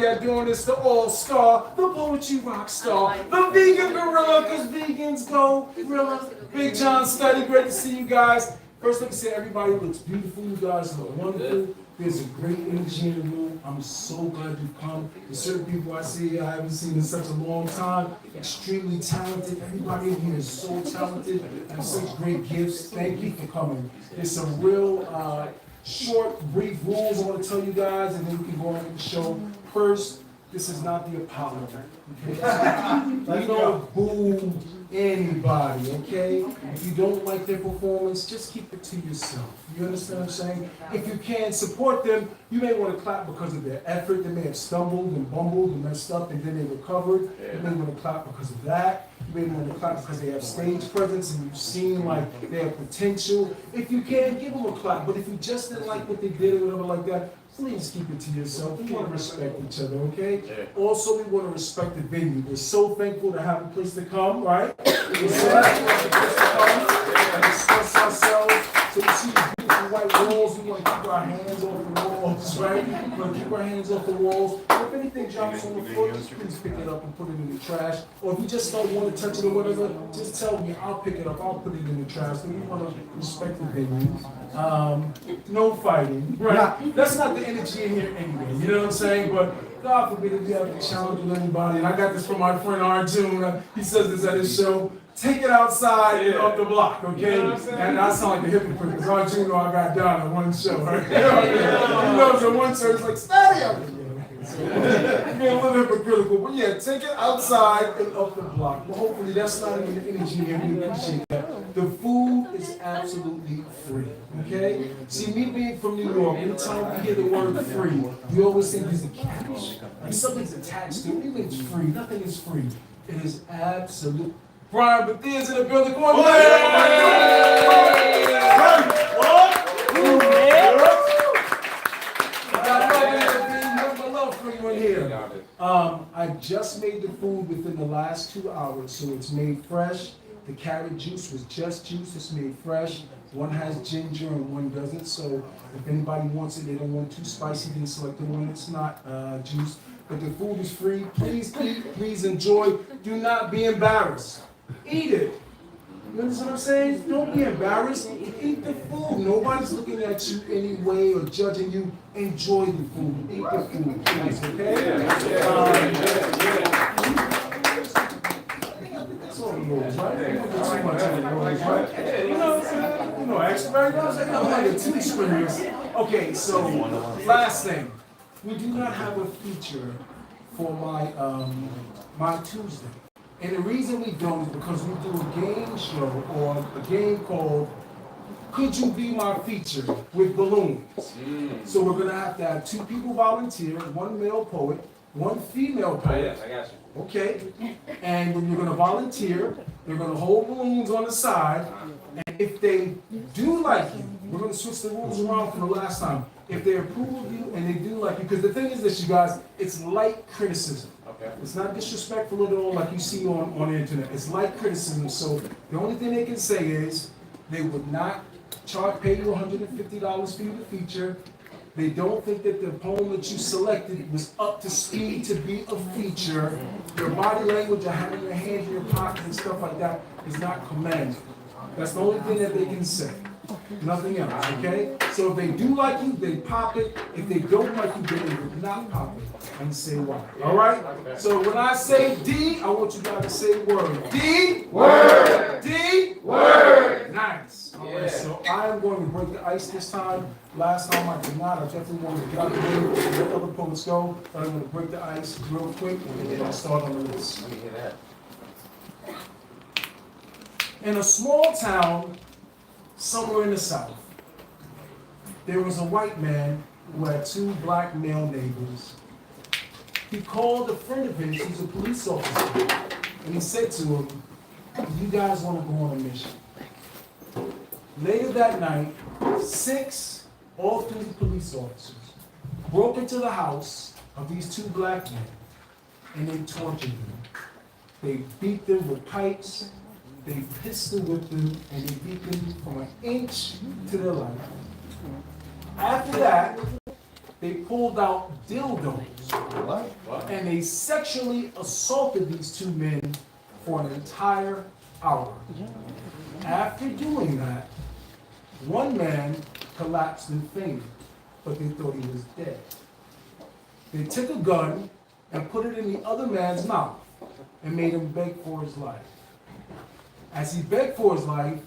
are doing this, the all-star, the poetry rock star, the vegan gorilla, because vegans go gorilla. Big John Study, great to see you guys. First, let me say everybody looks beautiful. You guys look wonderful. There's a great energy in the room. I'm so glad you've come. There's certain people I see I haven't seen in such a long time. Extremely talented. Everybody in here is so talented and have such great gifts. Thank you for coming. There's some real short, brief rules I want to tell you guys, and then we can go on with the show. First, this is not the Apollo. Okay? You don't boo anybody, okay? If you don't like their performance, just keep it to yourself. You understand what I'm saying? If you can support them, you may want to clap because of their effort. They may have stumbled and bumbled and messed up and then they recovered. You may want to clap because of that. You may want to clap because they have stage presence and you've seen like they have potential. If you can, give them a clap. But if you just didn't like what they did or whatever like that, please keep it to yourself. We want to respect each other, okay? Also, we want to respect the venue. We're so thankful to have a place to come, right? We're so thankful to have a place to come and express ourselves. So we see these beautiful white walls. We want to keep our hands off the walls, right? We want to keep our hands off the walls. If anything drops on the floor, just please pick it up and put it in the trash. Or if you just don't want to touch it or whatever, just tell me. I'll pick it up. I'll put it in the trash. So we want to respect the venue. No fighting, right? That's not the energy in here anyway, you know what I'm saying? But God forbid if you have a challenge with anybody, and I got this from my friend Arjun, he says this at his show, take it outside and up the block, okay? You know and I sound like a hypocrite, because Arjun know I got down at one show, right? He knows at one show, it's like, stay up! Being a little hypocritical, but yeah, take it outside and up the block. But hopefully that's not even the energy, and we appreciate that. The food is absolutely free, okay? See, me being from New York, anytime we hear the word free, we always think there's a catch. Like something's attached to it. Even it's free, nothing is free. It is absolute. Brian Bathia's in the building. Come on, I just made the food within the last 2 hours, so it's made fresh. The carrot juice was just juice, it's made fresh. One has ginger and one doesn't, so if anybody wants it, they don't want too spicy, then select the one that's not juice. But the food is free. Please eat, please enjoy. Do not be embarrassed. Eat it. You understand what I'm saying? Don't be embarrassed. Eat the food. Nobody's looking at you anyway or judging you. Enjoy the food. Eat the food, please, okay? That's all the rules, right? You don't get too much of the rules, right? You know what I'm saying? You know, extra rules. I'm like a too strenuous. Okay, so last thing. We do not have a feature for my Tuesday. And the reason we don't is because we do a game show or a game called Could You Be My Feature with balloons. So we're going to have 2 people volunteer, 1 male poet, 1 female poet. Oh, yes, I got you. Okay? And when you're going to volunteer, they're going to hold balloons on the side. And if they do like you, we're going to switch the rules around from the last time. If they approve of you and they do like you, because the thing is this, you guys, it's light criticism. Okay. It's not disrespectful at all like you see on the internet. It's light criticism. So the only thing they can say is they would not pay you $150 for you to feature. They don't think that the poem that you selected was up to speed to be a feature. Your body language or having your hands in your pocket and stuff like that is not commanded. That's the only thing that they can say. Nothing else, okay? So if they do like you, they pop it. If they don't like you, they would not pop it. And say why. All right? So when I say D, I want you guys to say word. D. Word. D. Word. Nice. All right, so I am going to break the ice this time. Last time I did not. I definitely wanted to get out the way and let other poets go. But I'm going to break the ice real quick and then I'll start on the list. Let me hear that. In a small town somewhere in the South, there was a white man who had 2 black male neighbors. He called a friend of his who's a police officer, and he said to him, "You guys want to go on a mission?" Later that night, 6 off-duty police officers broke into the house of these 2 black men, and they tortured them. They beat them with pipes, they pistol whipped them, and they beat them from an inch to their life. After that, they pulled out dildos and they sexually assaulted these two men for an entire hour. After doing that, one man collapsed and fainted, but they thought he was dead. They took a gun and put it in the other man's mouth and made him beg for his life. As he begged for his life,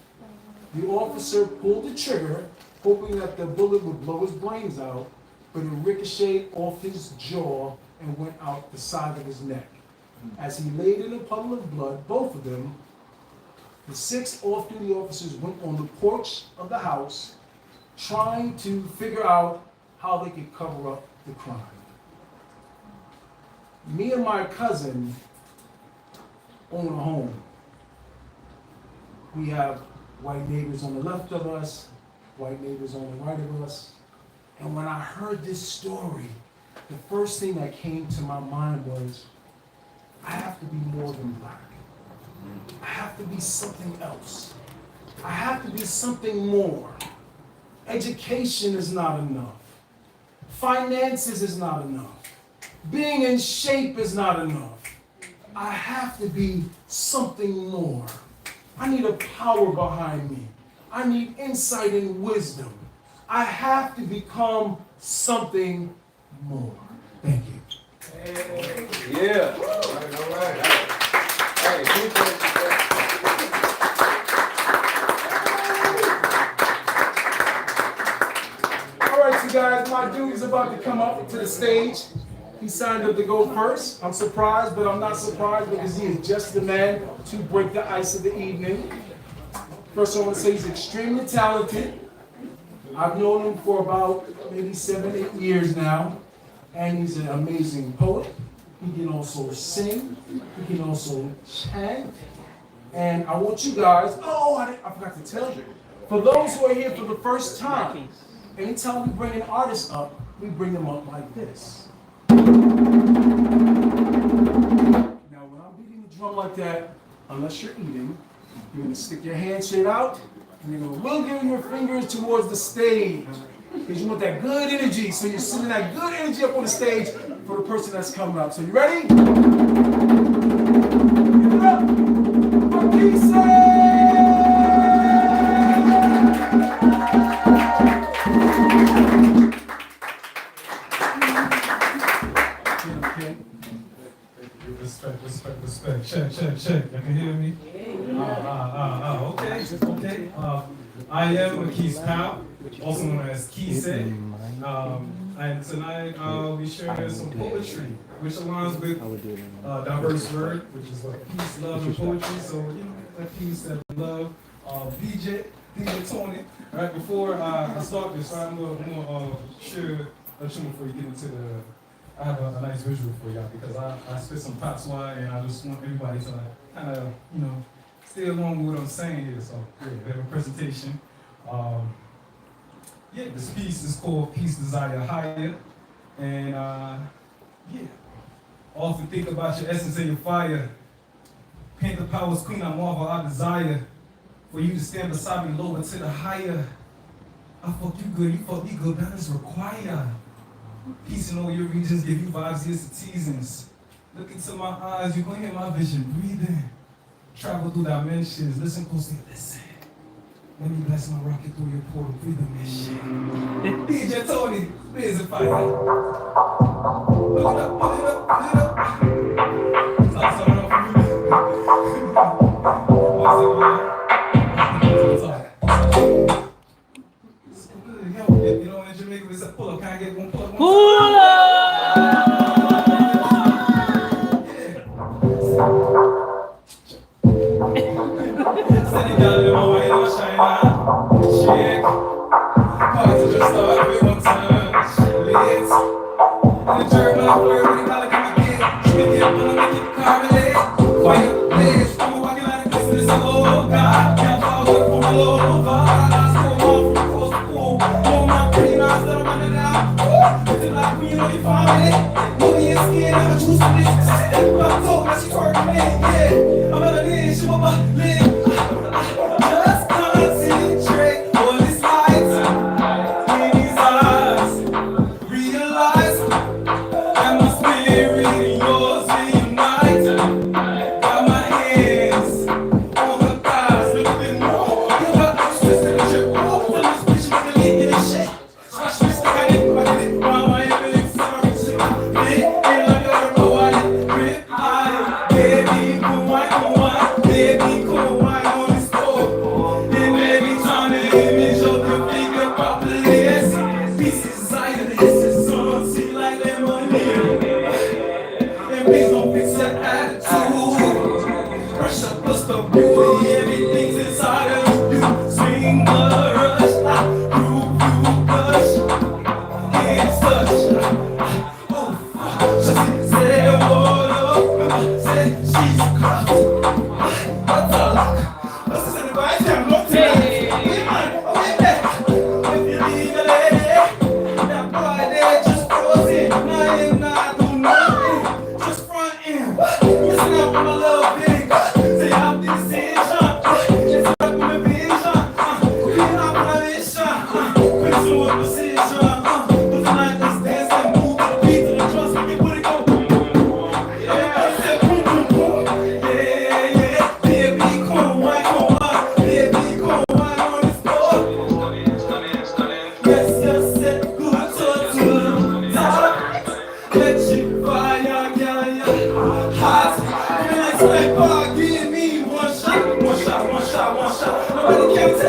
the officer pulled the trigger, hoping that the bullet would blow his brains out, but it ricocheted off his jaw and went out the side of his neck. As he laid in a puddle of blood, both of them, the 6 off-duty officers went on the porch of the house, trying to figure out how they could cover up the crime. Me and my cousin own a home. We have white neighbors on the left of us, white neighbors on the right of us. And when I heard this story, the first thing that came to my mind was, I have to be more than black. I have to be something else. I have to be something more. Education is not enough. Finances is not enough. Being in shape is not enough. I have to be something more. I need a power behind me. I need insight and wisdom. I have to become something more. Thank you. Hey. Yeah. All right. Hey, all right, you guys, my dude's about to come up to the stage. He signed up to go first. I'm surprised, but I'm not surprised because he is just the man to break the ice of the evening. First, I want to say he's extremely talented. I've known him for about maybe 7, 8 years now, and he's an amazing poet. He can also sing. He can also chant. And I want you guys, I forgot to tell you, for those who are here for the first time, anytime we bring an artist up, we bring them up like this. Now, when I'm beating the drum like that, unless you're eating, you're going to stick your hand straight out, and you're going to wiggle your fingers towards the stage. Because you want that good energy, so you're sending that good energy up on the stage for the person that's coming up. So you ready? Give it up for Keisha! Respect. Check. You can hear me? Okay. I am Keys Powell, also known as Keys. And tonight I'll be sharing some poetry, which aligns with diverse word, which is what peace, love, and poetry. So, that peace, that love. DJ Tony. Right before I start this, I'm gonna share a tune before you get into I have a nice visual for y'all because I spit some patois and I just want everybody to kind of, stay along with what I'm saying here. So, we have a presentation. This piece is called Peace Desire Higher. And, often think about your essence and your fire. Paint the powers queen, I marvel, I desire for you to stand beside me lower to the higher. I fuck you good, you fuck me good, balance required. Peace in all your regions, give you vibes, here's the teasings. Look into my eyes, you're gonna hear my vision, breathe in. Travel through dimensions, listen closely, listen. Let me bless my rocket through your portal, breathe the mission. DJ Tony, where's the fire? Look it up. Stop something up for me. It's so good, yo, in Jamaica, we said pull up, can I get one pull up? Pull up! Sending down in my way, don't shine out. Shake. Party just start with one touch. Lit. And the German I flirt with the collar can get. She can get one, make it carmelate. Fire, lit. I'm walking out of business, oh God. Can't fall from my lover. I still off from close to pool. Oh my pretty eyes that I'm running out. It's like when you know you find it. Moving your skin, I'm a juice for this. Step up, toe, now she twerking me, yeah. I'm at a lean, she want my lip. Just concentrate on this light in his eyes. Realize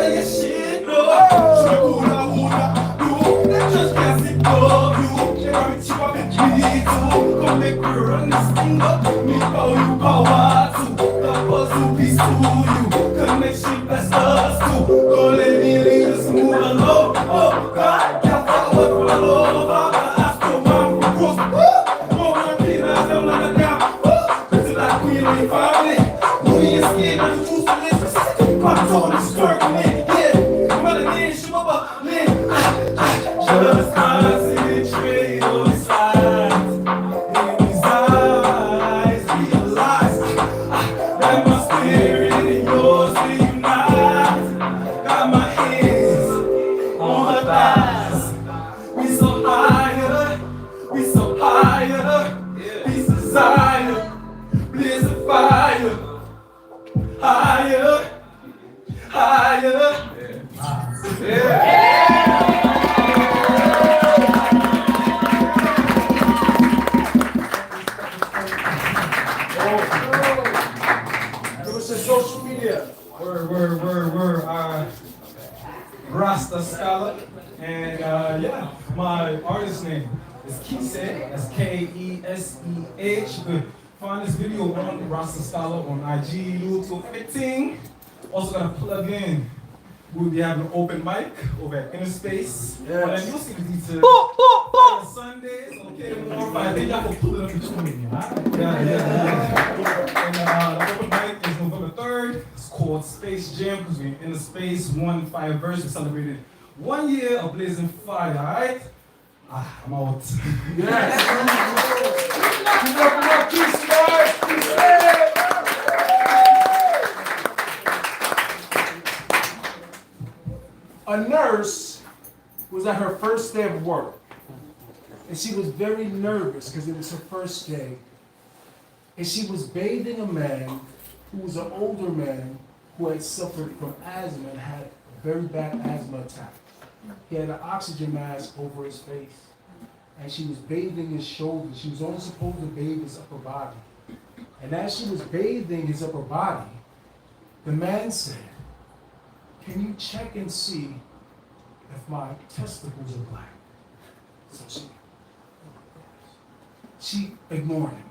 better your shit, no. Hula hula, you, just can't sit up, you. Every chip up in G2, come make me run this thing up. Me call you power to, the buzz will be to you. Connection best us too. Don't let me leave us move along. Oh God, can't forward for the love of our Astro man cross. Go on, people, I'm like a damn. Till that queen ain't family. We escape and the truth is this. My tone is working it, yeah. Melody, Shubba, Lynn. Just concentrate on the sides. In his eyes, realize that my spirit and yours will unite. Got my hands on her thighs. We so higher, we so higher. Peace desire, blaze of fire. Higher, higher. Give us your social media. Word. Rasta Scholar. And yeah, my artist name is Keeseh. That's K-E-S-E-H. You could find this video on Rasta Scholar on IG, YouTube, everything. Also gotta plug in. We'll be having an open mic over at Inner Space. Yes. Well, then you'll see the details. On Sundays, okay, more Friday. Y'all can pull it up between me. Yeah. And the open mic is November 3rd. It's called Space Jam because we're in Inner Space 1-5 verse. We celebrated 1 year of Blazing Fire, alright? I'm out. Yes. Keep up, peace, guys. Peace, man. A nurse was at her first day of work, and she was very nervous because it was her first day. And she was bathing a man who was an older man who had suffered from asthma and had a very bad asthma attack. He had an oxygen mask over his face, and she was bathing his shoulders. She was only supposed to bathe his upper body. And as she was bathing his upper body, the man said, "Can you check and see if my testicles are black?" So she ignored him.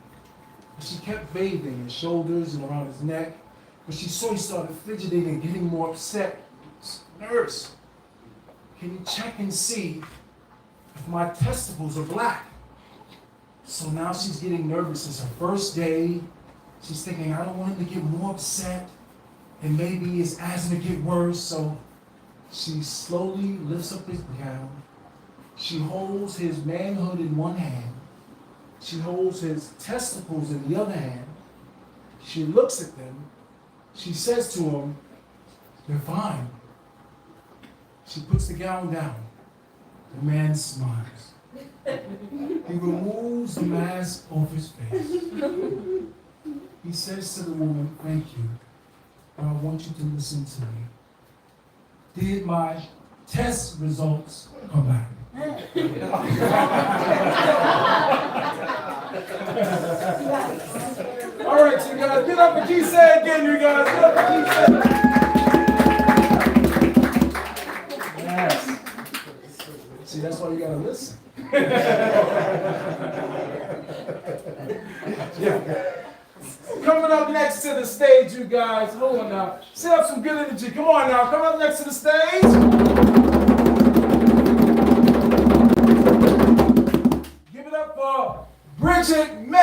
She kept bathing his shoulders and around his neck, but she saw he started fidgeting and getting more upset. "Nurse, can you check and see if my testicles are black?" So now she's getting nervous. It's her first day. She's thinking, I don't want him to get more upset and maybe his asthma get worse. So she slowly lifts up his gown. She holds his manhood in one hand. She holds his testicles in the other hand. She looks at them. She says to him, "They're fine." She puts the gown down. The man smiles. He removes the mask off his face. He says to the woman, "Thank you, but I want you to listen to me. Did my test results come back?" All right, you guys, get up for Keeseh again, you guys. Get up for Keeseh. Yes. See, that's why you gotta listen. Yeah. Coming up next to the stage, you guys. Hold on now. Set up some good energy. Come on now. Come up next to the stage. Give it up for Bridget May.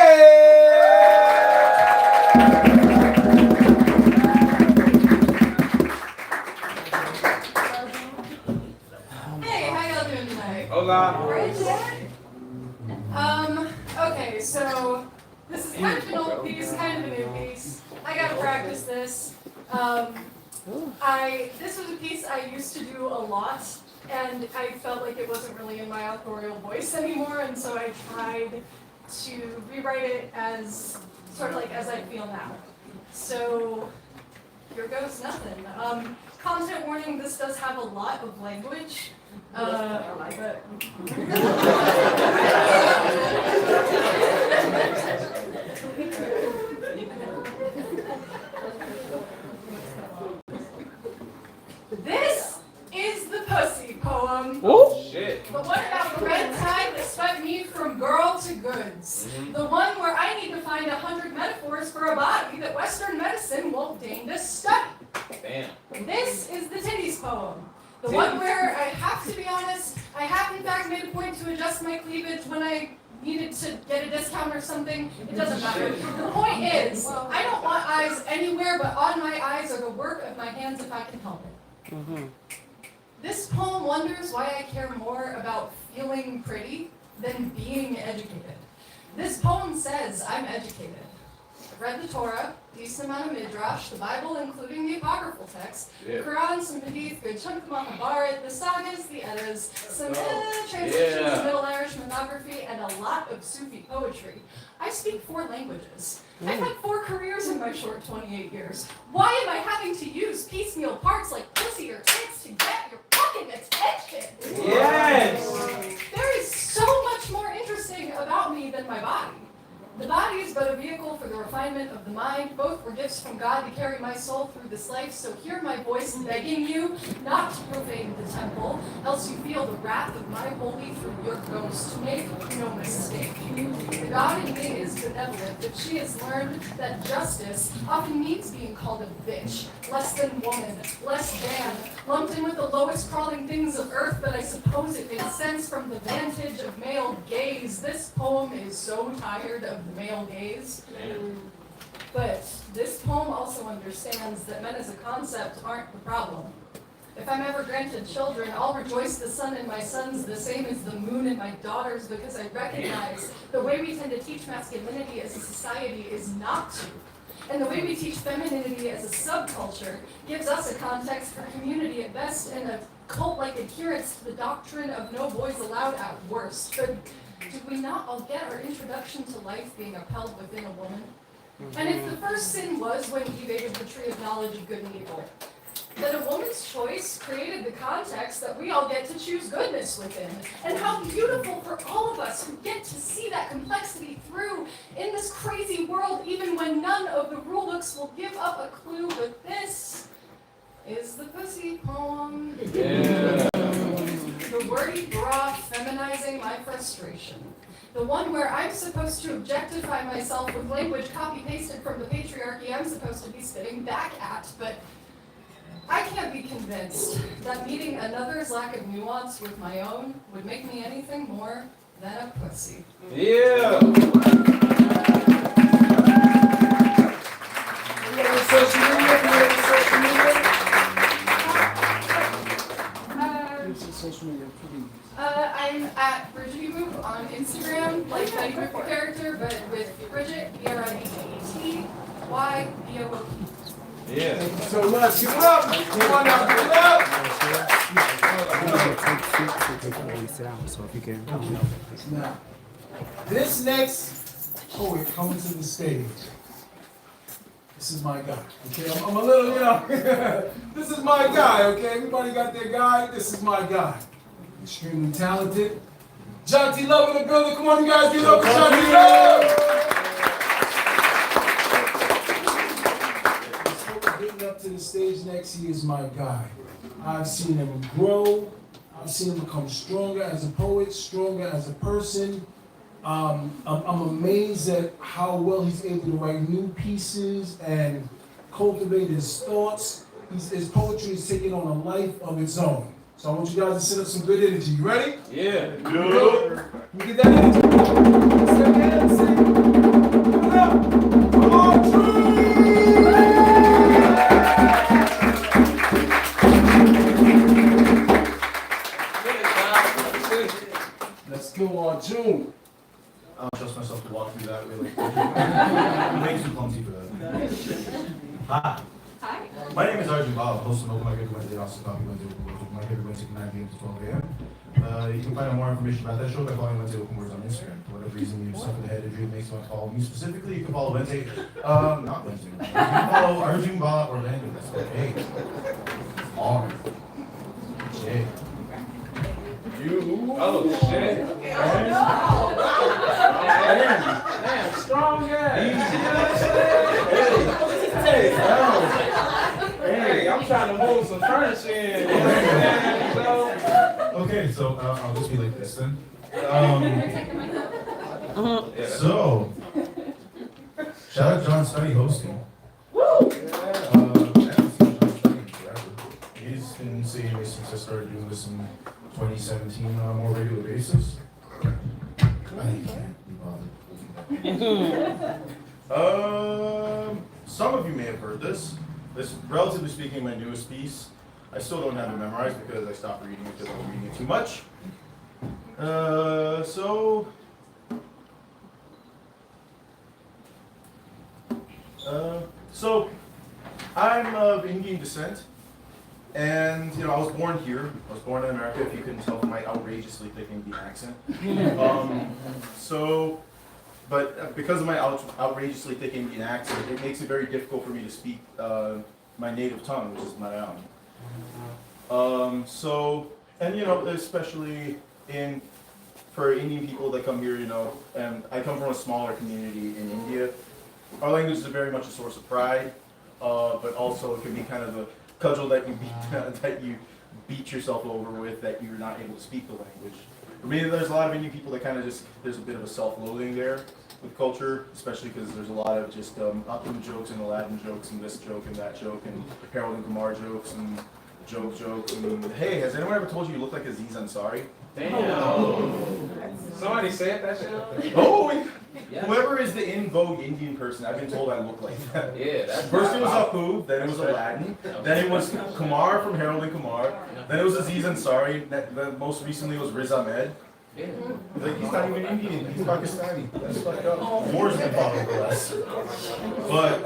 Hey, how y'all doing tonight? Hola. Okay, so this is kind of an old piece, kind of a new piece. I gotta practice this. This was a piece I used to do a lot, and I felt like it wasn't really in my authorial voice anymore, and so I tried to rewrite it as sort of like as I feel now. So here goes nothing. Content warning, this does have a lot of language. But this poem. Oh, shit. The one about the red tide that swept me from girl to goods. The one where I need to find 100 metaphors for a body that Western medicine won't deign to study. Damn. This is the titties poem. The one where I have to be honest, I have in fact made a point to adjust my cleavage when I needed to get a discount or something. It doesn't matter. The point is, I don't want eyes anywhere but on my eyes or the work of my hands if I can help it. This poem wonders why I care more about feeling pretty than being educated. This poem says I'm educated. I've read the Torah, decent amount of Midrash, the Bible including the apocryphal text, the Quran, some Hadith, good chunk of Mahabharat, the Sagas, the Eddas, some translations of Middle Irish monography, and a lot of Sufi poetry. I speak 4 languages. I've had 4 careers in my short 28 years. Why am I having to use piecemeal parts like pussy or tits to get your fucking attention? Yes! There is so much more interesting about me than my body. The body is but a vehicle for the refinement of the mind. Both were gifts from God to carry my soul through this life. So hear my voice begging you not to profane the temple, else you feel the wrath of my holy through your ghost. Make no mistake. The God in me is benevolent, but she has learned that justice often means being called a bitch, less than woman, less than, lumped in with the lowest crawling things of earth, but I suppose it makes sense from the vantage of male gaze. This poem is so tired of the male gaze. But this poem also understands that men as a concept aren't the problem. If I'm ever granted children, I'll rejoice the sun in my sons the same as the moon in my daughters, because I recognize the way we tend to teach masculinity as a society is not to. And the way we teach femininity as a subculture gives us a context for community at best and a cult-like adherence to the doctrine of no boys allowed at worst. But do we not all get our introduction to life being upheld within a woman? And if the first sin was when Eve ate of the tree of knowledge of good and evil, then a woman's choice created the context that we all get to choose goodness within. And how beautiful for all of us who get to see that complexity through in this crazy world, even when none of the rule books will give up a clue. But this is the pussy poem. Yeah. The wordy bra feminizing my frustration. The one where I'm supposed to objectify myself with language copy-pasted from the patriarchy I'm supposed to be spitting back at, but I can't be convinced that meeting another's lack of nuance with my own would make me anything more than a pussy. Yeah! Social media? Social media, please. I'm at Bridget Boop on Instagram, like Betty Boop the character, but with Bridget, BRIDGET, YBOOP. Yeah. Thank you so much. Give it up. Come on now, give it up. So if you can, Now, this next poet coming to the stage. This is my guy. Okay, I'm a little, this is my guy. Okay, everybody got their guy. This is my guy. Extremely talented. John T. Love in the building. Come on, you guys, give it up for John T. Love. Getting up to the stage next, he is my guy. I've seen him grow. I've seen him become stronger as a poet, stronger as a person. I'm amazed at how well he's able to write new pieces and cultivate his thoughts. His poetry is taking on a life of its own. So I want you guys to set up some good energy. You ready? Yeah. Good. You get that energy. Step in, sing. Give it up. Come on, Drew. Let's go on, June. I don't trust myself to walk through that really. It makes me clumsy for that. Hi. Hi. My name is Arjun Bala, host of Open Mic every Wednesday, also Coffee Wednesday, Open Mic every Wednesday from 9 p.m. to 12 a.m. You can find out more information about that show by following Wednesday Open Words on Instagram. For whatever reason you suffer the head injury makes you want to follow me specifically, you can follow Wednesday, not Wednesday. You can follow Arjun Bala Orlando, that's okay. R. J. You. Oh, shit. Damn, strong guy. Hey, I'm trying to move some furniture in. Okay, Okay, so I'll just be like this then. Yeah. So, shout out John Study hosting. Yeah. I haven't seen John Study in forever. He's been seeing me since I started doing this in 2017 on a more regular basis. I can't be bothered. Some of you may have heard this. This, relatively speaking, my newest piece. I still don't have it memorized because I stopped reading it because I was reading it too much. So I'm of Indian descent, and I was born here. I was born in America. If you couldn't tell from my outrageously thick Indian accent. But because of my outrageously thick Indian accent, it makes it very difficult for me to speak my native tongue, which is Malayalam. Especially for Indian people that come here, and I come from a smaller community in India. Our language is very much a source of pride, but also it can be kind of a cudgel that you beat yourself over with, that you're not able to speak the language. For me, there's a lot of Indian people that kind of there's a bit of a self-loathing there with culture, especially because there's a lot of just Upton jokes and Aladdin jokes and this joke and that joke and Harold and Kumar jokes and jokes and hey, has anyone ever told you you look like Aziz Ansari? Damn. Somebody said that shit. Oh, whoever is the in vogue Indian person, I've been told I look like that. Yeah, that's First it was Apu, then it was Aladdin, then it was Kumar from Harold and Kumar, then it was Aziz Ansari, then most recently it was Riz Ahmed. Yeah. He's not even Indian, he's Pakistani. That's fucked up. Wars been fought over us. But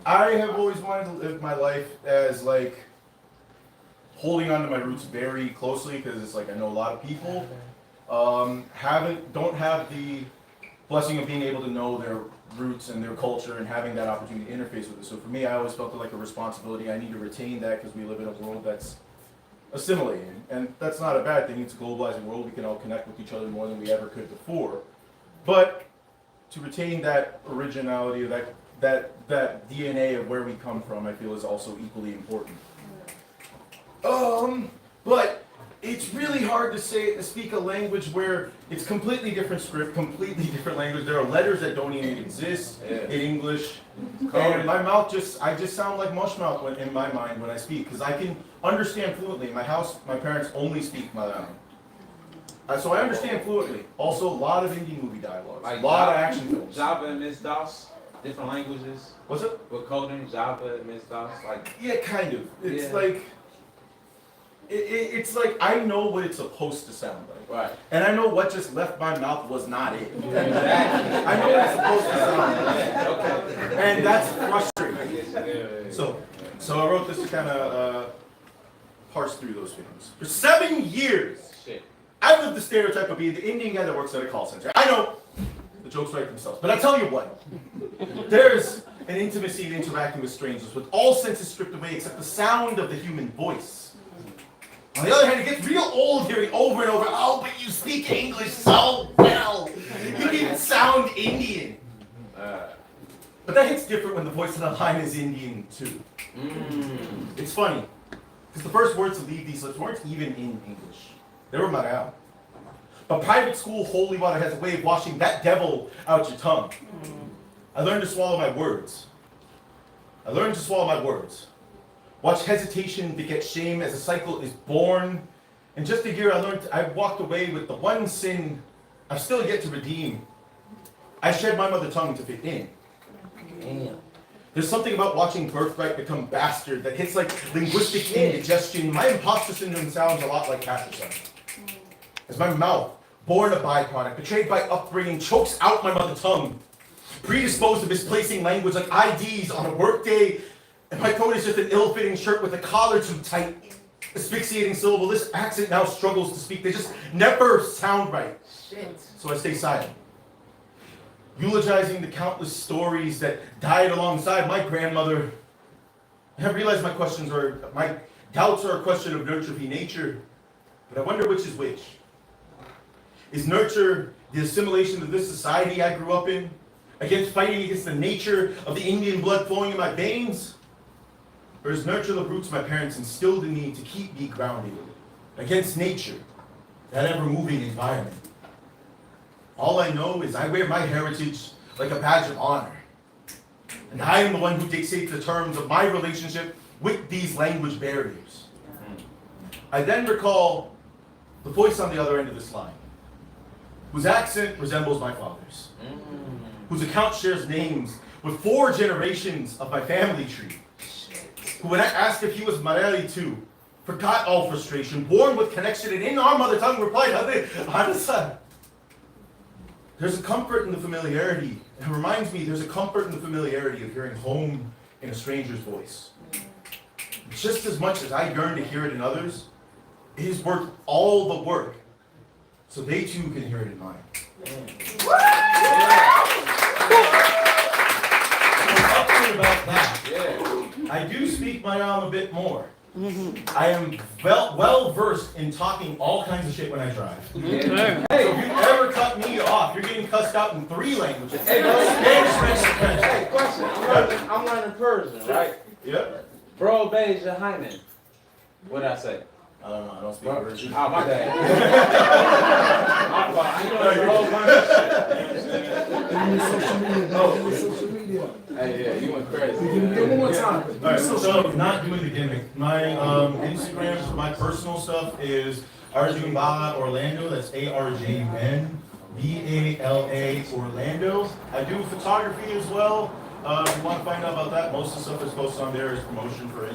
I have always wanted to live my life as holding on to my roots very closely, because it's I know a lot of people don't have the blessing of being able to know their roots and their culture and having that opportunity to interface with it. So for me, I always felt like a responsibility. I need to retain that because we live in a world that's assimilating, and that's not a bad thing. It's a globalizing world. We can all connect with each other more than we ever could before. But to retain that originality, that DNA of where we come from, I feel is also equally important. But it's really hard to speak a language where it's completely different script, completely different language. There are letters that don't even exist in English. And my mouth I just sound like mush mouth in my mind when I speak, because I can understand fluently. In my house, my parents only speak Malayalam. So I understand fluently. Also, a lot of Indian movie dialogues, a lot of action films. Java and Ms. DOS, different languages. What's it? With coding, Java and Ms. DOS, Yeah, kind of. It's Yeah. It's like I know what it's supposed to sound like. Right. And I know what just left my mouth was not it. Exactly. I know what it's supposed to sound like. Okay. And that's frustrating. Yeah. So I wrote this to kind of parse through those feelings. For 7 years, Shit. I've lived the stereotype of being the Indian guy that works at a call center. I know the jokes write themselves, but I tell you what, there's an intimacy in interacting with strangers with all senses stripped away except the sound of the human voice. On the other hand, it gets real old hearing over and over, oh, but you speak English so well. You even sound Indian. But that hits different when the voice on the line is Indian, too. It's funny, because the first words to leave these lips weren't even in English. They were Malayalam. But private school holy water has a way of washing that devil out your tongue. I learned to swallow my words. Watch hesitation beget shame as a cycle is born. In just a year, I walked away with the one sin I've still yet to redeem. I shed my mother tongue to fit in. Damn. There's something about watching birthright become bastard that hits like linguistic indigestion. My imposter syndrome sounds a lot like Patterson. As my mouth, born a byproduct, betrayed by upbringing, chokes out my mother tongue. Predisposed to misplacing language like IDs on a workday, and my coat is just an ill-fitting shirt with a collar too tight. Asphyxiating syllable, this accent now struggles to speak. They just never sound right. Shit. So I stay silent. Eulogizing the countless stories that died alongside my grandmother. I realize my doubts are a question of nurture v. nature, but I wonder which is which. Is nurture the assimilation of this society I grew up in, fighting against the nature of the Indian blood flowing in my veins? Or is nurture the roots my parents instilled in me to keep me grounded? against nature, that ever-moving environment. All I know is I wear my heritage like a badge of honor. And I am the one who dictates the terms of my relationship with these language barriers. I then recall the voice on the other end of this line, whose accent resembles my father's, whose account shares names with 4 generations of my family tree, who when I asked if he was Mareli too, forgot all frustration, born with connection and in our mother tongue replied, Hanasa. There's a comfort in the familiarity. It reminds me there's a comfort in the familiarity of hearing home in a stranger's voice. Just as much as I yearn to hear it in others, it is worth all the work, so they too can hear it in mine. About that. I do speak my a bit more. I am well versed in talking all kinds of shit when I drive. So if you ever cut me off, you're getting cussed out in 3 languages. Hey, Spanish, French, and French. Hey, question. I'm learning Persian, right? Yep. Bro, beige, hymen. What'd I say? I don't know. I don't speak Persian. Oh, my bad. I learned a whole bunch of Social media. shit. Hey, yeah, you went crazy. Do it one more time. Alright, so not doing the gimmick. My Instagram for my personal stuff is Arjun Bala Orlando. That's ARJUNBALA Orlando. I do photography as well. If you want to find out about that, most of the stuff that's posted on there is promotion for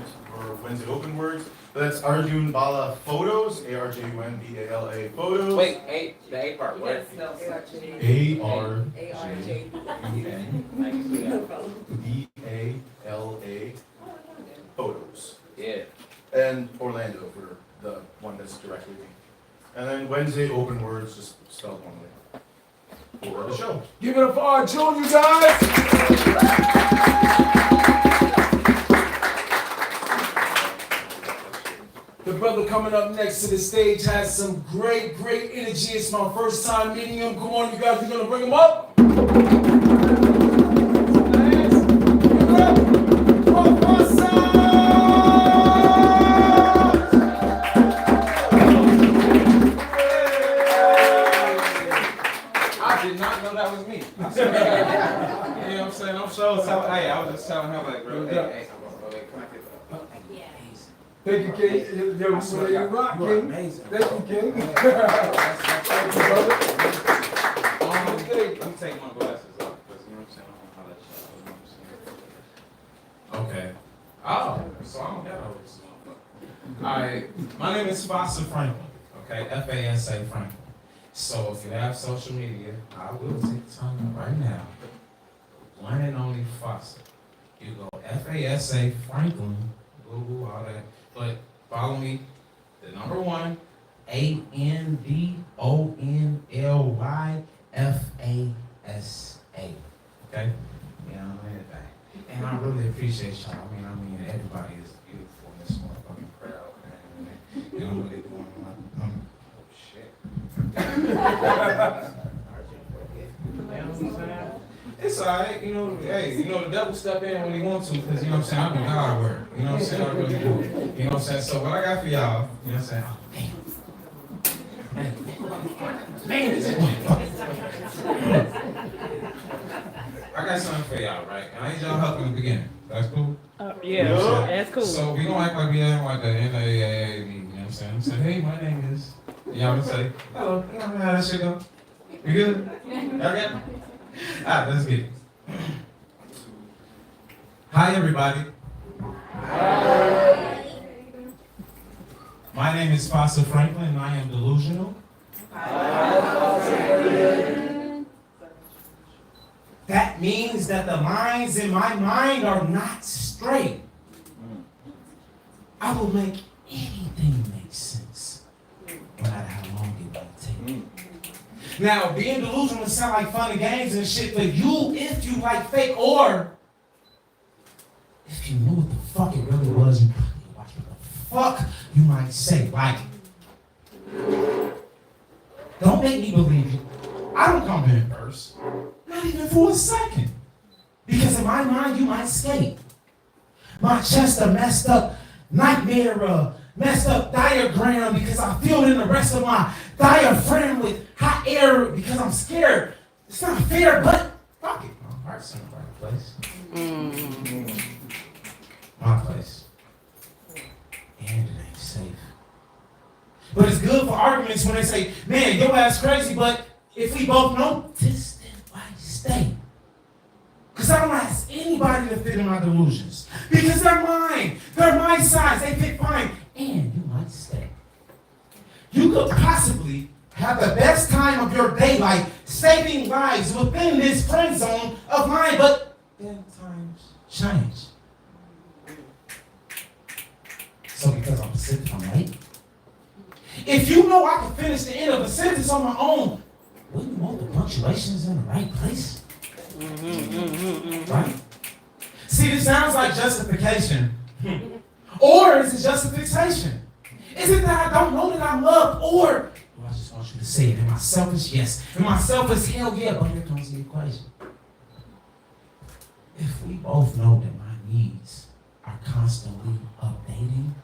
Wednesday Open Words. That's Arjun Bala Photos, ARJUNBALA Photos. Wait, the A part, what? ARJUNBALA Photos. Yeah. And Orlando for the one that's directly me. And then Wednesday Open Words, just spelled one way. For the show. Give it up for Arjun, you guys. The brother coming up next to the stage has some great energy. It's my first time meeting him. Come on, you guys, we're gonna bring him up. I did not know that was me. You know what I'm saying? I'm so hey, I was just telling him like, bro, hey, come on, I get that? Thank you, King. Yo, you rock, King. Amazing. Thank you, King. Thank you, brother. Let me take my glasses off, because you know what I'm saying? I don't know how that shit. Okay. Oh, so I don't got all this. Alright, my name is Fasa Franklin. Okay, F-A-S-A Franklin. So if you have social media, I will take time right now. One and only Fasa. You go F-A-S-A Franklin, Google, all that. But follow me, the number 1, ANDONLYFASA. Okay? Yeah, I'm everything. And I really appreciate y'all. I mean, everybody is beautiful in this motherfucking crowd, man. You know what they doing? Oh shit. You know what I'm saying? It's alright, you know, hey, you know, the devil step in when he wants to, because, you know what I'm saying, I'm a God word. You know what I'm saying? I really do. You know what I'm saying? So what I got for y'all, you know what I'm saying? Man, this is I got something for y'all, right? And I need y'all help in the beginning. That's cool? Yeah, that's cool. So we don't act like we ain't like the NAAA meeting, you know what I'm saying? I'm saying, hey, my name is. Y'all would say, hello, you know how that shit go? You good? Y'all good? Alright, let's get it. Hi, everybody. Hi. My name is Fasa Franklin, and I am delusional. That means that the lines in my mind are not straight. I will make anything make sense, no matter how long it might take. Now, being delusional would sound like fun and games and shit for you if you like fake, or if you knew what the fuck it really was, you probably watch what the fuck you might say. Like, don't make me believe you. I don't come here first. Not even for a second. Because in my mind, you might skate. My chest a messed up nightmare messed up diagram because I filled in the rest of my diaphragm with hot air because I'm scared. It's not fair, but fuck it. My heart's in the right place. My place. And it ain't safe. But it's good for arguments when they say, man, your ass crazy, but if we both notice, then why stay? Because I don't ask anybody to fit in my delusions. Because they're mine. They're my size. They fit fine. And you might stay. You could possibly have the best time of your day, like saving lives within this friend zone of mine, but then times change. So because I'm sick, I'm late. If you know I can finish the end of a sentence on my own, wouldn't you want the punctuations in the right place? Right? See, this sounds like justification. Or is it justification? Is it that I don't know that I'm loved? Or do I just want you to say it? Am I selfish? Yes. Am I selfish? Hell yeah. But here comes the equation. If we both know that my needs are constantly updating,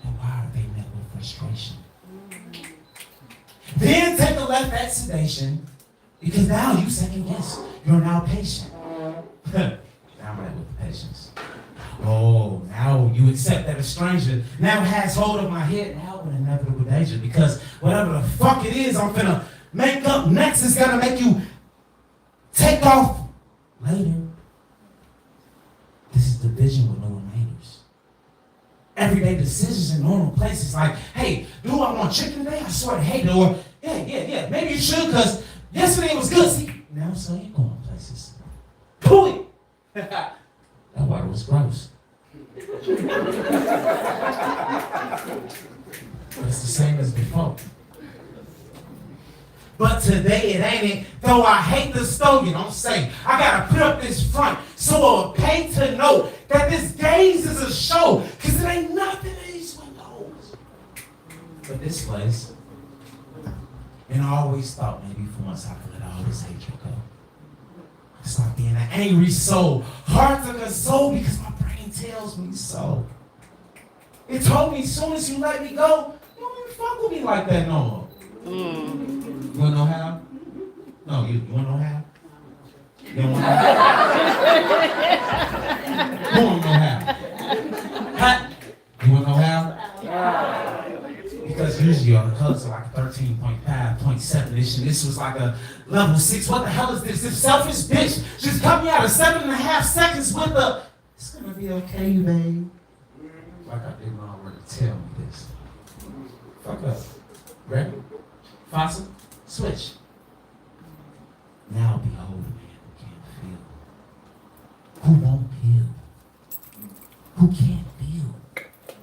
then why are they met with frustration? Then take a left at sedation, because now you second guess. You're now patient. Now I'm met with patience. Oh, now you accept that a stranger now has hold of my head, now in inevitable danger, because whatever the fuck it is I'm finna make up next is gonna make you take off later. This is division with no remainders. Everyday decisions in normal places like, hey, do I want chicken today? I swear to hate it. Or, yeah, maybe you should, because yesterday was good. See, now so you going places. Do it. That water was gross. But it's the same as before. But today it ain't it, though I hate the stove, you don't say. I gotta put up this front so it'll pay to know that this gaze is a show, cause it ain't nothing in these windows. But this place, and I always thought maybe for once I could let all this hatred go. Stop being an angry soul, hard to console because my brain tells me so. It told me as soon as you let me go, you don't even fuck with me like that no more. You wanna know how? No, you wanna know how? You don't wanna know how? You wanna know how? Huh? You wanna know how? Because usually on the colors are like 13.5, 0.7-ish, and this was like a level 6. What the hell is this? This selfish bitch just cut me out of 7.5 seconds with a, it's gonna be okay, babe. Like I didn't already tell me this. Fuck up. Ready? Fossil? Switch. Now behold a man who can't feel. Who won't feel. Who can't deal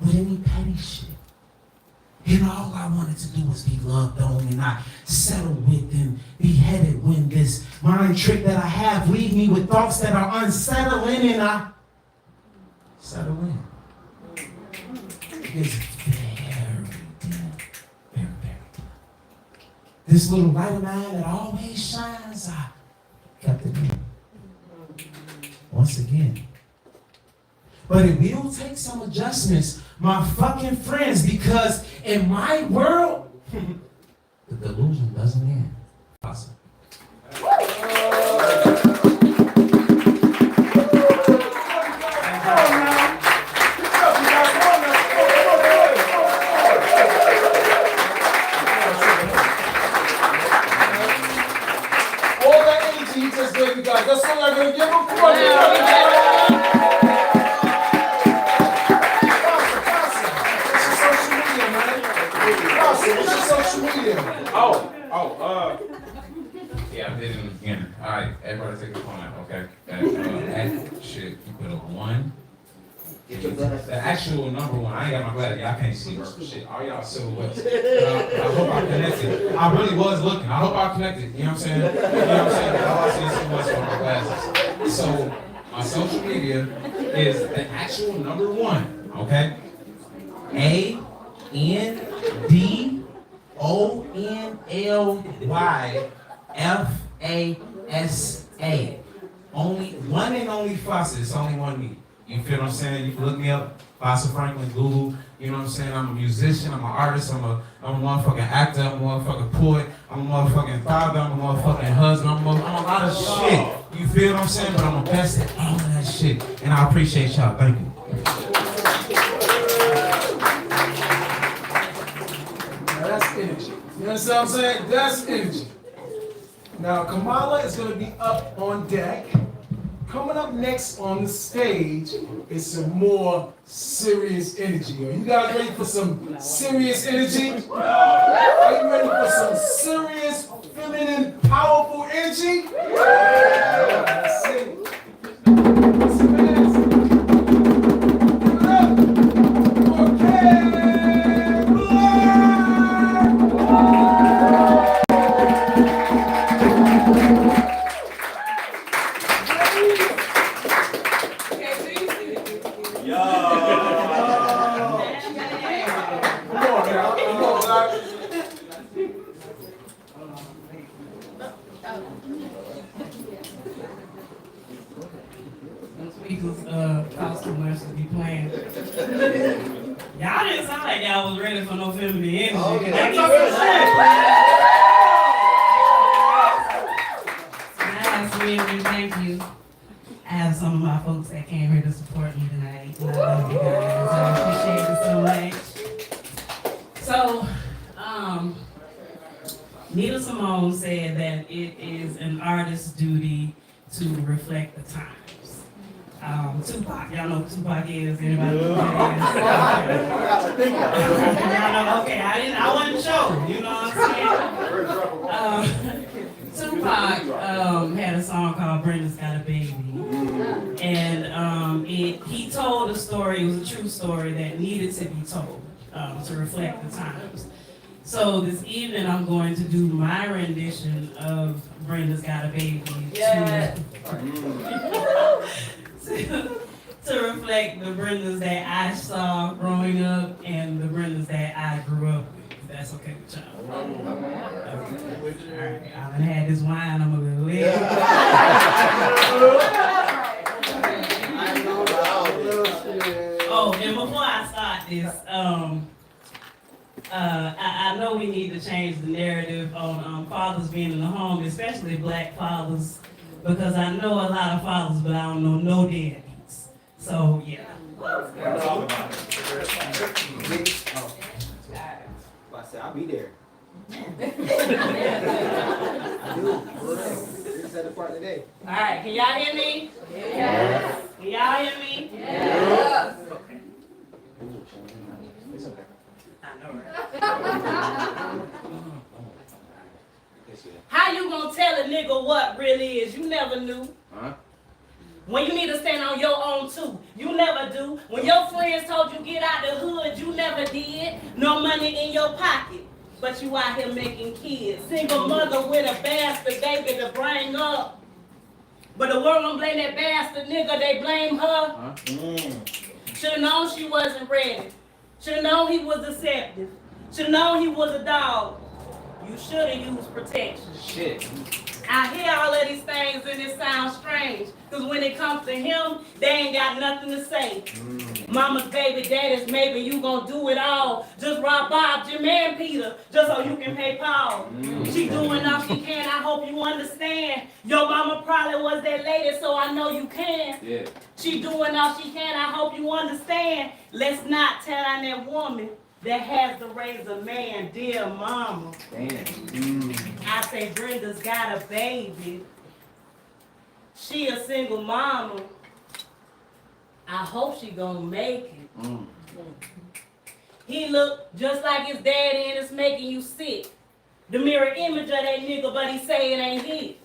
with any petty shit. And all I wanted to do was be loved on and not settle with and be headed when this mind trick that I have leave me with thoughts that are unsettling and I settle in. It's very deep. Very, very deep. This little light of mine that always shines, I kept it in. Once again. But it will take some adjustments, my fucking friends, because in my world, the delusion doesn't end. Awesome. All that energy he just gave you guys, that's all I'm gonna give him for. Social media. Yeah, I did in the beginning. All right, everybody take a phone out, okay? That shit, you put a 1. The actual number 1, I ain't got my glasses, y'all can't see this shit. All y'all silhouettes. I hope I connected. I really was looking. I hope I connected. You know what I'm saying? You know what I'm saying? All I see is silhouettes from my glasses. So, my social media is the actual number 1, okay? ANDONLYFASA. Only one and only Fasa. It's only one me. You feel what I'm saying? can look me up, Foster Franklin, Google. You know what I'm saying? I'm a musician, I'm an artist, I'm a motherfucking actor, I'm a motherfucking poet, I'm a motherfucking father, I'm a motherfucking husband, I'm a lot of shit. You feel what I'm saying? But I'm the best at all of that shit. And I appreciate y'all. Thank you. Now that's energy. You understand what I'm saying? That's energy. Now Kamala is gonna be up on deck. Coming up next on the stage is some more serious energy. Are you guys ready for some serious energy? Are you ready for some serious, feminine, powerful energy? Let's see. Let's advance. Give it up for Speakers cost too much to be playing. Y'all didn't sound like y'all was ready for no feminine energy. Okay. That's some good shit. Nice, women, thank you. I have some of my folks that came here to support me tonight. And I love you guys. I appreciate it so much. So, Nina Simone said that it is an artist's duty to reflect the times. Tupac, y'all know who Tupac is? Anybody know who that is? Y'all know, okay, I wasn't sure, you know what I'm saying? Tupac had a song called Brenda's Got a Baby. And he told a story, it was a true story that needed to be told to reflect the times. So this evening I'm going to do my rendition of Brenda's Got a Baby to reflect the Brendas that I saw growing up and the Brendas that I grew up with. If that's okay with y'all. Okay. All right, I done had this wine, I'm a little lit. Oh, and before I start this, I know we need to change the narrative on fathers being in the home, especially black fathers, because I know a lot of fathers, but I don't know no daddies. So, yeah. I said, I'll be there. I do. This is the part today. All right, can y'all hear me? Yes. Can y'all hear me? Yes. Okay. It's okay. I know, right? How you gonna tell a nigga what really is? You never knew. Huh? When you need to stand on your own too, you never do. When your friends told you get out the hood, you never did. No money in your pocket, but you out here making kids. Single mother with a bastard baby to bring up. But the world don't blame that bastard nigga, they blame her. Huh? Should've known she wasn't ready. Should've known he was deceptive. Should've known he was a dog. You should've used protection. Shit. I hear all of these things and it sounds strange. Cause when it comes to him, they ain't got nothing to say. Mama's baby, daddy's maybe you gon' do it all. Just rob Bob, Jim and Peter, just so you can pay Paul. She doing all she can, I hope you understand. Your mama probably was that lady, so I know you can. Yeah. She doing all she can, I hope you understand. Let's not tell on that woman that has to raise a man, dear mama. Damn. I say Brenda's got a baby. She a single mama. I hope she gonna make it. He look just like his daddy and it's making you sick. The mirror image of that nigga, but he say it ain't his.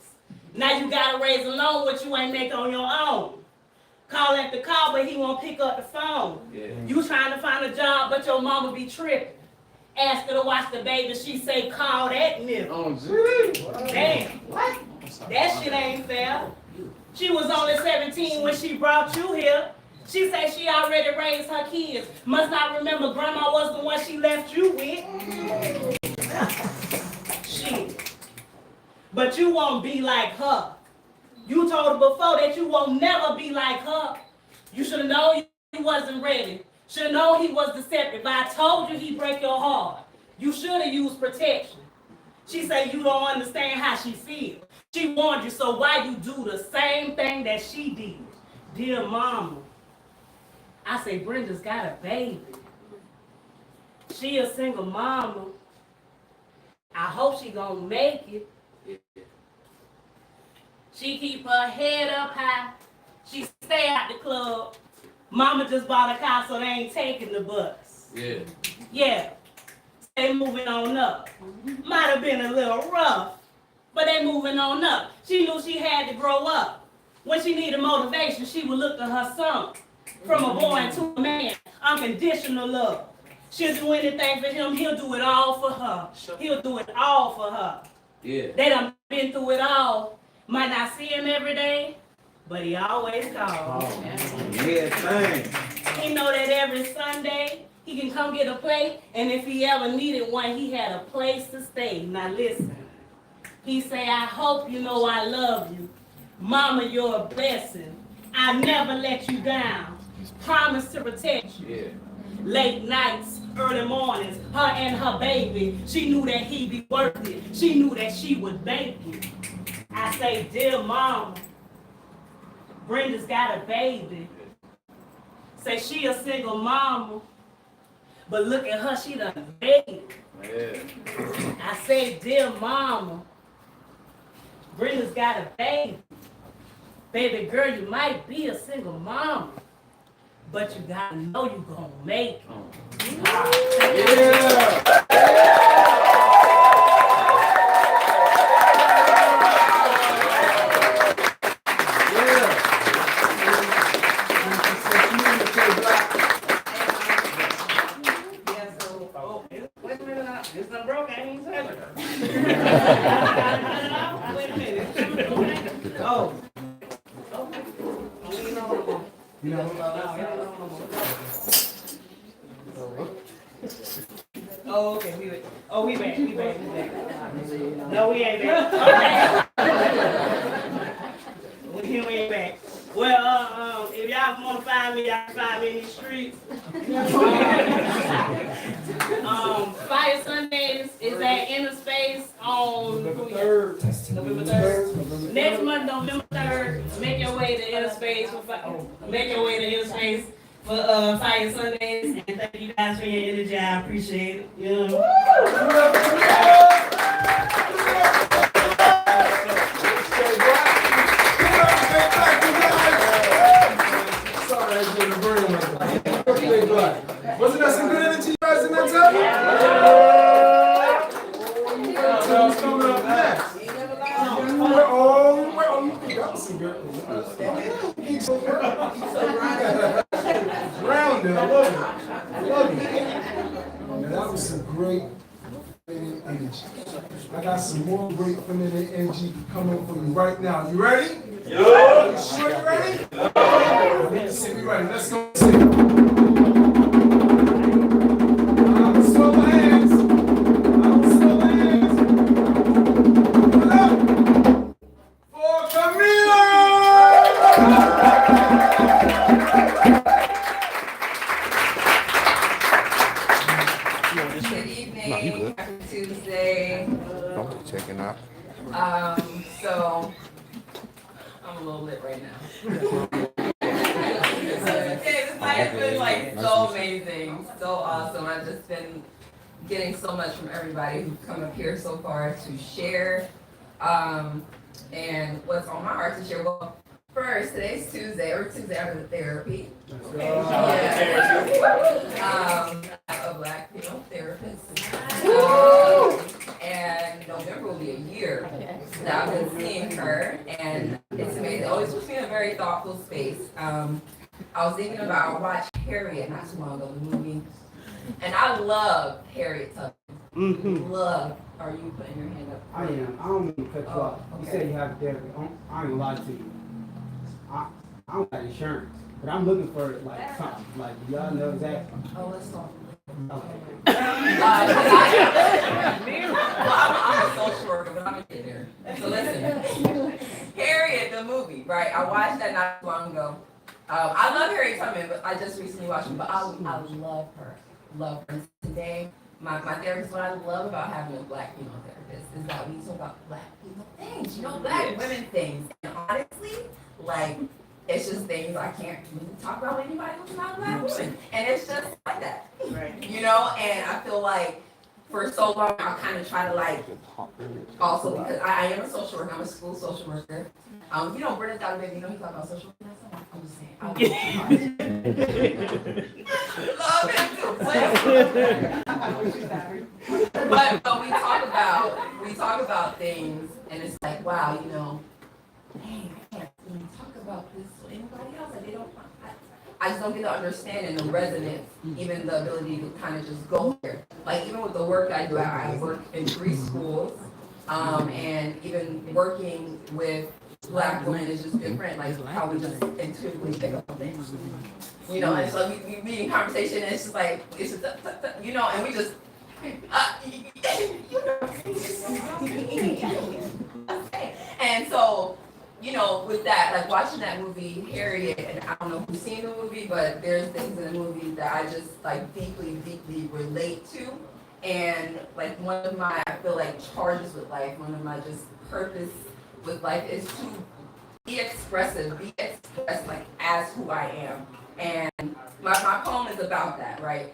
Now you gotta raise a loan what you ain't make on your own. Call after call, but he won't pick up the phone. Yeah. You trying to find a job, but your mama be tripping. Ask her to watch the baby, she say call that nigga. Oh, gee. Damn, what? That shit ain't fair. She was only 17 when she brought you here. She say she already raised her kids. Must not remember grandma was the one she left you with. Shit. But you won't be like her. You told her before that you won't never be like her. You should have known he wasn't ready. Should know he was deceptive. I told you he'd break your heart. You should have used protection. She said you don't understand how she feels. She warned you, so why you do the same thing that she did? Dear mama, I say Brenda's got a baby. She a single mama. I hope she gonna make it. She keep her head up high. She stay at the club. Mama just bought a car, so they ain't taking the bus. Yeah. Yeah. They moving on up. Might have been a little rough, but they moving on up. She knew she had to grow up. When she needed motivation, she would look to her son. From a boy to a man, unconditional love. She'll do anything for him, he'll do it all for her. He'll do it all for her. Yeah. They done been through it all. Might not see him every day, but he always calls. Yeah, thanks. He know that every Sunday he can come get a plate, and if he ever needed one, he had a place to stay. Now listen, he say, I hope you know I love you. Mama, you're a blessing. I never let you down. Promise to protect you. Yeah. Late nights, early mornings, her and her baby, she knew that he'd be worth it. She knew that she would make it. I say, dear mama, Brenda's got a baby. Say she a single mama, but look at her, she done made it. Yeah. I say, dear mama, Brenda's got a baby. Baby girl, you might be a single mama, but you gotta know you gonna make it. Wait a minute, this done broke, I ain't even said it. Wait a minute. Oh. Okay. You know, Oh, okay, we back. Oh, we back. No, we ain't back. Okay. We ain't back. Well, if y'all want to find me, y'all can find me in these streets. Fire Sundays is at Inner Space on November 3rd. Next month, November 3rd, make your way to Inner Space for Fire Sundays. And thank you guys for your energy. I appreciate it. You know. Sorry, I didn't bring one. Wasn't that some good energy you guys in that time? What's coming up next? That was some good. Grounded, I love it. Man, that was some great feminine energy. I got some more great feminine energy coming for you right now. You ready? Yeah. You sure you ready? Let's see, we ready. Let's go. Checking out. So I'm a little lit right now. This night has been like so amazing, so awesome. I've just been getting so much from everybody who's come up here so far to share. And what's on my heart to share. Well, first, today's Tuesday after the therapy. A Black female therapist. And November will be a year that I've been seeing her, and it's amazing. It always puts me in a very thoughtful space. I was thinking about, I watched Harriet not too long ago, the movie, and I love Harriet Tubman. Love. Are you putting your hand up? I am. I don't mean to cut you off. You okay. said you have therapy. I ain't gonna lie to you. I don't got insurance, but I'm looking for like something. Like, do y'all know exactly? Oh, let's talk. Okay. I'm a social worker, but I'm gonna get there. So listen, Harriet, the movie, right? I watched that not too long ago, I love Harriet Tubman, but I just recently watched it, but I love her. Love her. And today, my therapist, what I love about having a black female therapist is that we talk about black people things, black women things. And honestly, like, it's just things I can't really talk about with anybody who's not a black woman. And it's just like that. Right. And I feel like for so long, I kind of try to also, because I am a social worker, I'm a school social worker. Brenna's got a baby, he talk about social work. I'm just saying. Love him too. But we talk about things, and it's like, wow, dang, I can't even talk about this with anybody else. I just don't get the understanding, the resonance, even the ability to kind of just go there. Like even with the work I do, I work in 3 schools, and even working with Black women is just different, like how we just intuitively pick up on things. And so we meet in conversation, and it's just like, and we just, and so, with that, like watching that movie, Harriet, and I don't know who's seen the movie, but there's things in the movie that I just like deeply, deeply relate to. And like one of my, I feel like charges with life, one of my just purpose with life is to be expressive, be expressed like as who I am. And my poem is about that, right?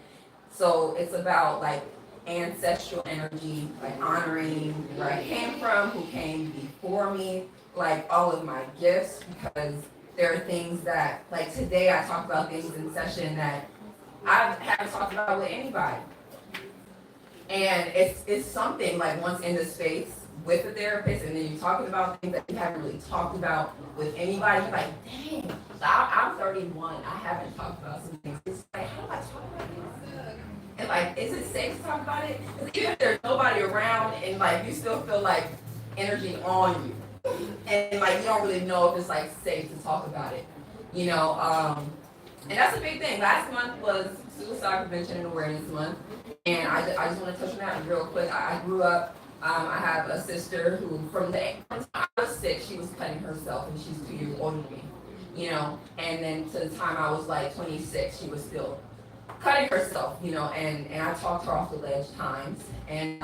So it's about like ancestral energy, like honoring where I came from, who came before me, like all of my gifts, because there are things that, like today I talked about things in session that I haven't talked about with anybody. And it's something like once in the space with a therapist, and then you're talking about things that you haven't really talked about with anybody, you're like, dang, so I'm 31, I haven't talked about some things. It's like, how do I talk about things? And like, is it safe to talk about it? Because even if there's nobody around and like, you still feel like energy on you. And like, you don't really know if it's like safe to talk about it, and that's a big thing. Last month was Suicide Prevention and Awareness Month. And I just want to touch on that real quick. I grew up, I have a sister who from the time I was 6, she was cutting herself, and she's 2 years older than me, and then to the time I was like 26, she was still cutting herself, and I talked her off the ledge times, and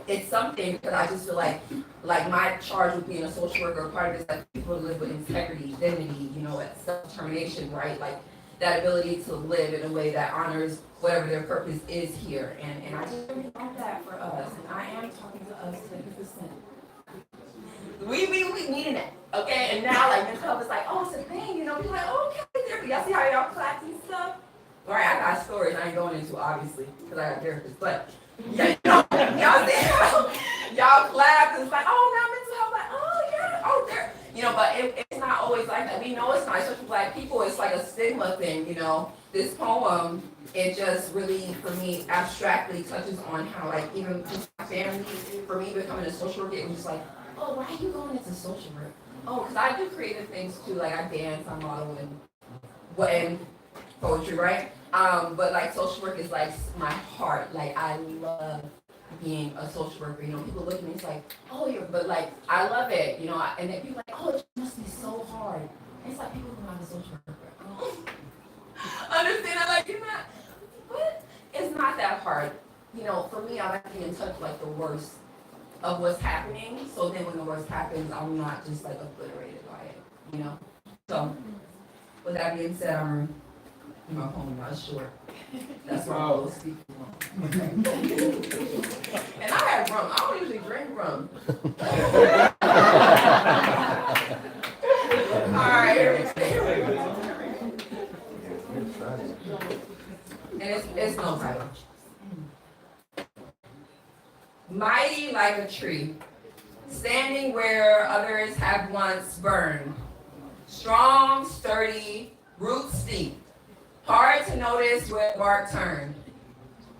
it's something because I just feel like my charge with being a social worker, part of it is like people live with integrity, dignity, self-determination, right? Like that ability to live in a way that honors whatever their purpose is here. And I just really want that for us. And I am talking to us 50%. We needing that, okay? And now like mental health is like, oh, it's a thing, people like, oh, okay, therapy. Y'all see how y'all clap and stuff? All right, I got stories I ain't going into obviously because I got therapists, but yeah, y'all see how y'all clap and it's like, oh, now mental health, like, oh yeah, oh there. But it's not always like that. We know it's not, especially Black people, it's like a stigma thing, This poem, it just really, for me, abstractly touches on how, like, even just my family, for me becoming a social worker, it was just like, oh, why are you going into social work? Oh, because I do creative things too, like I dance, I model, and poetry, right? But like social work is like my heart. Like I love being a social worker. People look at me, it's like, oh, but like, I love it, and then people are like, oh, it must be so hard. And it's like, people who are not a social worker. Understand? I'm like, but it's not that hard. For me, I like to be in touch with like the worst of what's happening. So then when the worst happens, I'm not just like obliterated by it, So with that being said, my poem was short. That's why I was speaking. And I had rum. I don't usually drink rum. All right, here we go. And it's no title. Mighty like a tree, standing where others have once burned. Strong, sturdy, roots deep. Hard to notice where bark turned.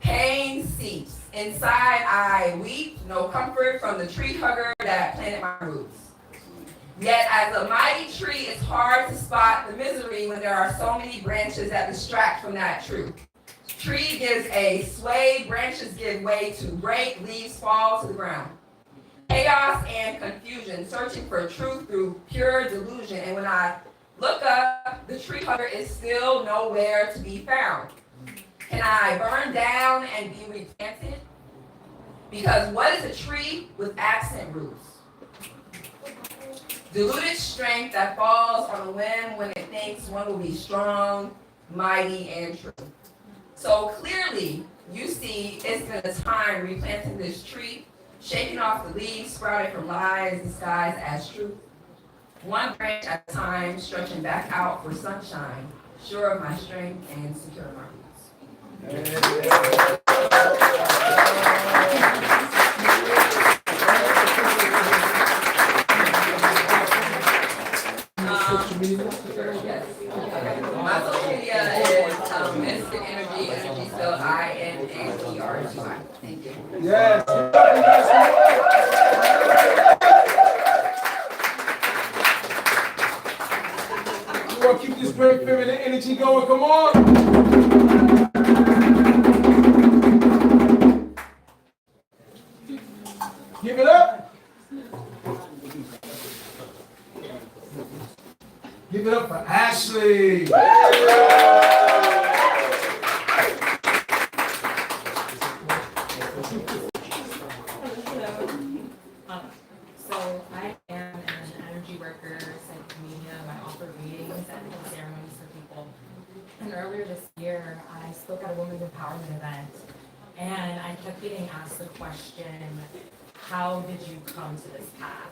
Pain seeps. Inside I weep. No comfort from the tree hugger that planted my roots. Yet as a mighty tree, it's hard to spot the misery when there are so many branches that distract from that truth. Tree gives a sway, branches give way to break, leaves fall to the ground. Chaos and confusion, searching for truth through pure delusion. And when I Look up, the tree hugger is still nowhere to be found. Can I burn down and be replanted? Because what is a tree with absent roots? Diluted strength that falls on a limb when it thinks one will be strong, mighty, and true. So clearly, you see, it's been a time replanting this tree, shaking off the leaves sprouted from lies disguised as truth. One branch at a time, stretching back out for sunshine, sure of my strength and secure my roots. Yes. My social media is Mystic Energy, Energy spelled INNERGY. Thank you. Yes. You want to keep this great feminine energy going? Come on. Give it up. Give it up for Ashley. So I am an energy worker, psychic medium. I offer readings and ceremonies for people. And earlier this year, I spoke at a women's empowerment event, and I kept getting asked the question, how did you come to this path?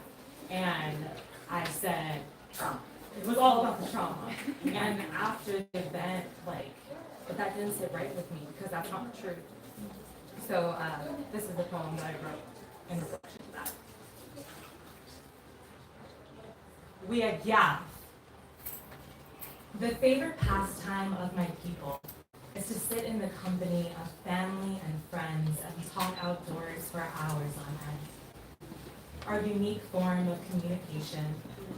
And I said, trauma. It was all about the trauma. And after the event, but that didn't sit right with me because that's not the truth. So this is the poem that I wrote in reflection to that. We are Yah. The favorite pastime of my people is to sit in the company of family and friends and talk outdoors for hours on end. Our unique form of communication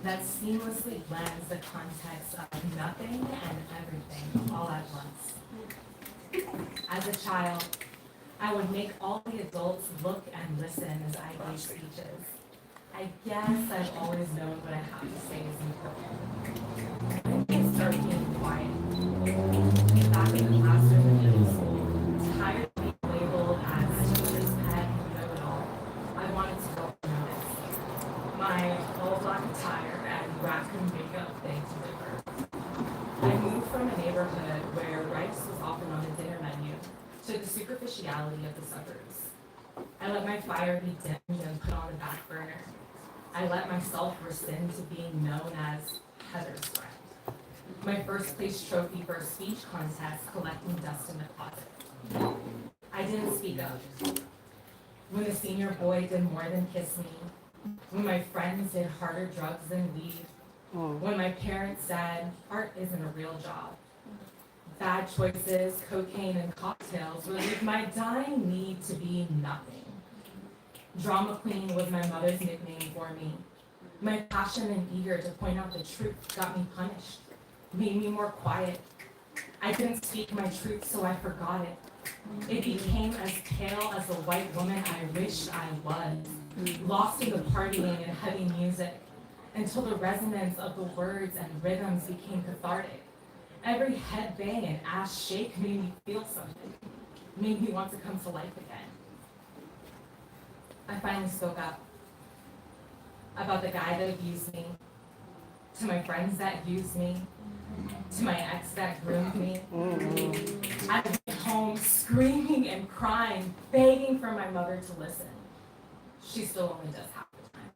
that seamlessly blends the context of nothing and everything all at once. As a child, I would make all the adults look and listen as I gave speeches. I guess I've always known what I have to say is important. I start being quiet. Back in the classroom in middle school, tired of being labeled as teacher's pet and know-it-all, I wanted to go unnoticed. My all-black attire and raccoon makeup begged to differ. I moved from a neighborhood where rice was often on the dinner menu to the superficiality of the suburbs. I let my fire be dimmed and put on the back burner. I let myself rescind to being known as Heather's friend. My first place trophy for a speech contest collecting dust in the closet. I didn't speak up. When the senior boy did more than kiss me, when my friends did harder drugs than weed, when my parents said art isn't a real job. Bad choices, cocaine, and cocktails relieved my dying need to be nothing. Drama queen was my mother's nickname for me. My passion and eager to point out the truth got me punished, made me more quiet. I didn't speak my truth, so I forgot it. It became as pale as the white woman I wished I was, lost in the partying and heavy music, until the resonance of the words and rhythms became cathartic. Every head bang and ass shake made me feel something, made me want to come to life again. I finally spoke up about the guy that abused me, to my friends that used me, to my ex that groomed me. I went home screaming and crying, begging for my mother to listen. She still only does half the time.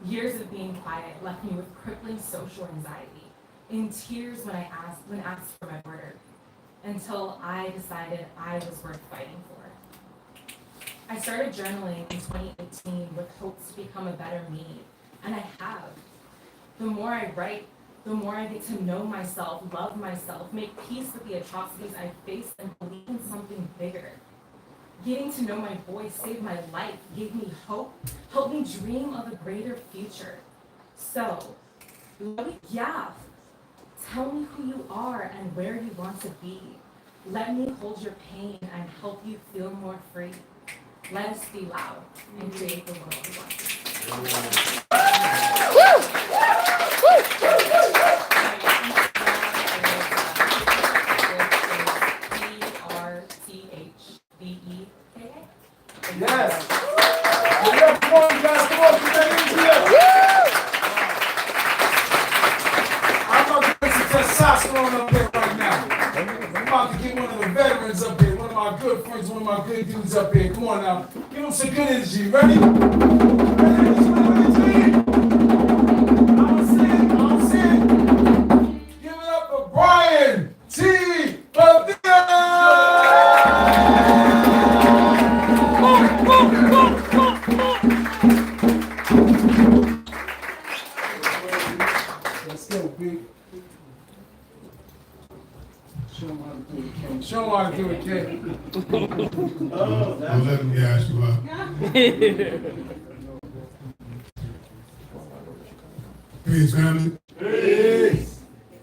Years of being quiet left me with crippling social anxiety, in tears when asked for my murder, until I decided I was worth fighting for. I started journaling in 2018 with hopes to become a better me, and I have. The more I write, the more I get to know myself, love myself, make peace with the atrocities I face, and believe in something bigger. Getting to know my voice saved my life, gave me hope, helped me dream of a greater future. So, yeah, tell me who you are and where you want to be. Let me hold your pain and help you feel more free. Let us be loud and create the world we want. Yes. Yeah, come on, you guys, come on, put that energy up. I'm about to put some testosterone up there right now. I'm about to get one of the veterans up here, one of my good friends, one of my good dudes up here. Come on now, give them some good energy. Ready? I'm saying. Give it up for Brian T. Let's go, big. Show them how to do it, Ken. Show them how to do it, Ken. Don't let them gas you up. Peace, family. Peace.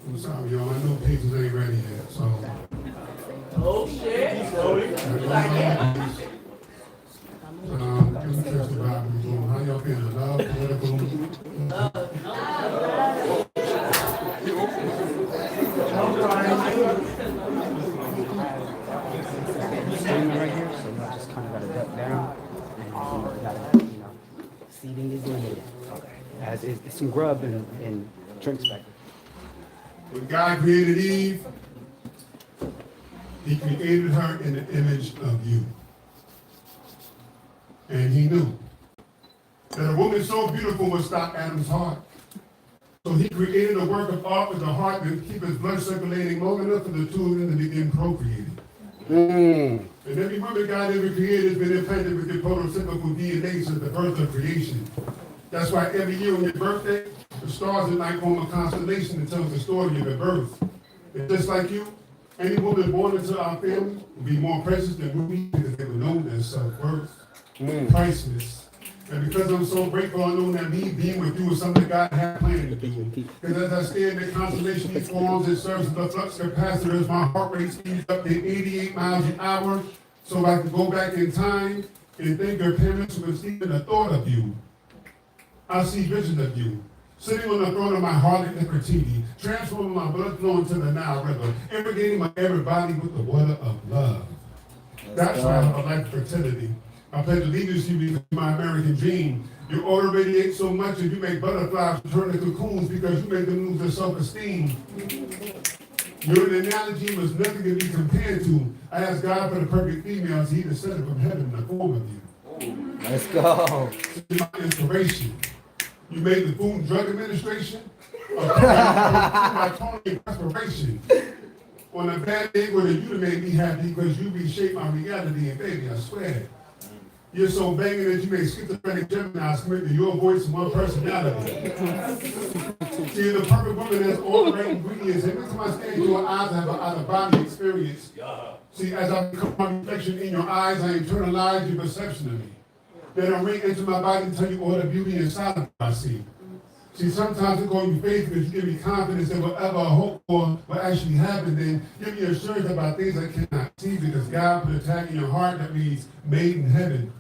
I'm sorry, y'all. I know pizzas ain't ready yet, so. Oh, shit. Let me catch the vibe. How y'all feeling? Love, political? Right here, so you just kind of got to duck down, and you got to, seating is limited. As it's some grub and drinks back there. When God created Eve, He created her in the image of you. And He knew that a woman so beautiful would stop Adam's heart. So He created a work of art with the heart to keep his blood circulating long enough for the two of them to begin procreating. And every woman God ever created has been implanted with your prototypical DNA since the birth of creation. That's why every year on your birthday, the stars at night form a constellation that tells the story of your birth. And just like you, any woman born into our family will be more precious than we because they were known as self-worth, priceless. And because I'm so grateful, I know that me being with you is something God had planned to do. Because as I stare in the constellation He forms, it serves as the flux capacitor as my heart rate speeds up to 88 miles an hour, so I can go back in time and thank your parents for conceiving the thought of you. I see vision of you, sitting on the throne of my heart at Nefertiti, transforming my blood flow into the Nile River, irrigating my every body with the water of love. That's why I like fertility. I pledge allegiance to you because my American dream. You aura radiates so much that you make butterflies turn into cocoons because you make them lose their self-esteem. You're an analogy was nothing to be compared to. I asked God for the perfect female, so He descended from heaven in the form of you. Let's go. This is my inspiration. You made the Food and Drug Administration my total inspiration. On a bad day, where you made me happy because you reshaped my reality, and baby, I swear. You're so banging that you make schizophrenic Geminis commit to your voice and one personality. See, the perfect woman has all the right ingredients. Every time I stare into your eyes, I have an out-of-body experience. See, as I become my reflection in your eyes, I internalize your perception of me. Then I ring into my body and tell you all the beauty inside of I see. See, sometimes I call you faith because you give me confidence that whatever I hope for will actually happen. Then give me assurance about things I cannot see because God put a tag in your heart that means made in heaven.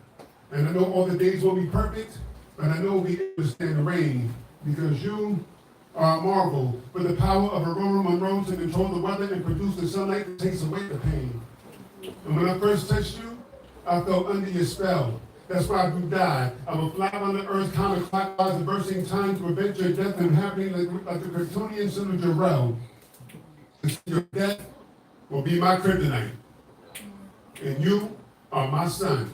And I know all the days won't be perfect, but I know we'll be able to stand the rain because you are a marvel with the power of Aurora Monroe to control the weather and produce the sunlight that takes away the pain. And when I first touched you, I felt under your spell. That's why if you die, I will fly on the earth counterclockwise, reversing time to prevent your death from happening like the Kryptonian son of Jor-El. Your death will be my kryptonite. And you are my sun.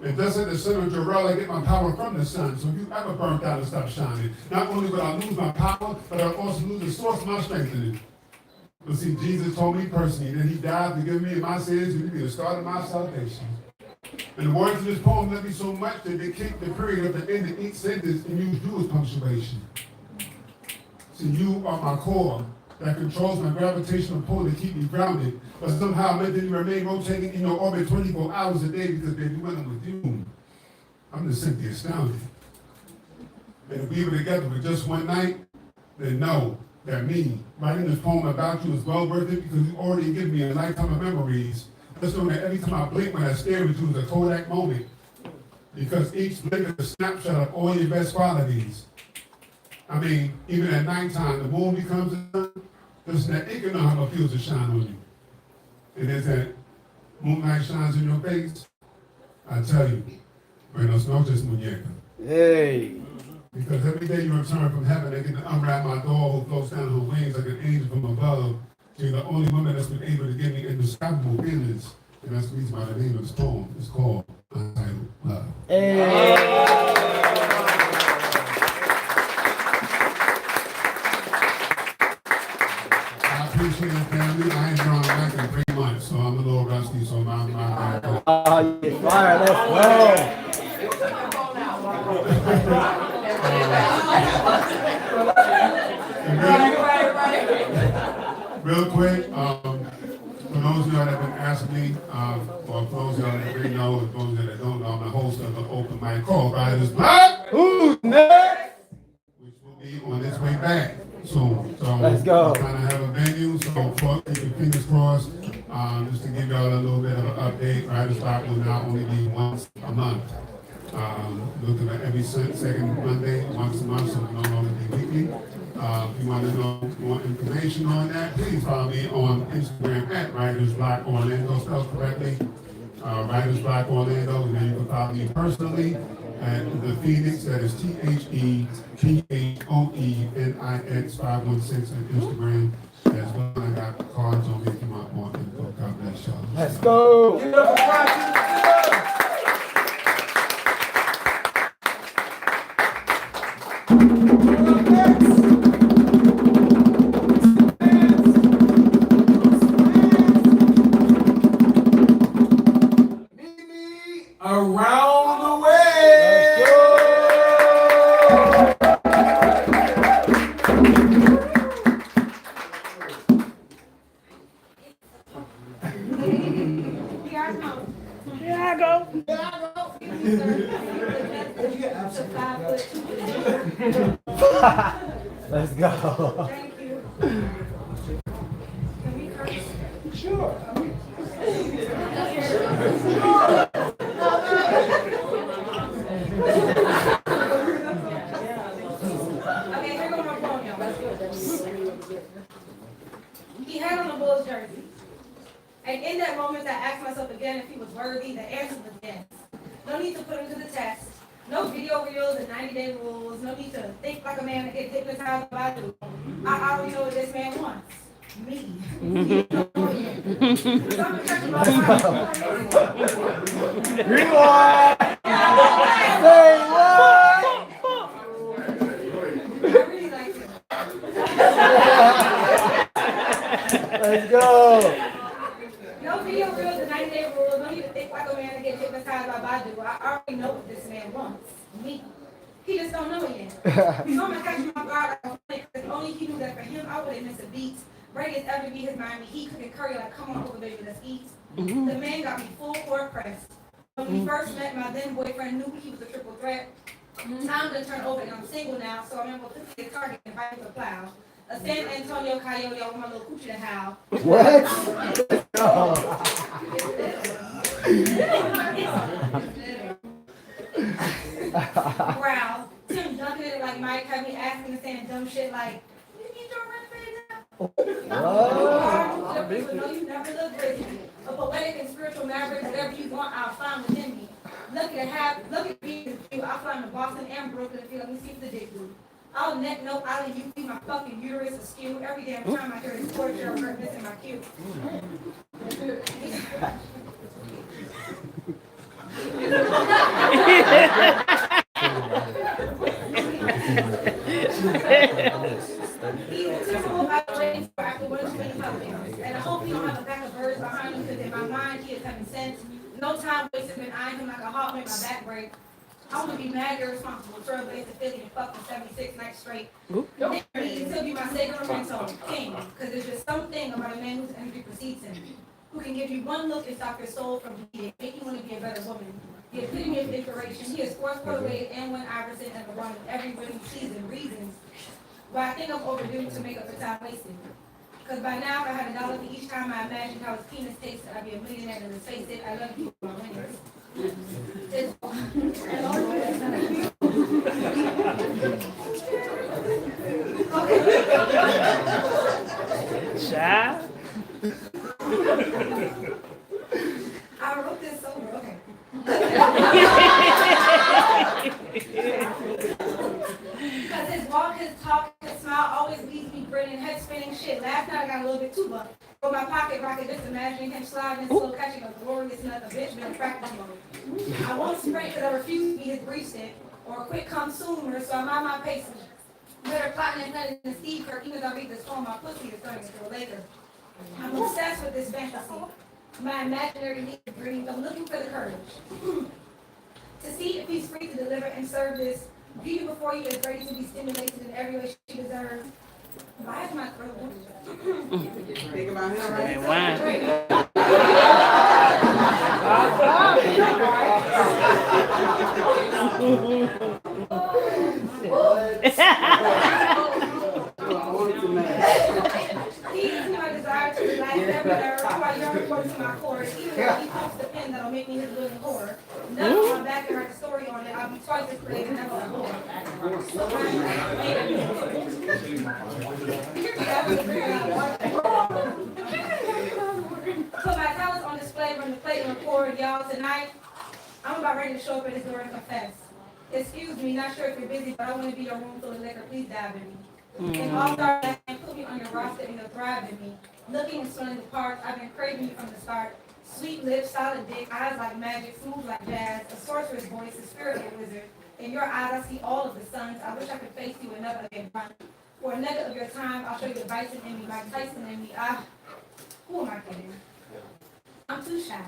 And just like the son of Jor-El, I get my power from the sun. So if you ever burnt out and stop shining, not only will I lose my power, but I'll also lose the source of my strength in it. But see, Jesus told me personally that He died to forgive me my sins and to be the start of my salvation. And the words of this poem left me so much that they kicked the period of the end of each sentence and used you as punctuation. See, you are my core that controls my gravitational pull to keep me grounded, but somehow mentally remain rotating in your orbit 24 hours a day because, baby, when I'm with you, I'm just simply astounded. And if we were together for just one night, then know that me writing this poem about you is well worth it because you already give me a lifetime of memories. Just know that every time I blink when I stare at you is a Kodak moment because each blink is a snapshot of all your best qualities. I mean, even at nighttime, the moon becomes the sun. Listen, that it can know how it feels to shine on you. And as that moonlight shines in your face, I tell you, Buenos noches, muñeca. Hey. Because every day you return from heaven, they get to unwrap my doll who floats down her wings like an angel from above. She's the only woman that's been able to give me indescribable feelings. And that's the reason why the name of this poem is called Untitled Love. Hey. I appreciate it, family. I ain't drawn back in 3 months, so I'm a little rusty, so my Oh, you fire, let's go. Real quick, for those of y'all that have been asking me, or for those of y'all that already know, and those that don't know, I'm the host of the open mic called Riders Block. Who's next? Which will be on its way back soon. So Let's go. we're trying to have a venue, so keep your fingers crossed. Just to give y'all a little bit of an update, Riders Block will now only be once a month. Looking at every second Monday, once a month, so it will no longer be weekly. If you want to know more information on that, please follow me on Instagram at Writers Block Orlando, spelled correctly. Writers Block Orlando, and then you can follow me personally at the Phoenix, that is THEPHOENIX 516 on Instagram. As well, I got cards on me if you want more info. God bless y'all. Let's go. Around the way. Here I go. Let's go. Thank you. Can we curse? Sure. Okay, here goes my poem, y'all. Let's do it. He had on a Bulls jersey. And in that moment, I asked myself again if he was worthy. The answer was yes. No need to put him to the test. No video reels and 90-day rules. No need to think like a man and get hypnotized by the I already know what this man wants. Me. Rewind. Say what? I really like him. Let's go. No video reels and 90-day rules. No need to think like a man and get hypnotized by Badu. I already know what this man wants. Me. He just don't know it yet. So I'm gonna catch him off guard because only he knew that for him, I wouldn't miss a beat. Break is ever be his Miami Heat cooking curry like, come on over, baby, let's eat. The man got me full court pressed. When we first met, my then boyfriend knew he was a triple threat. Time to turn over and I'm single now, so I'm able to get target and fight with a plow. A San Antonio Coyote with my little coochie to howl. What? Growl. Tim dunking it like Mike had me asking and saying dumb shit like, you need your rent paid now? No, you never look pretty. A poetic and spiritual maverick, whatever you want, I'll find within me. Lucky to be with you. I'll fly to Boston and Brooklyn and feel let me see if the dick blue. I'll neck no out of you, be my fucking uterus askew. Every damn time I hear this torture of her missing my cue. And I hope he don't have a pack of birds behind him because in my mind he is having sense. No time wasted when eyeing him like a hawk make my back break. I want to be mad irresponsible, trailblazer Philly and fucking 76 nights straight. He still be my sacred ringtone, king, because there's just something about a man whose energy precedes him, who can give you one look and stop your soul from bleeding, make you want to be a better woman. The epitome of inspiration, he is fourth quarterweight and Wynn Iverson and the one in every winning season. Reasons why I think I'm overdue to make up for time wasted. Because by now, if I had $1 for each time I imagined how his penis tasted, I'd be a millionaire and let's face it, I love you for my winners. Child. I wrote this over, okay. rocket, just imagining him sliding and slow, catching a glorious nut, a bitch being practice mode. I won't sprint because I refuse to be his brief stick, or a quick come sooner, so I mind my pacing. Better plotting and planning than Steve Kirk, even though I read the storm, my pussy is turning into a Laker. I'm obsessed with this fantasy. My imaginary need to breathe. I'm looking for the courage to see if he's free to deliver and serve this beauty before you is ready to be stimulated in every way she deserves. Why is my throat Think about him, right? He is my desire to relax every nerve while you're reporting to my chorus, even though he pumps the pen that'll make me his willing whore. None of my back and write a story on it. I'll be twice as creative and never a whore. Put my talents on display, run the plate and record. Y'all, tonight, I'm about ready to show up at his door and confess. Excuse me, not sure if you're busy, but I want to be your room full of liquor. Please dive in me. And all-star and put me on your roster and you'll thrive in me. Looking and smelling the parts, I've been craving you from the start. Sweet lips, solid dick, eyes like magic, smooth like jazz, a sorcerer's voice, a spiritual wizard. In your eyes, I see all of the suns. I wish I could face you another day. For a nugget of your time, I'll show you the bison in me, Mike Tyson in me. Who am I kidding? I'm too shy.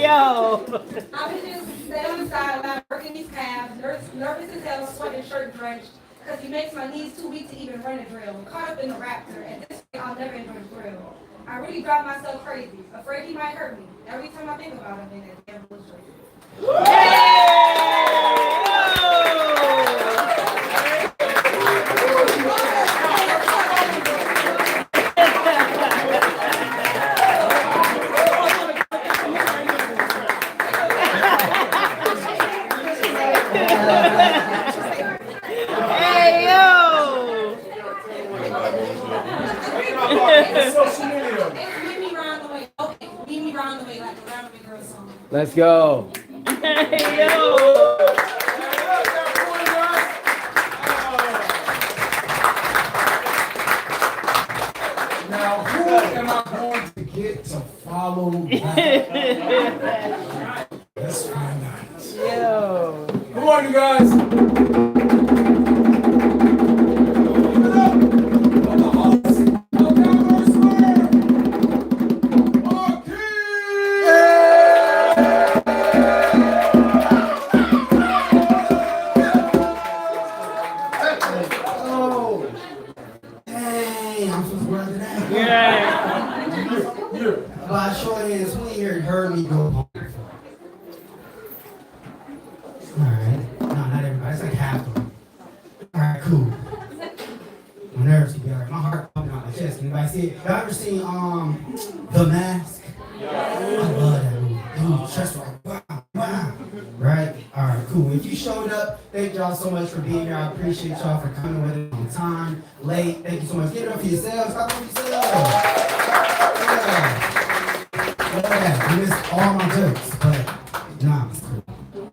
Yo. I was just stay on the sideline, working these calves, nervous as hell, sweating, shirt drenched, because he makes my knees too weak to even run a drill. Caught up in the raptor, and this way I'll never enjoy the thrill. I really drive myself crazy, afraid he might hurt me. Every time I think about him, in that damn bullshit. Hey, yo! Social media. Leave me round the way. Okay, leave me round the way like a round the way girl song. Let's go. Hey, yo! Now, who am I going to get to follow that? Let's find out. Yo! Good morning, guys. But short is who here heard me go home before? Alright. No, not everybody. It's like half of them. Alright, cool. My nerves can be alright. My heart pumping out my chest. Anybody see it? Y'all ever seen The Mask? I love that movie. Dude, just like wow. Right? Alright, cool. If you showed up, thank y'all so much for being here. I appreciate y'all for coming with it on time, late. Thank you so much. Get it up for yourselves. Clap for yourselves. Yeah, you missed all my jokes, but nah, it's cool.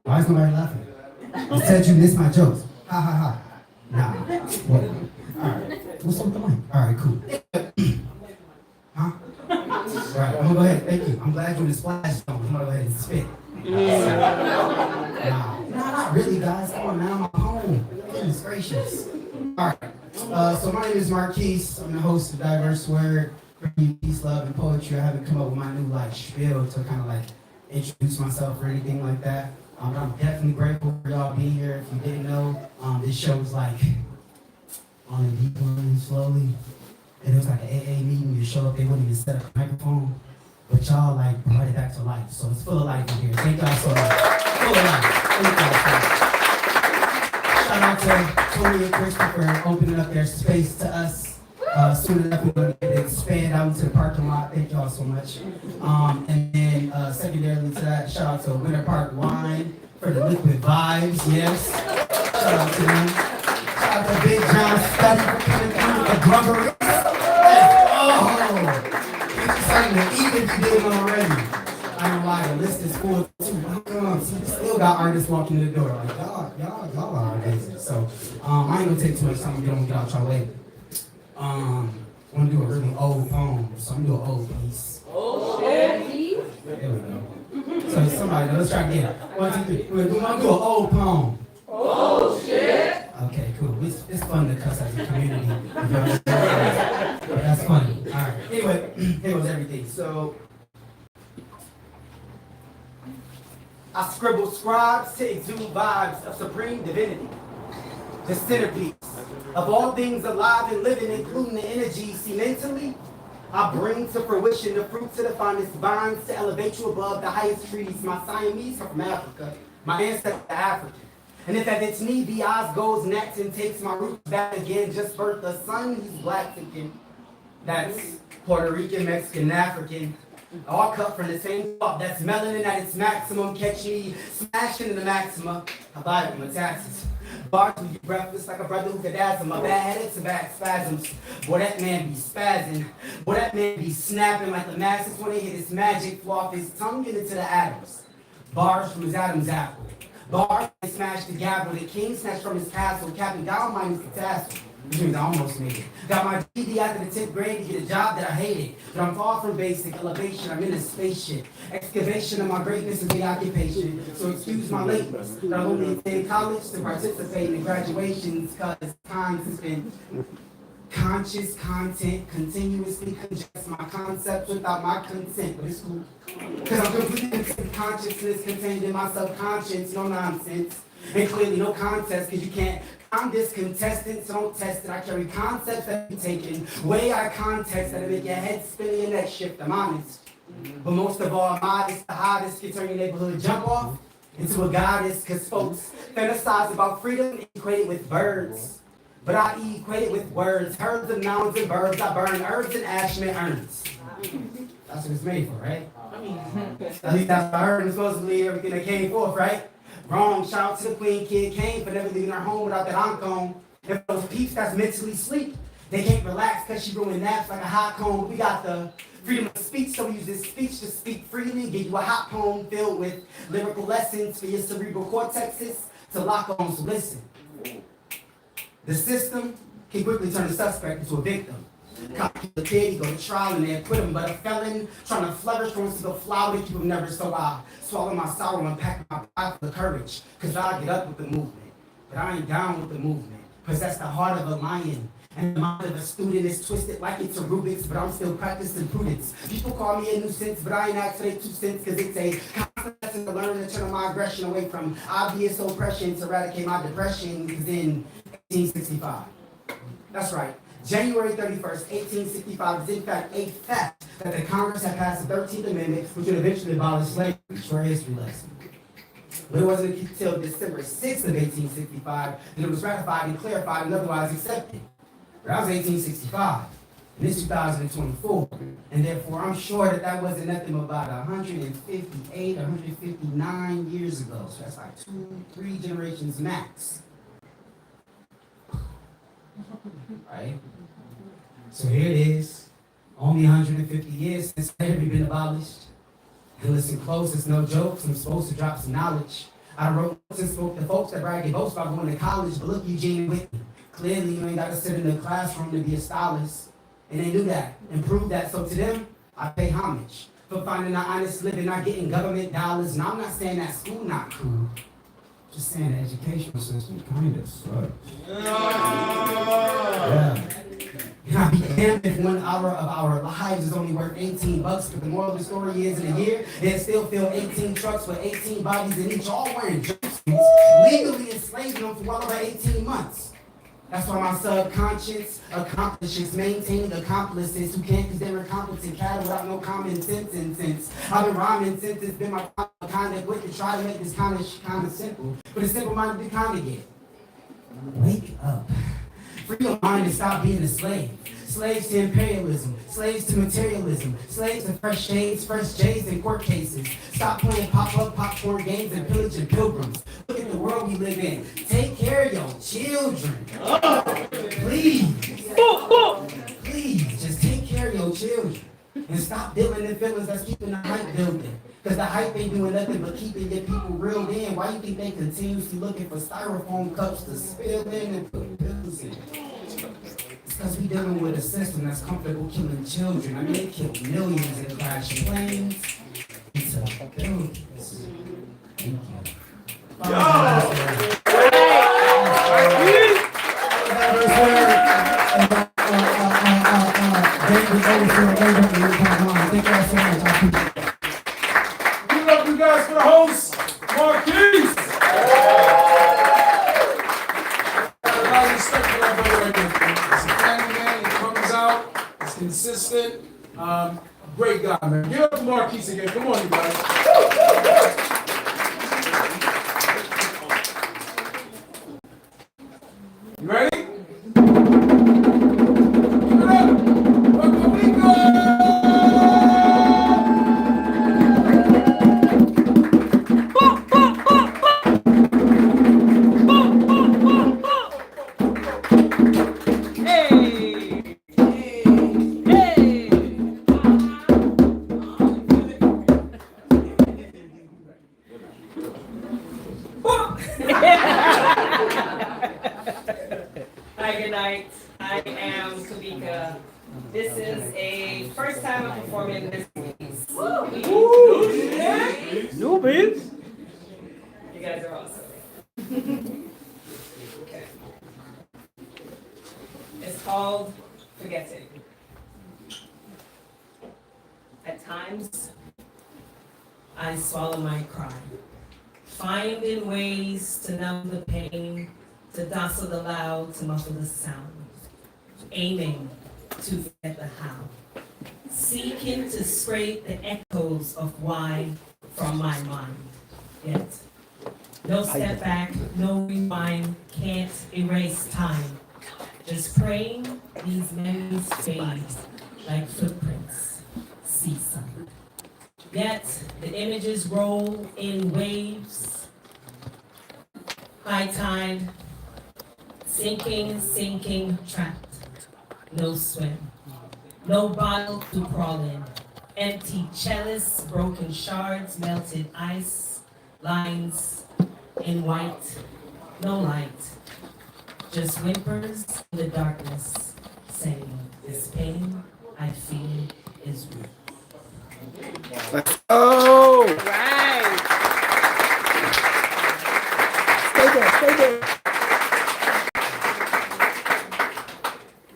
Why is nobody laughing? I said you missed my jokes. Ha ha ha. Nah, whatever. Alright, what's up with the mic? Alright, cool. Huh? Right, I'm gonna go ahead, thank you. I'm glad you did the splash zone. I'm gonna go ahead and spit. Nah, not really, guys. Come on now, I'm home. Goodness gracious. Alright, so my name is Marquise. I'm the host of Diverse Word. Peace, love, and poetry. I haven't come up with my new spiel to kind of introduce myself or anything like that. I'm definitely grateful for y'all being here. If you didn't know, this show was on a deep one slowly. And it was like an AA meeting. You show up, they wouldn't even set up a microphone, but y'all brought it back to life. So it's full of life in here. Thank y'all so much. Full of life. Thank y'all so much. Shout out to Tony and Christopher for opening up their space to us. Soon enough, we're going to expand out into the parking lot. Thank y'all so much. And then secondarily to that, shout out to Winter Park Wine for the liquid vibes. Yes. Shout out to them. Shout out to Big John Study for coming through with the grubbery. Oh, keep you something to eat if you didn't already. full too. How come? See, still got artists walking in the door. Like, y'all are amazing. So, I ain't gonna take too much time. Get out y'all later. I wanna do a really old poem, so I'm gonna do an old piece. Oh, shit. There we go. So somebody, let's try again. 1, 2, 3. We're gonna do an old poem. Oh, shit. Okay, cool. It's fun to cuss as a community. That's funny. All right. Anyway, here goes everything. So, I scribble scribes to exude vibes of supreme divinity. The centerpiece of all things alive and living, including the energy. See, mentally, I bring to fruition the fruits of the finest vines to elevate you above the highest trees. My Siamese are from Africa. My ancestors are African. And if at its need be, Oz goes next and takes my roots back again. Just birthed a son, he's black thinking. That's Puerto Rican, Mexican, African. All cut from the same cup. That's melanin at its maximum. Catch me smashing in the maxima. I buy it with my taxes. Bars with you breakfast like a brother who could asthma. My bad headaches and back spasms. Boy, that man be spazzing. Boy, that man be snapping like the masses when they hit his magic flow off his tongue get into the atoms. Bars from his Adam's apple. Bars, they smash the gavel. The king snatched from his castle. Capping down minus the tassel. Which means I almost made it. Got my GD after the 10th grade to get a job that I hated. But I'm far from basic elevation. I'm in a spaceship. Excavation of my greatness is the occupation. So excuse my lateness. But I only attended college to participate in graduations because time has been conscious content continuously congest my concepts without my consent. But it's cool. Because I'm completely consciousness contained in my subconscious. No nonsense. And clearly no contest because you can't. I'm this contestant, so don't test it. I carry concepts that you're taking way out of context that'll make your head spin and your neck shift. I'm honest. But most of all, modest, the hottest, can turn your neighborhood jump off into a goddess. Because folks fantasize about freedom equated with birds. But I equate it with words. Herds and nouns and verbs. I burn herbs and ashman urns. That's what it's made for, right? At least that's what I heard. And supposedly everything that came forth, right? Wrong. Shout out to the queen. Kid came for never leaving her home without that Ancon. And for those peeps that's mentally sleep, they can't relax because she ruined naps like a hot comb. We got the freedom of speech, so we use this speech to speak freely and give you a hot poem filled with lyrical lessons for your cerebral cortexes to lock on. So listen. The system can quickly turn the suspect into a victim. Copy the kid, he go to trial and they acquit him, but a felon trying to flourish wants to go flower to keep him never. So I swallow my sorrow and pack my pride for the courage, cause I get up with the movement. But I ain't down with the movement, cause that's the heart of a lion. And the mind of a student is twisted like it's a Rubik's, but I'm still practicing prudence. People call me a nuisance, but I ain't asked for their 2 cents, cause it's a constant lesson to learn to turn my aggression away from obvious oppression to eradicate my depression. Cause in 1865. That's right. January 31st, 1865 is in fact a fact that the Congress had passed the 13th Amendment, which would eventually abolish slavery. For a history lesson. But it wasn't until December 6th of 1865 that it was ratified and clarified and otherwise accepted. But that was 1865. And it's 2024. And therefore, I'm sure that that wasn't nothing about 158, 159 years ago. So that's like 2-3 generations max. Right? So here it is, only 150 years since slavery been abolished. And listen close, it's no jokes, I'm supposed to drop some knowledge. I wrote notes and spoke to folks that brag and boast about going to college, but look, Eugene Whitney, clearly you ain't got to sit in the classroom to be a stylist. And they knew that and proved that, so to them, I pay homage for finding an honest living, not getting government dollars. And I'm not saying that school not cool. Just saying the educational system kind of sucks. Yeah. And I'd be damned if 1 hour of our lives is only worth $18, but the moral of the story is in a year, they still fill 18 trucks with 18 bodies in each, all wearing jerseys, legally enslaving them for well over 18 months. That's why my subconscious accomplishes maintaining accomplices who can't because they're incompetent cattle without no common sense. And since I've been rhyming since it's been my kind of quick to try to make this kind of simple, but a simple mind to be kind of get. Wake up. Free your mind and stop being a slave. Slaves to imperialism, slaves to materialism, slaves to fresh shades, fresh J's and court cases. Stop playing pop-up popcorn games and pillaging pilgrims. Look at the world we live in. Take care of your children. Please. Please, just take care of your children. And stop dealing in feelings that's keeping the hype building. Because the hype ain't doing nothing but keeping your people reeled in. Why you think they continuously looking for styrofoam cups to spill in and put pills in? It's because we dealing with a system that's comfortable killing children. I mean, they kill millions and crash planes into billions. Thank you. Give up, you guys, for the host, Marquise. A lot of respect for that brother right there. It's a family man. He comes out. He's consistent. Great guy, man. Give up to Marquise again. Come on, you guys. You ready? Give it up. Puerto Rico. Hi, good night. I am Kavika. This is a first time I'm performing this piece. New beats. You guys are awesome. Okay. It's called Forgetting. At times, I swallow my cry, finding ways to numb the pain, to docile the loud, to muffle the sound, aiming to forget the how, seeking to scrape the echoes of why from my mind. Yet, no step back, no rewind, can't erase time. Just praying these memories fade like footprints, seaside. Yet, the images roll in waves, high tide, sinking, trapped. No swim, no bottle to crawl in. Empty chalice, broken shards, melted ice, lines in white, no light. Just whimpers in the darkness, saying, this pain I feel is real. Let's go! Right. Stay there.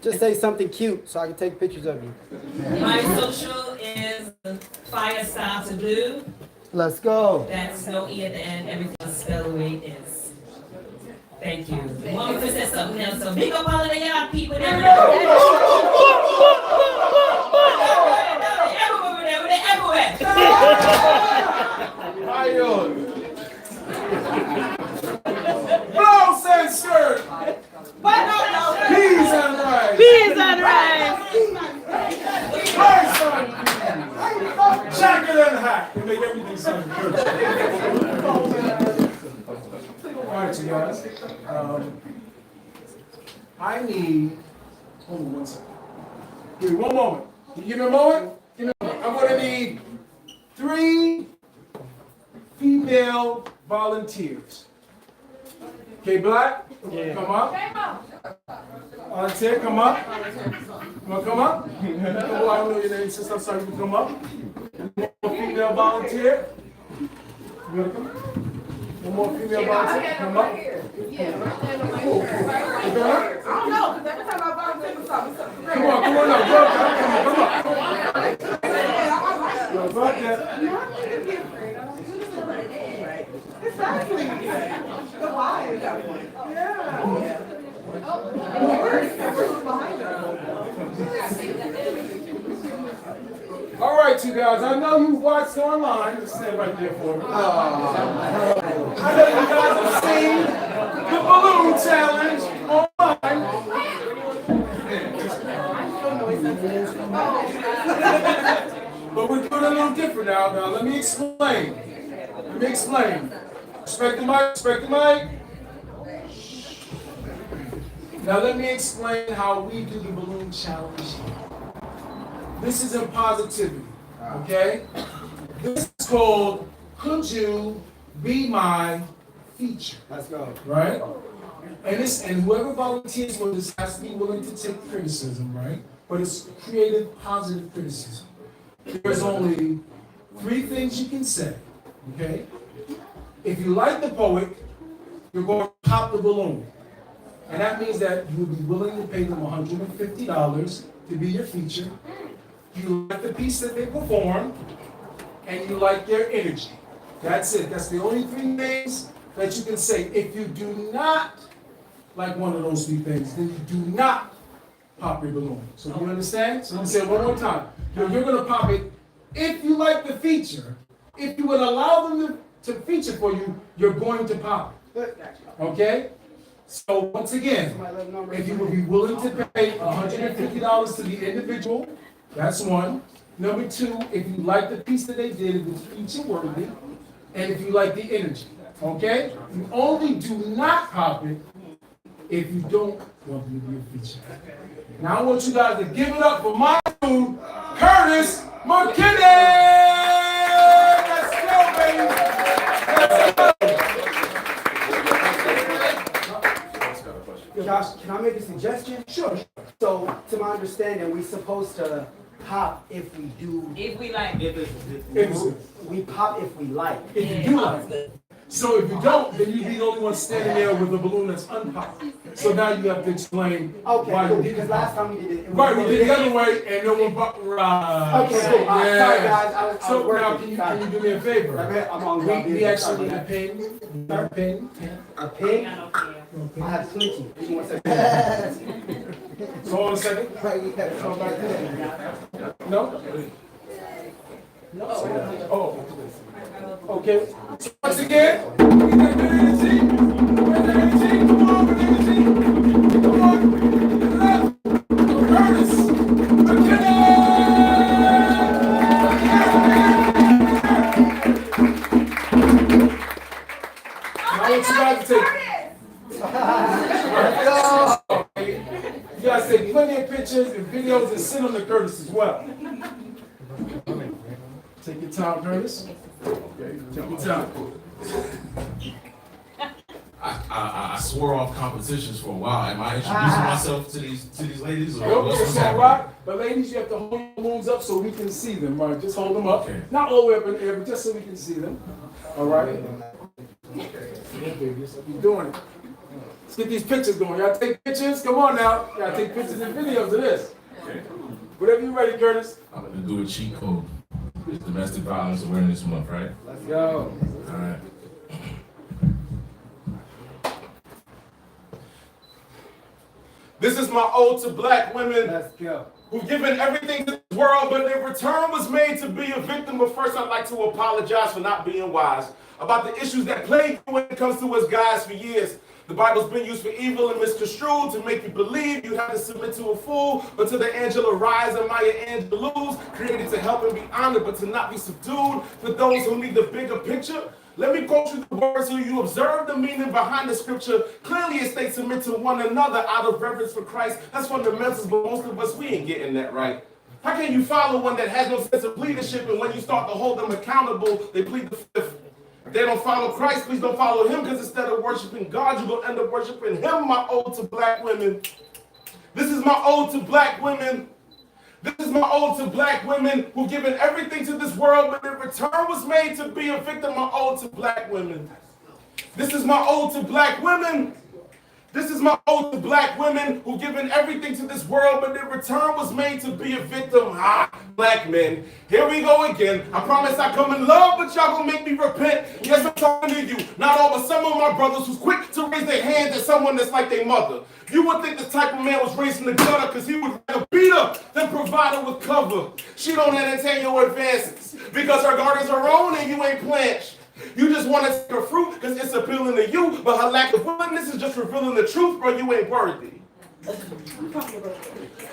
Just say something cute so I can take pictures of you. My social is fire style to blue. Let's go. That's no E at the end, everything is spelled the way it is. Thank you. Mama could say something else, so big up all of the young people everywhere. Blouse and skirt. Peas and rice. Peas and rice. Rice on jacket and hat. We make everything sound good. All right, you guys. I need. Hold on 1 second. Give me 1 moment. Can you give me a moment? Give me a moment. I'm gonna need 3 female volunteers. Okay, Black? Yeah. Come up. Volunteer, come up. You wanna come up? Oh, I don't know your name, sister. I'm sorry, you can come up. One more female volunteer. You wanna come? One more female volunteer. Come up. Yeah, right there. You going up? I don't know, because every time I volunteer for something, Come on up. Come up. Right there. Exactly. The vibe. All right, you guys. I know you've watched online. Just stand right there for me. I know you guys have seen the balloon challenge online. But we're doing it a little different now. Now, let me explain. Respect the mic. Now let me explain how we do the balloon challenge. This is in positivity, okay? This is called, could you be my feature? Let's go. Right? And whoever volunteers for this has to be willing to take criticism, right? But it's creative, positive criticism. There's only 3 things you can say, okay? If you like the poet, you're going to pop the balloon. And that means that you'll be willing to pay them $150 to be your feature. You like the piece that they perform, and you like their energy. That's it. That's the only 3 things that you can say. If you do not like one of those 3 things, then you do not pop your balloon. So you understand? So let me say it one more time. You're going to pop it if you like the feature. If you would allow them to feature for you, you're going to pop it. Okay? So once again, if you would be willing to pay $150 to the individual, that's 1. Number 2, if you like the piece that they did, it was feature worthy, and if you like the energy. Okay? You only do not pop it if you don't want them to be a feature. Now I want you guys to give it up for my dude, Curtis McKinney! Let's go, baby! Let's go! Josh, can I make a suggestion? Sure. So, to my understanding, we're supposed to pop if we do. If we like. We pop if we like. If you do like it. So if you don't, then you'd be the only one standing there with a balloon that's unpopped. So now you have to explain why you did because it. last time we did it. Right, we did it the other way, and no one popped. Right. Okay, cool. All right, sorry, guys. I was So working. now, can you do me a favor? I'm on We actually need a pen. A pen. A pig? I have plenty. Give me 1 second. So hold on a second. Come back there. No? Oh. Okay. So once again, we got good energy. Good energy. Come on, good energy. Come on. Give it up. Curtis McKinney! I want you guys to take. You guys take plenty of pictures and videos and send them to Curtis as well. Take your time, Curtis. Take your time. I swore off competitions for a while. Am I introducing myself to these ladies? Or Nope, what's it's all right. But ladies, you have to hold your balloons up so we can see them. Right? Just hold them up. Okay. Not all the way up in the air, but just so we can see them. All right? Yeah, baby, that's what you're doing. Let's get these pictures going. Y'all take pictures? Come on now. Y'all take pictures and videos of this. Okay. Whatever you're ready, Curtis. I'm gonna do a cheat code. It's Domestic Violence Awareness Month, right? Let's go. All right. This is my ode to black women. Let's go. Who've given everything to the world, but in return was made to be a victim. But first, I'd like to apologize for not being wise about the issues that plague you when it comes to us guys for years. The Bible's been used for evil and misconstrued to make you believe you have to submit to a fool, but to the Angela Rise and Maya Angelou's, created to help and be honored, but to not be subdued. For those who need the bigger picture, let me quote you the words so you observe the meaning behind the scripture. Clearly it states submit to one another out of reverence for Christ. That's fundamentals, but most of us, we ain't getting that right. How can you follow one that has no sense of leadership, and when you start to hold them accountable, they plead the fifth? If they don't follow Christ, please don't follow him, because instead of worshiping God, you're going to end up worshiping him. My ode to black women. This is my ode to black women. This is my ode to black women who've given everything to this world, but in return was made to be a victim. My ode to black women. This is my ode to black women. This is my ode to black women who've given everything to this world, but in return was made to be a victim. Black men. Here we go again. I promise I come in love, but y'all gonna make me repent. Yes, I'm talking to you. Not all, but some of my brothers who's quick to raise their hand at someone that's like their mother. You would think this type of man was raised in the gutter because he would rather beat her than provide her with cover. She don't entertain your advances because her garden's her own and you ain't planched. You just want to take her fruit because it's appealing to you, but her lack of willingness is just revealing the truth, bro. You ain't worthy.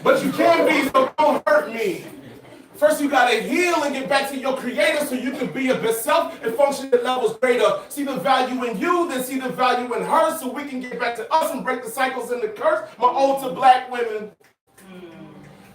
But you can be, so don't hurt me. First, you gotta heal and get back to your creator so you can be your best self and function at levels greater. See the value in you, then see the value in her so we can get back to us and break the cycles and the curse. My ode to black women.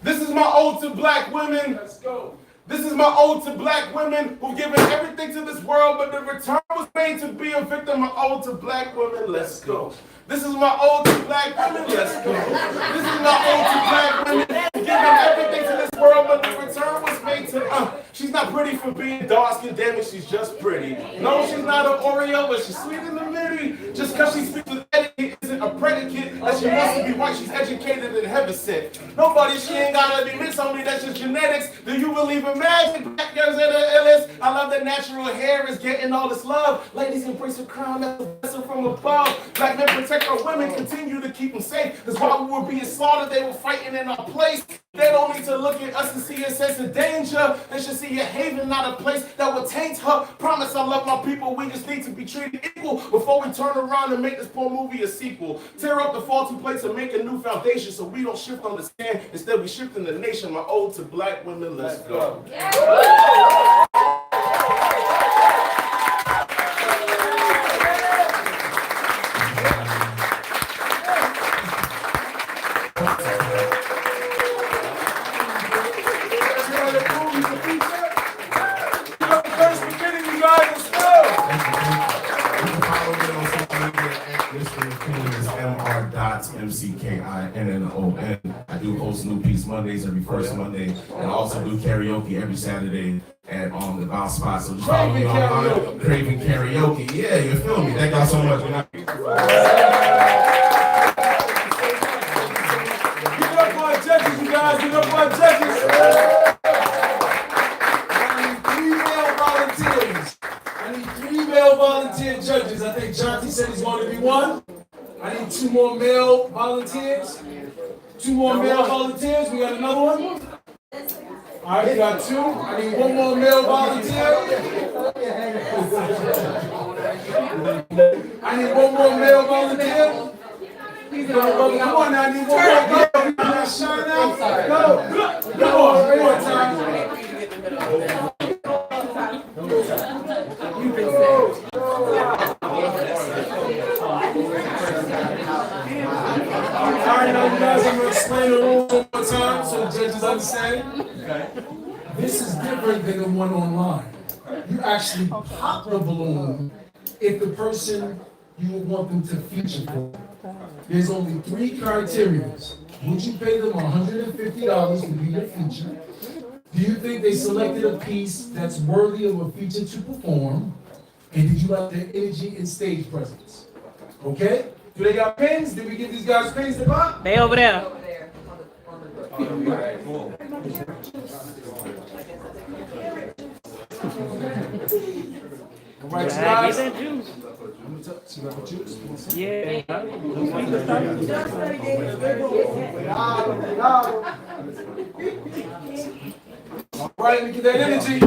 This is my ode to black women. Let's go. This is my ode to black women who've given everything to this world, but the return was made to be a victim. My ode to black women. Let's go. This is my ode to black women. Let's go. This is my ode to black women who've given everything to this world, but the return was made to. She's not pretty for being dark skinned, damn it, she's just pretty. No, she's not an Oreo, but she's sweet in the middle. Just because she speaks with etiquette isn't a predicate that she must be white. She's educated and heaven sent. Nobody, she ain't gotta be mixed on me. That's just genetics. Do you believe in magic? Black girls are the illest. I love that natural hair is getting all this love. Ladies embrace the crown that's a blessing from above. Black men protect our women, continue to keep them safe. That's why we were being slaughtered. They were fighting in our place. They don't need to look at us and see a sense of danger. They should see a haven, not a place that would taint her. Promise I love my people. We just need to be treated equal before we turn around and make this poor movie a sequel. Tear up the faulty plates and make a new foundation so we don't shift on the sand. Instead, we shift in the nation. My ode to black women. Let's go. MCKINNON. I do host New Peace Mondays every first Monday, and I also do karaoke every Saturday at the Bounce Spot. So just follow me online, Craving Karaoke. Yeah, you feel me? Thank y'all so much. Give it up for our judges, you guys. Give it up for our judges. I need 3 male volunteer judges. I think Jonty said he's going to be one. I need 2 more male volunteers. 2 more male volunteers. We got another one. All right, we got 2. I need 1 more male volunteer. I need 1 more male volunteer. Come on now, I need 1 more male. Can shine out? Go. Come on, one more time. Alright, now you guys, I'm going to explain the rules one more time so the judges understand. Okay. This is different than the one online. You actually pop the balloon if the person you want them to feature for. There's only 3 criteria. Would you pay them $150 to be your feature? Do you think they selected a piece that's worthy of a feature to perform? And did you like their energy and stage presence? Okay? Do they got pens? Did we get these guys pens to buy? They over there. All right, guys. Get that juice. Yeah. All right, let me get that energy.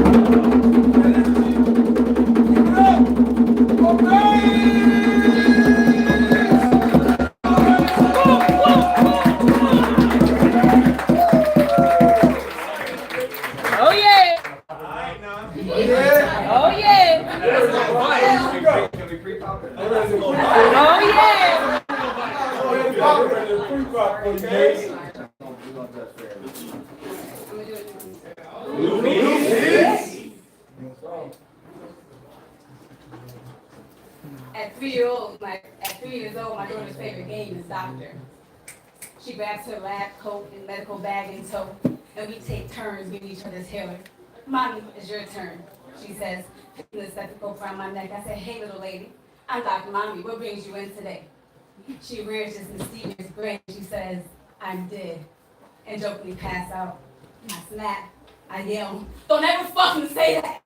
Oh yeah. Oh yeah. At 3 years old, my daughter's favorite game is doctor. She grabs her lab coat and medical bag in tow, and we take turns giving each other's healer. Mommy, it's your turn, she says, putting the stethoscope around my neck. I say, hey, little lady, I'm Dr. Mommy. What brings you in today? She rears this mysterious grin. She says, I'm dead, and jokingly pass out. I snap. I yell, don't ever fucking say that.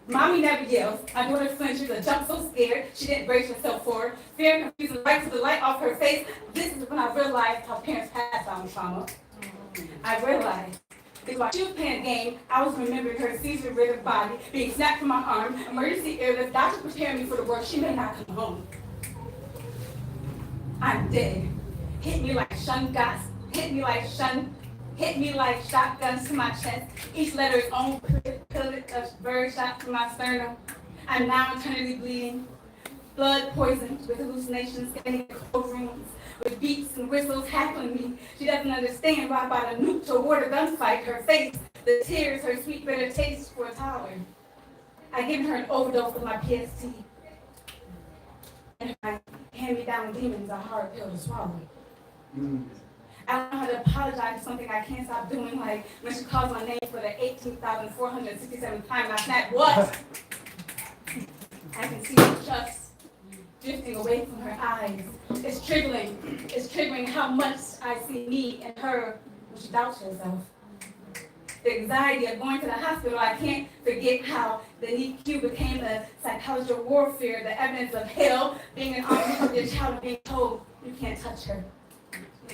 Mommy never yells. My daughter flinches and jumps so scared she didn't brace herself forward. Fear and confusion right to the light off her face. This is when I realized how parents pass down trauma. I realized that while she was playing a game, I was remembering her seizure-ridden body being snapped from my arm, emergency airlift, doctor preparing me for the work she may not come home. I'm dead. Hit me like shotguns. Hit me like shotguns to my chest. Each letter is own pellet of bird shot to my sternum. I'm now internally bleeding. Blood poisoned with hallucinations, getting in cold rooms. with beats and whistles hackling me. She doesn't understand why by the nuke toward a gunfight, her face, the tears, her sweet bitter taste for a toddler. I've given her an overdose of my PST. And my hand-me-down demons are a hard pill to swallow. I don't know how to apologize for something I can't stop doing, like when she calls my name for the 18,467th time, I snap, what? I can see the trust drifting away from her eyes. It's triggering how much I see me and her when she doubts herself. The anxiety of going to the hospital, I can't forget how the NICU became a psychological warfare, the evidence of hell, being an army of your child and being told you can't touch her.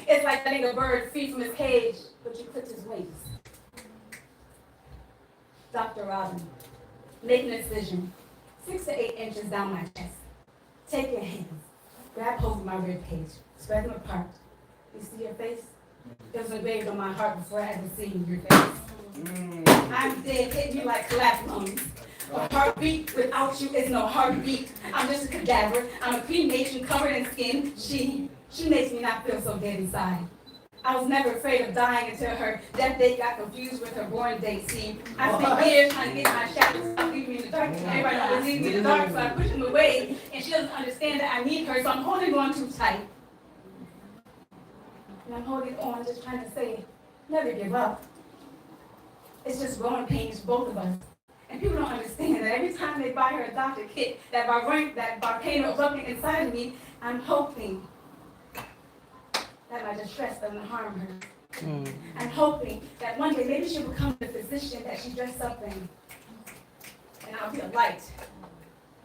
It's like letting a bird free from his cage, but you clipped his wings. Dr. Robin, make an incision, 6 to 8 inches down my chest. Take your hands, grab hold of my rib cage, spread them apart. You see your face? It was engraved on my heart before I ever seen your face. I'm dead, hit you like collapsed lungs. A heartbeat without you is no heartbeat. I'm just a cadaver. I'm a cremation covered in skin. She makes me not feel so dead inside. I was never afraid of dying until her death date got confused with her born date. See, I spent years trying to get my shadow to stop leaving me in the dark. Everybody knows leave me in the dark, so I push him away, and she doesn't understand that I need her, so I'm holding on too tight. And I'm holding on, just trying to say, never give up. It's just growing pains, both of us. And people don't understand that every time they buy her a doctor kit, that volcano erupting inside of me, I'm hoping that my distress doesn't harm her. I'm hoping that one day maybe she'll become the physician that she dressed up in. And I'll be a light.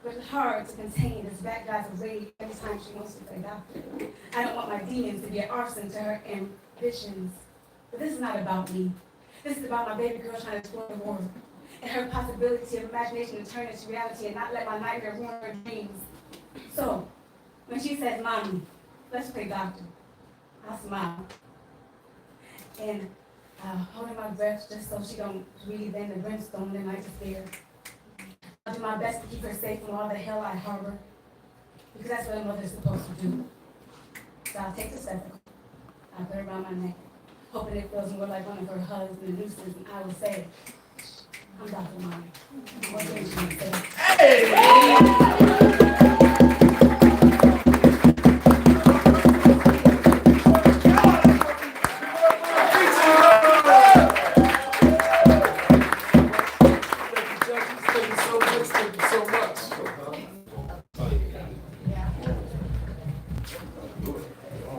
But it's hard to contain this bad guy's rage every time she wants to play doctor. I don't want my demons to be an arson to her ambitions. But this is not about me. This is about my baby girl trying to explore the world. And her possibility of imagination to turn into reality and not let my nightmare ruin her dreams. So, when she says, Mommy, let's play doctor, I'll smile. And holding my breath just so she don't breathe in the brimstone and I despair. I'll do my best to keep her safe from all the hell I harbor. Because that's what a mother's supposed to do. So I'll take the stethoscope. I'll put it around my neck, hoping it feels more like one of her hugs and nooses, and I will say, I'm Dr. Mommy. What do you say?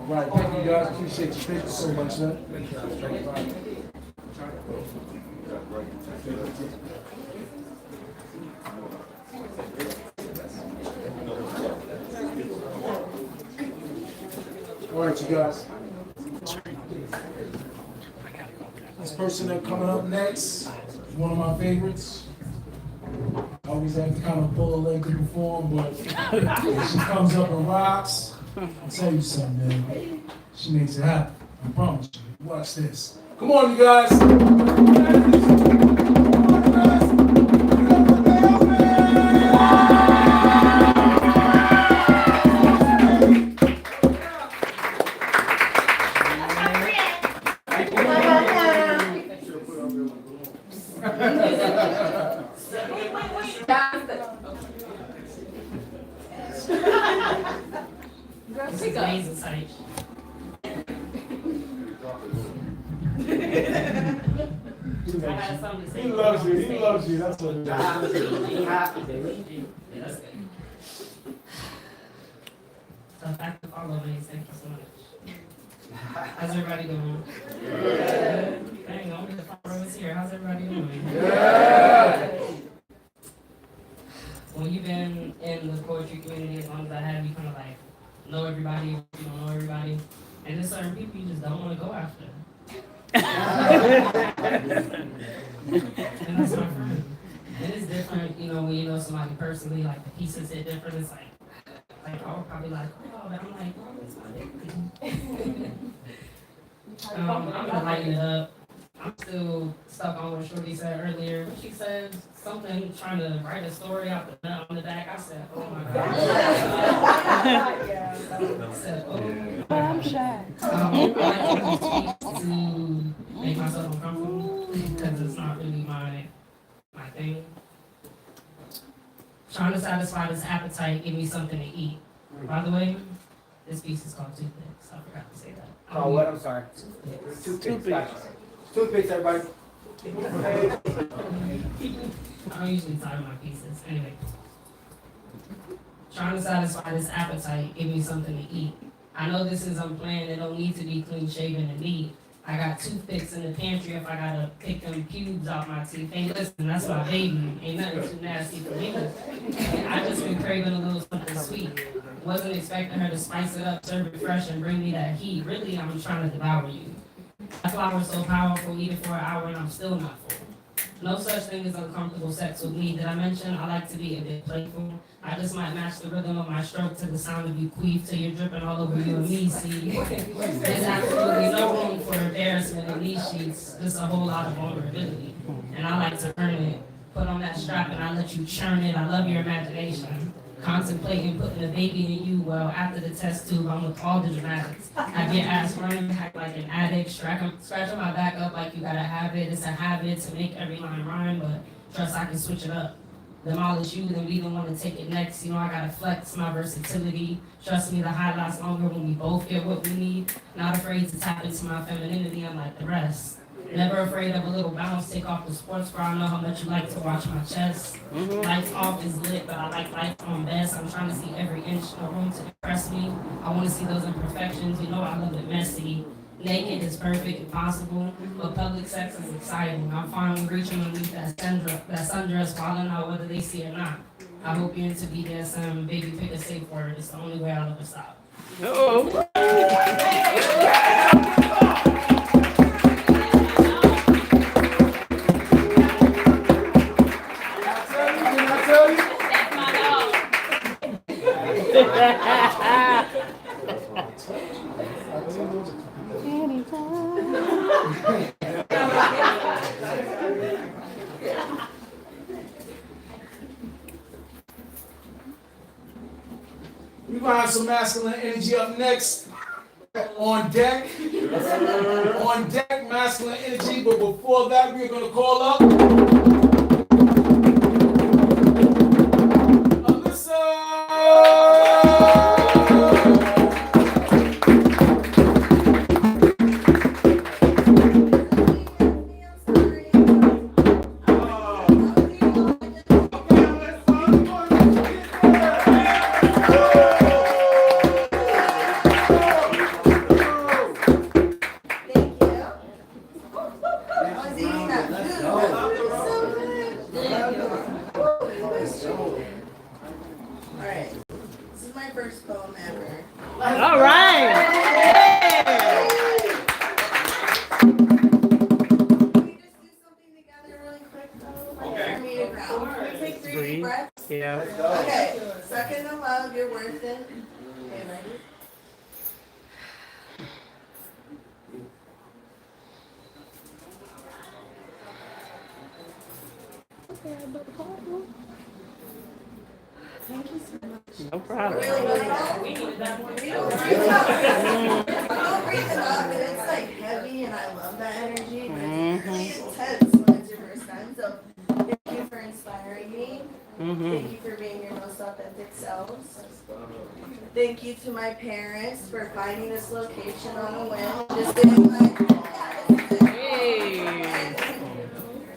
Right, thank you guys, appreciate you, thank you so much, man. All right, you guys. This person that's coming up next is one of my favorites. I always have to kind of pull a leg to perform, but if she comes up and rocks, I'll tell you something, man. She makes it happen. I promise you. Watch this. Come on, you guys. He loves you. He loves you. That's what it is. So active always. Thank you so much. How's everybody doing? Dang, only the followers here. How's everybody doing? When you've been in the poetry community as long as I have, you kind of like know everybody, you don't know everybody, and there's certain people you just don't want to go after. And that's my friend. And it's different, you know, when you know somebody personally, like the pieces hit different. It's like I'll probably like, oh, but I'm like, oh, it's my baby. I'm gonna lighten it up. I'm still stuck on what Shorty said earlier. She said something trying to write a story out the nut on the back. I said, oh my God. I said, oh like to make myself uncomfortable because it's not really my thing. Trying to satisfy this appetite, give me something to eat. By the way, this piece is called toothpicks. I forgot to say that. Oh, what? I'm sorry. Toothpicks. Gotcha. Toothpicks, everybody. I don't usually tie my pieces. Anyway. Trying to satisfy this appetite, give me something to eat. I know this is unplanned, it don't need to be clean shaven and neat. I got toothpicks in the pantry if I gotta pick them pubes out my teeth. Hey, listen, that's my baby. Ain't nothing too nasty for me. I just been craving a little something sweet. Wasn't expecting her to spice it up, serve it fresh, and bring me that heat. Really, I'm trying to devour you. That flower's so powerful, eat it for an hour and I'm still not full. No such thing as uncomfortable sex with me. Did I mention I like to be a bit playful? I just might match the rhythm of my stroke to the sound of you queef till you're dripping all over you and me, see? There's absolutely no room for embarrassment in these sheets, just a whole lot of vulnerability. And I like to earn it. Put on that strap and I let you churn it. I love your imagination. Contemplating putting a baby in you, well, after the test tube, I'm with all the dramatics. I get ass running back like an addict, scratching my back up like you gotta have it. It's a habit to make every line rhyme, but trust I can switch it up. Demolish you, then we don't want to take it next. You know I gotta flex my versatility. Trust me, the high lasts longer when we both get what we need. Not afraid to tap into my femininity, unlike the rest. Never afraid of a little bounce, take off the sports bra. I know how much you like to watch my chest. Lights off is lit, but I like lights on best. I'm trying to see every inch of room to impress me. I want to see those imperfections. You know I love it messy. Naked is perfect and possible, but public sex is exciting. I'm fine with reaching underneath that sundress, falling out whether they see it or not. I hope you're into BDSM. Baby, pick a safe word. It's the only way I'll ever stop. We're gonna have some masculine energy up next. On deck. On deck, masculine energy. But before that, we're gonna call up Okay, second and loud, you're worth it. Okay, ready? Thank you so much. No problem. We needed that more. Don't breathe it up, and it's like heavy, and I love that energy, but it's really intense when it's your first time. So thank you for inspiring me. Thank you for being your most authentic selves. Thank you to my parents for finding this location on a whim. Just being like,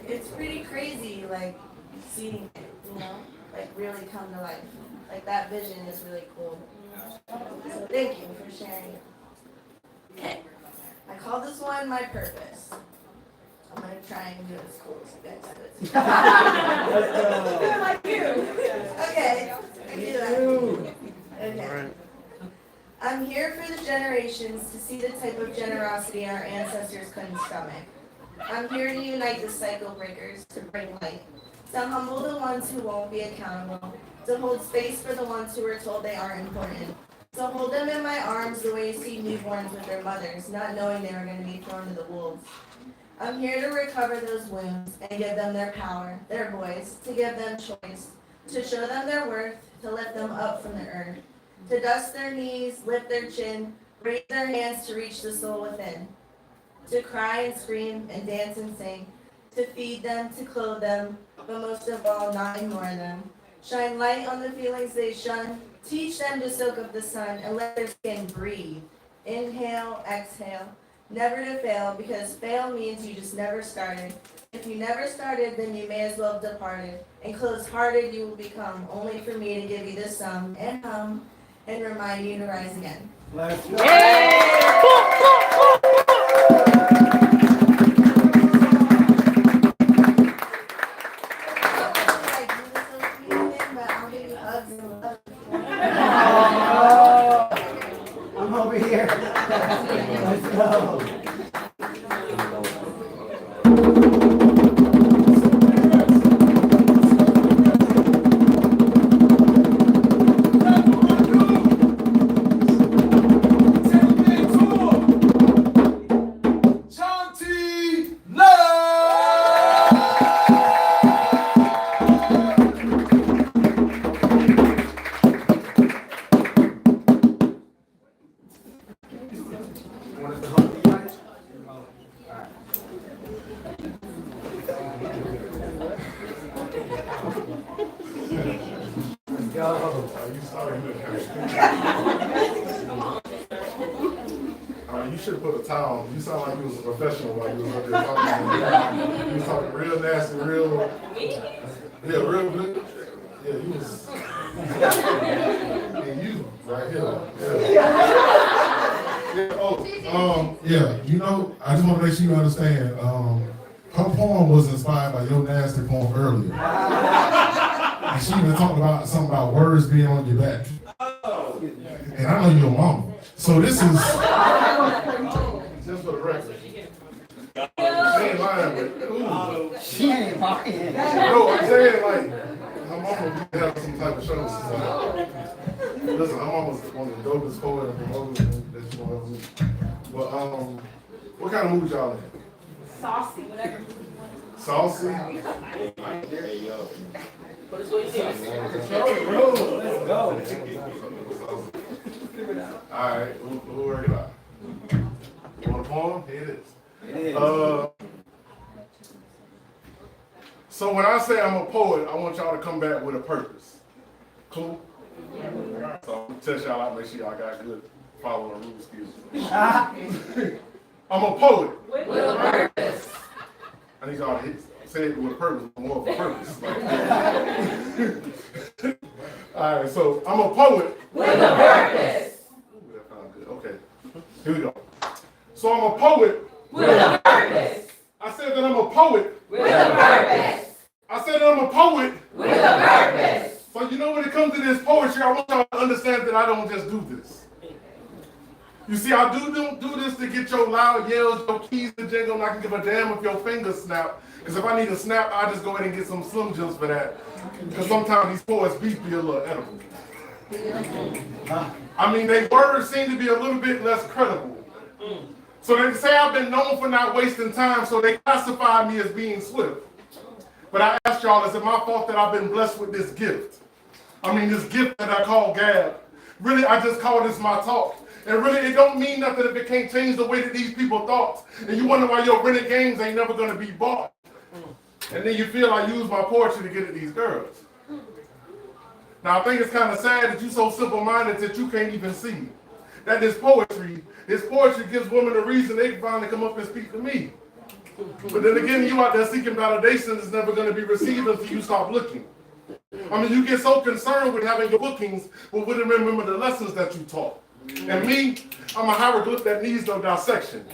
it's pretty crazy, like seeing it, you know, like really come to life. Like that vision is really cool. So thank you for sharing it. Okay, I call this one my purpose. I'm gonna try and do it as cool as you guys do it. Like you. Okay, I do that. Okay. I'm here for the generations to see the type of generosity our ancestors couldn't stomach. I'm here to unite the cycle breakers, to bring light, to humble the ones who won't be accountable, to hold space for the ones who are told they aren't important, to hold them in my arms the way you see newborns with their mothers, not knowing they were going to be thrown to the wolves. I'm here to recover those wounds and give them their power, their voice, to give them choice, to show them their worth, to lift them up from the earth, to dust their knees, lift their chin, raise their hands to reach the soul within, to cry and scream and dance and sing, to feed them, to clothe them, but most of all, not ignore them. Shine light on the feelings they shun, teach them to soak up the sun and let their skin breathe. Inhale, exhale, never to fail, because fail means you just never started. If you never started, then you may as well have departed. And closed-hearted you will become, only for me to give you this sum and hum and remind you to rise again. Let's go. I'm over here. Let's go. You should have put a towel. You sound like you was a professional while you was up there talking. You was talking real nasty, real. Yeah, real good. Yeah, you was. And you, right here. Yeah. Yeah, you know, I just want to make sure you understand. Her poem was inspired by your nasty poem earlier. And she even talked about something about words being on your back. And I know your mama. So this is just for the record. She ain't lying, but ooh. She ain't lying. No, I'm saying like her mama be having some type of shows. Listen, her mama's one of the dopest poets and promoters that you want to meet. But what kind of mood y'all in? Saucy, whatever. Saucy? There you go. Let's go. All right, who ready about? You want a poem? Here it is. So when I say I'm a poet, I want y'all to come back with a purpose. Cool? So I'm gonna test y'all out, make sure y'all got good following rule skills. I'm a poet. With a purpose. I need y'all to say it with a purpose, more of a purpose. All right, so I'm a poet. With a purpose. Ooh, that sounds good. Okay, here we go. So I'm a poet. With a purpose. I said that I'm a poet. With a purpose. I said that I'm a poet. With a purpose. So you know when it comes to this poetry, I want y'all to understand that I don't just do this. You see, I do this to get your loud yells, your keys to jingle, and I can give a damn if your fingers snap. Because if I need a snap, I just go ahead and get some Slim Jims for that. Because sometimes these poets beats be a little edible. I mean, their words seem to be a little bit less credible. So they say I've been known for not wasting time, so they classify me as being swift. But I ask y'all, is it my fault that I've been blessed with this gift? I mean, this gift that I call gab. Really, I just call this my talk. And really, it don't mean nothing if it can't change the way that these people thought. And you wonder why your rented games ain't never gonna be bought. And then you feel I use my poetry to get at these girls. Now, I think it's kind of sad that you're so simple-minded that you can't even see that this poetry gives women a reason they can finally come up and speak to me. But then again, you out there seeking validation is never going to be received until you stop looking. I mean, you get so concerned with having your bookings, but wouldn't remember the lessons that you taught. And me, I'm a hieroglyph that needs no dissection.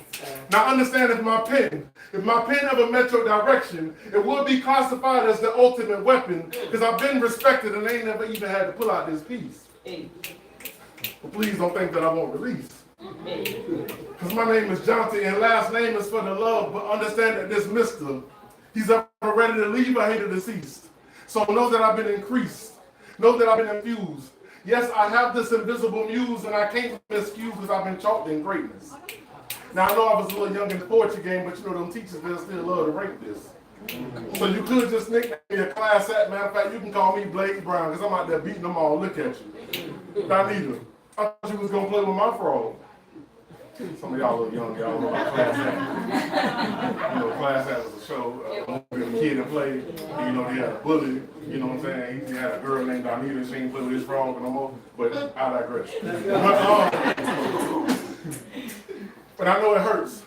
Now understand, if my pen ever met your direction, it would be classified as the ultimate weapon, because I've been respected and they ain't never even had to pull out this piece. But please don't think that I won't release. Because my name is Jonty and last name is for the love, but understand that this mister, he's ever ready to leave or hated deceased. So know that I've been increased. Know that I've been infused. Yes, I have this invisible muse and I can't miscue because I've been chalked in greatness. Now I know I was a little young in the poetry game, but you know them teachers, they'll still love to rank this. So you could just nickname me a class act. Matter of fact, you can call me Blake Brown because I'm out there beating them all. Look at you. Not neither. I thought you was going to play with my frog. Some of y'all look young, y'all know about Class Act. You know, Class Act was a show, a kid that played, and, you know, they had a bully, you know what I'm saying? He had a girl named Donita, she ain't play with his frog no more, but I digress. But I know it hurts.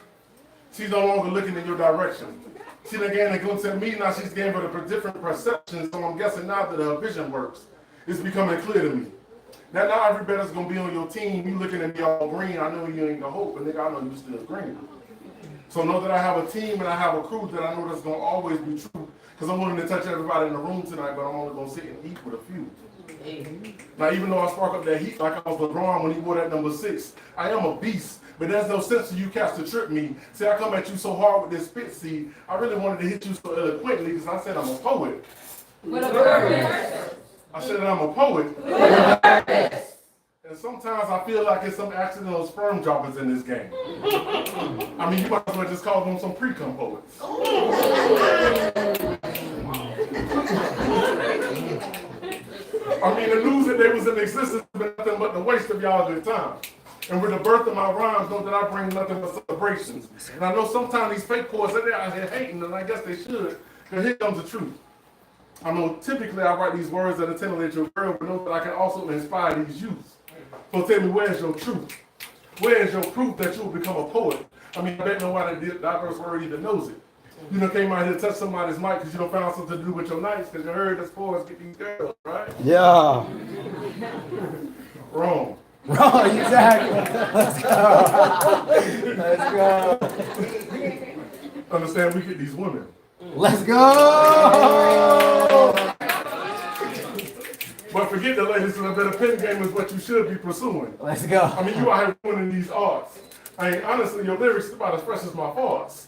She's no longer looking in your direction. She done gained a glimpse at me, now she's gained a different perception, so I'm guessing now that her vision works. It's becoming clear to me. Now, not everybody's gonna be on your team. You looking at me all green, I know you ain't the hope, but nigga, I know you still green. So know that I have a team and I have a crew that I know that's gonna always be true. Because I'm willing to touch everybody in the room tonight, but I'm only gonna sit and eat with a few. Now, even though I spark up that heat like I was LeBron when he wore that number 6, I am a beast. But there's no sense of you cats to trip me. See, I come at you so hard with this spit seed. I really wanted to hit you so eloquently because I said I'm a poet. With a purpose. I said that I'm a poet. And sometimes I feel like it's some accidental sperm droppers in this game. I mean, you might as well just call them some pre-cum poets. I mean, the news that they was in existence has been nothing but the waste of y'all good time. And with the birth of my rhymes, know that I bring nothing but celebrations. And I know sometimes these fake poets, they're out here hating, and I guess they should, because here comes the truth. I know typically I write these words that intimidate your girl, but know that I can also inspire these youths. So tell me, where's your truth? Where's your proof that you will become a poet? I mean, I bet nobody that diverse word even knows it. You know, came out here to touch somebody's mic because you don't found something to do with your nights because you heard us poets get these girls, right? Yeah. Wrong. Wrong, exactly. Let's go. Let's go. Understand, we get these women. Let's go. But forget the ladies, and a better pen game is what you should be pursuing. Let's go. I mean, you out here winning these arts. I mean, honestly, your lyrics is about as fresh as my farts.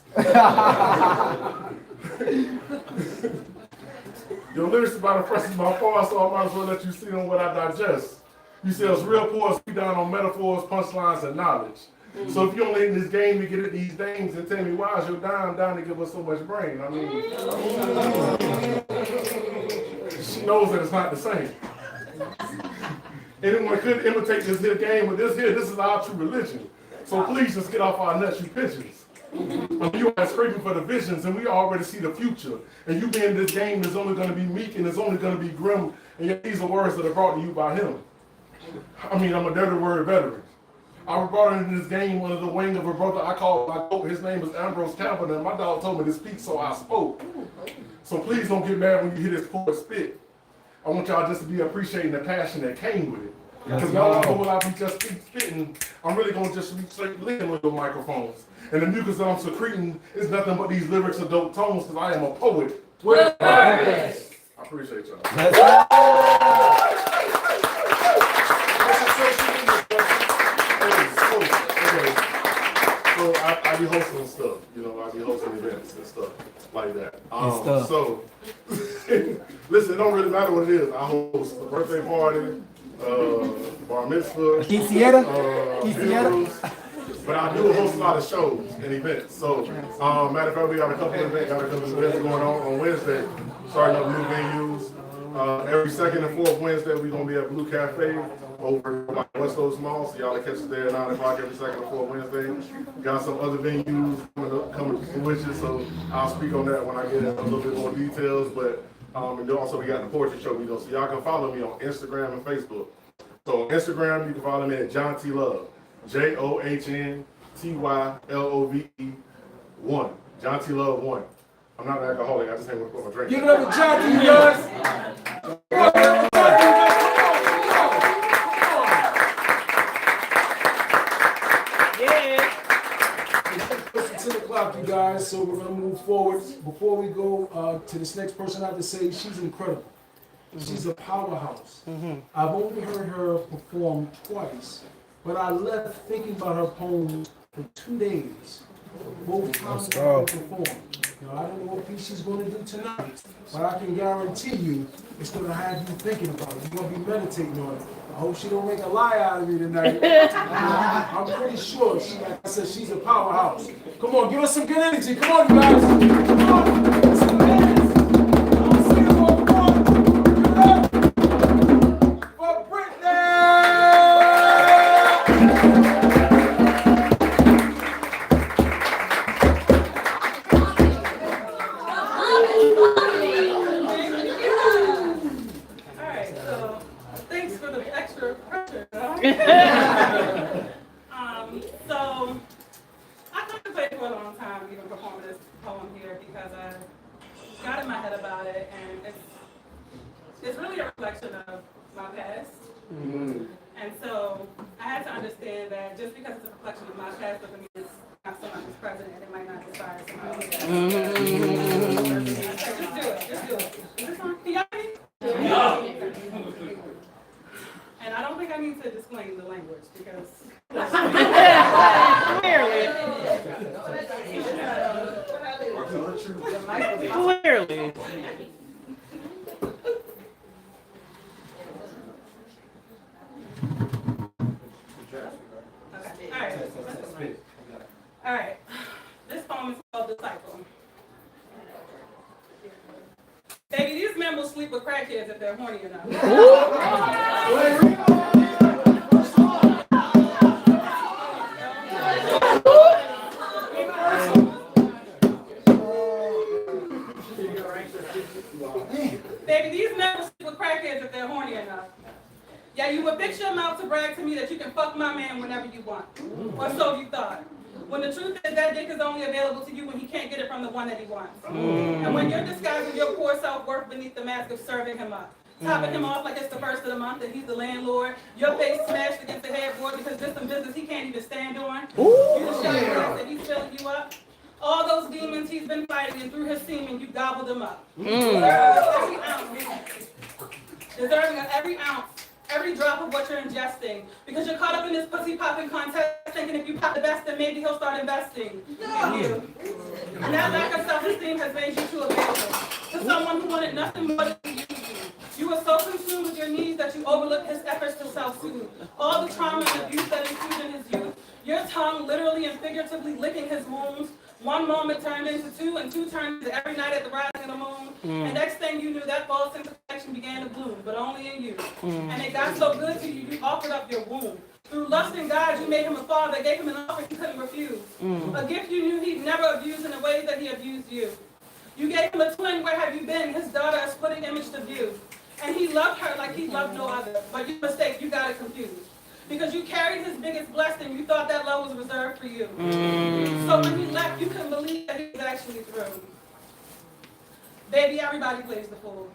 Your lyrics is about as fresh as my farts, so I might as well let you see on what I digest. You say us real poets speak down on metaphors, punchlines, and knowledge. So if you only in this game to get at these things and tell me why is your dime down to give us so much brain? I mean, she knows that it's not the same. Anyone could imitate this here game, but this is our true religion. So please just get off our nuts, you pigeons. I mean, you are scraping for the visions, and we already see the future. And you being in this game is only going to be meek and it's only going to be grim. And yet these are words that are brought to you by him. I mean, I'm a dirty word veteran. I was brought into this game under the wing of a brother I call my goat. His name is Ambrose Campbell, and my dog told me to speak, so I spoke. So please don't get mad when you hear this poet spit. I want y'all just to be appreciating the passion that came with it. Because y'all know when I be just spitting, I'm really going to just be straight licking on your microphones. And the mucus that I'm secreting is nothing but these lyrics of dope tones, because I am a poet. With purpose. I appreciate y'all. So I be hosting stuff, you know, I be hosting events and stuff like that. So, listen, it don't really matter what it is. I host a birthday party, bar mitzvah, funerals, but I do host a lot of shows and events. So, matter of fact, we got a couple of events going on Wednesday, starting up new venues. Every second and fourth Wednesday, we're going to be at Blue Cafe over at West Coast Mall, so y'all can catch us there at 9 o'clock every second and fourth Wednesday. Got some other venues coming to fruition, so I'll speak on that when I get a little bit more details. But and then also we got the poetry show, so y'all can follow me on Instagram and Facebook. So on Instagram, you can follow me at John T. Love, JOHNTYLOVE 1, John T. Love 1. I'm not an alcoholic, I just ain't want to put my drink. Give it up to John T. guys. It's 10 o'clock, you guys, so we're gonna move forward. Before we go to this next person, I have to say she's incredible. She's a powerhouse. I've only heard her perform twice, but I left thinking about her poems for 2 days. Both times I performed. Now, I don't know what piece she's going to do tonight, but I can guarantee you it's going to have you thinking about it. You're going to be meditating on it. I hope she don't make a lie out of me tonight. I'm pretty sure, like I said, she's a powerhouse. Come on, give us some good energy. Come on, you guys. Come on. For Brittany! So I contemplated for a long time even performing this poem here because I got in my head about it, and it's really a reflection of my past. And so I had to understand that just because it's a reflection of my past doesn't mean it's not someone who's present and it might not inspire someone else. Just do it. Is this on? Can y'all hear me? Yeah. And I don't think I need to disclaim the language because Clearly. All right. This poem is called Disciple. Baby, these men will sleep with crackheads if they're horny enough. Baby, these men will sleep with crackheads if they're horny enough. Yeah, you would fix your mouth to brag to me that you can fuck my man whenever you want. Or so you thought. When the truth is that dick is only available to you when he can't get it from the one that he wants. And when you're disguising your poor self-worth beneath the mask of serving him up. Topping him off like it's the first of the month and he's the landlord. Your face smashed against the headboard because there's some business he can't even stand on. You just shut your mouth and he's filling you up. All those demons he's been fighting and through his semen, you gobbled them up. Deserving of every ounce, every drop of what you're ingesting. Because you're caught up in this pussy popping contest thinking if you pop the best, then maybe he'll start investing in you. And that lack of self-esteem has made you too available to someone who wanted nothing more than you. You were so consumed with your needs that you overlooked his efforts to self-soothe. All the trauma and abuse that ensued in his youth. Your tongue literally and figuratively licking his wounds. One moment turned into two, and two turned into every night at the rising of the moon. And next thing you knew, that false sense of affection began to bloom, but only in you. And it got so good to you, you offered up your womb. Through lust and God, you made him a father, gave him an offer he couldn't refuse. A gift you knew he'd never abuse in the ways that he abused you. You gave him a twin, where have you been? His daughter, a splitting image to view. And he loved her like he loved no other. But you mistake, you got it confused. Because you carried his biggest blessing, you thought that love was reserved for you. So when he left, you couldn't believe that he was actually through. Baby, everybody plays the fool.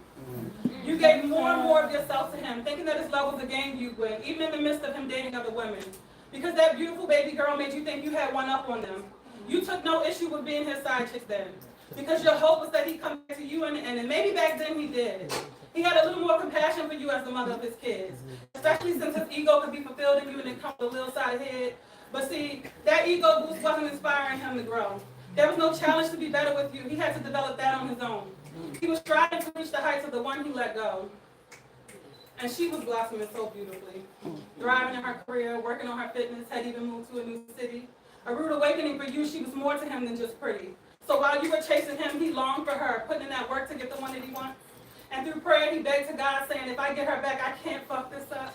You gave more and more of yourself to him, thinking that his love was a game you'd win, even in the midst of him dating other women. Because that beautiful baby girl made you think you had one up on them. You took no issue with being his side chick then. Because your hope was that he'd come back to you, and maybe back then he did. He had a little more compassion for you as the mother of his kids, especially since his ego could be fulfilled in you and it comes with a little side head. But see, that ego boost wasn't inspiring him to grow. There was no challenge to be better with you. He had to develop that on his own. He was striving to reach the heights of the one he let go. And she was blossoming so beautifully, thriving in her career, working on her fitness, had even moved to a new city. A rude awakening for you, she was more to him than just pretty. So while you were chasing him, he longed for her, putting in that work to get the one that he wants. And through prayer, he begged to God, saying, if I get her back, I can't fuck this up.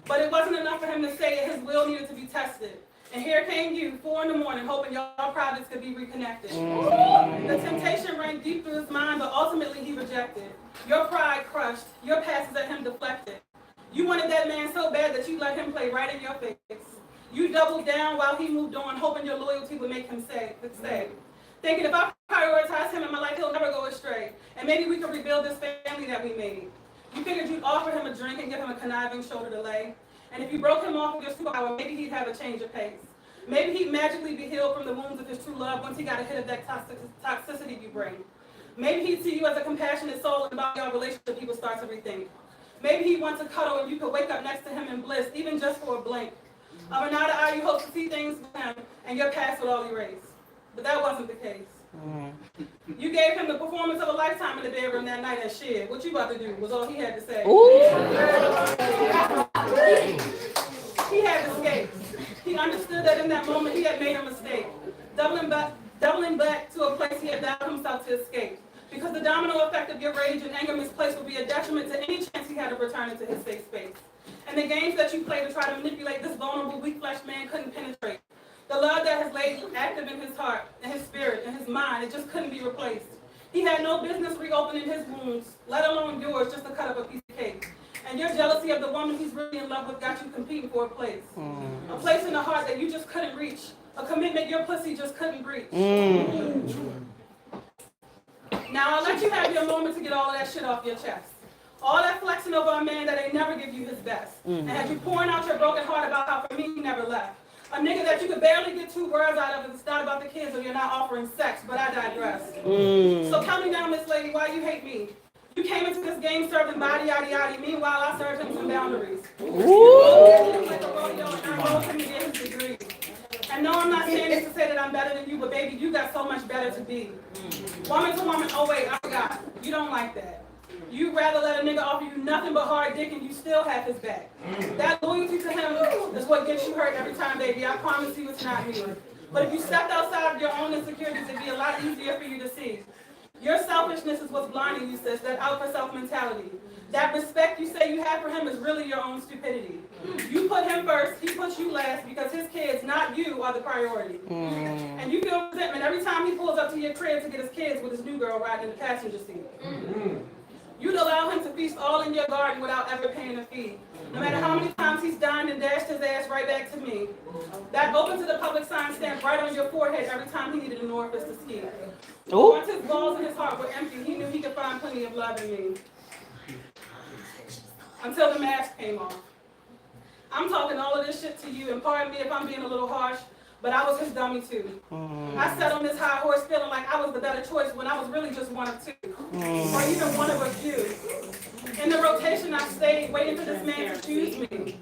But it wasn't enough for him to say it. His will needed to be tested. And here came you, 4 in the morning, hoping y'all privates could be reconnected. The temptation ran deep through his mind, but ultimately he rejected. Your pride crushed. Your passes at him deflected. You wanted that man so bad that you let him play right in your face. You doubled down while he moved on, hoping your loyalty would make him stay. Thinking if I prioritize him in my life, he'll never go astray. And maybe we could rebuild this family that we made. You figured you'd offer him a drink and give him a conniving shoulder to lay. And if you broke him off with your superpower, maybe he'd have a change of pace. Maybe he'd magically be healed from the wounds of his true love once he got a hit of that toxicity you bring. Maybe he'd see you as a compassionate soul, and about your relationship he would start to rethink. Maybe he'd want to cuddle and you could wake up next to him in bliss, even just for a blink. Of an eye to eye, you hope to see things with him, and your past would all erase. But that wasn't the case. You gave him the performance of a lifetime in the bedroom that night, and shit, what you about to do was all he had to say. He had escaped. He understood that in that moment he had made a mistake, doubling back to a place he had allowed himself to escape. Because the domino effect of your rage and anger misplaced would be a detriment to any chance he had of returning to his safe space. And the games that you played to try to manipulate this vulnerable, weak-fleshed man couldn't penetrate. The love that has laid active in his heart, in his spirit, in his mind, it just couldn't be replaced. He had no business reopening his wounds, let alone yours, just to cut up a piece of cake. And your jealousy of the woman he's really in love with got you competing for a place. A place in the heart that you just couldn't reach. A commitment your pussy just couldn't reach. Now I'll let you have your moment to get all of that shit off your chest. All that flexing over a man that ain't never give you his best. And had you pouring out your broken heart about how for me he never left. A nigga that you could barely get 2 words out of. It's not about the kids or you're not offering sex, but I digress. So count me down, Miss Lady, why you hate me? You came into this game serving body, yaddy, yaddy. Meanwhile, I served him some boundaries. Like a rodeo, and I rose him to get his degree. And no, I'm not saying this to say that I'm better than you, but baby, you got so much better to be. Woman to woman, oh wait, I forgot. You don't like that. You'd rather let a nigga offer you nothing but hard dick and you still have his back. That loyalty to him is what gets you hurt every time, baby. I promise you it's not me. But if you stepped outside of your own insecurities, it'd be a lot easier for you to see. Your selfishness is what's blinding you, sis, that out for self mentality. That respect you say you have for him is really your own stupidity. You put him first, he puts you last because his kids, not you, are the priority. And you feel resentment every time he pulls up to your crib to get his kids with his new girl riding in the passenger seat. You'd allow him to feast all in your garden without ever paying a fee. No matter how many times he's dined and dashed his ass right back to me. That open to the public sign stamped right on your forehead every time he needed an orifice to ski. Once his balls and his heart were empty, he knew he could find plenty of love in me. Until the mask came off. I'm talking all of this shit to you, and pardon me if I'm being a little harsh, but I was his dummy too. I sat on this high horse feeling like I was the better choice when I was really just one of 2. Or even one of a few. In the rotation I stayed, waiting for this man to choose me.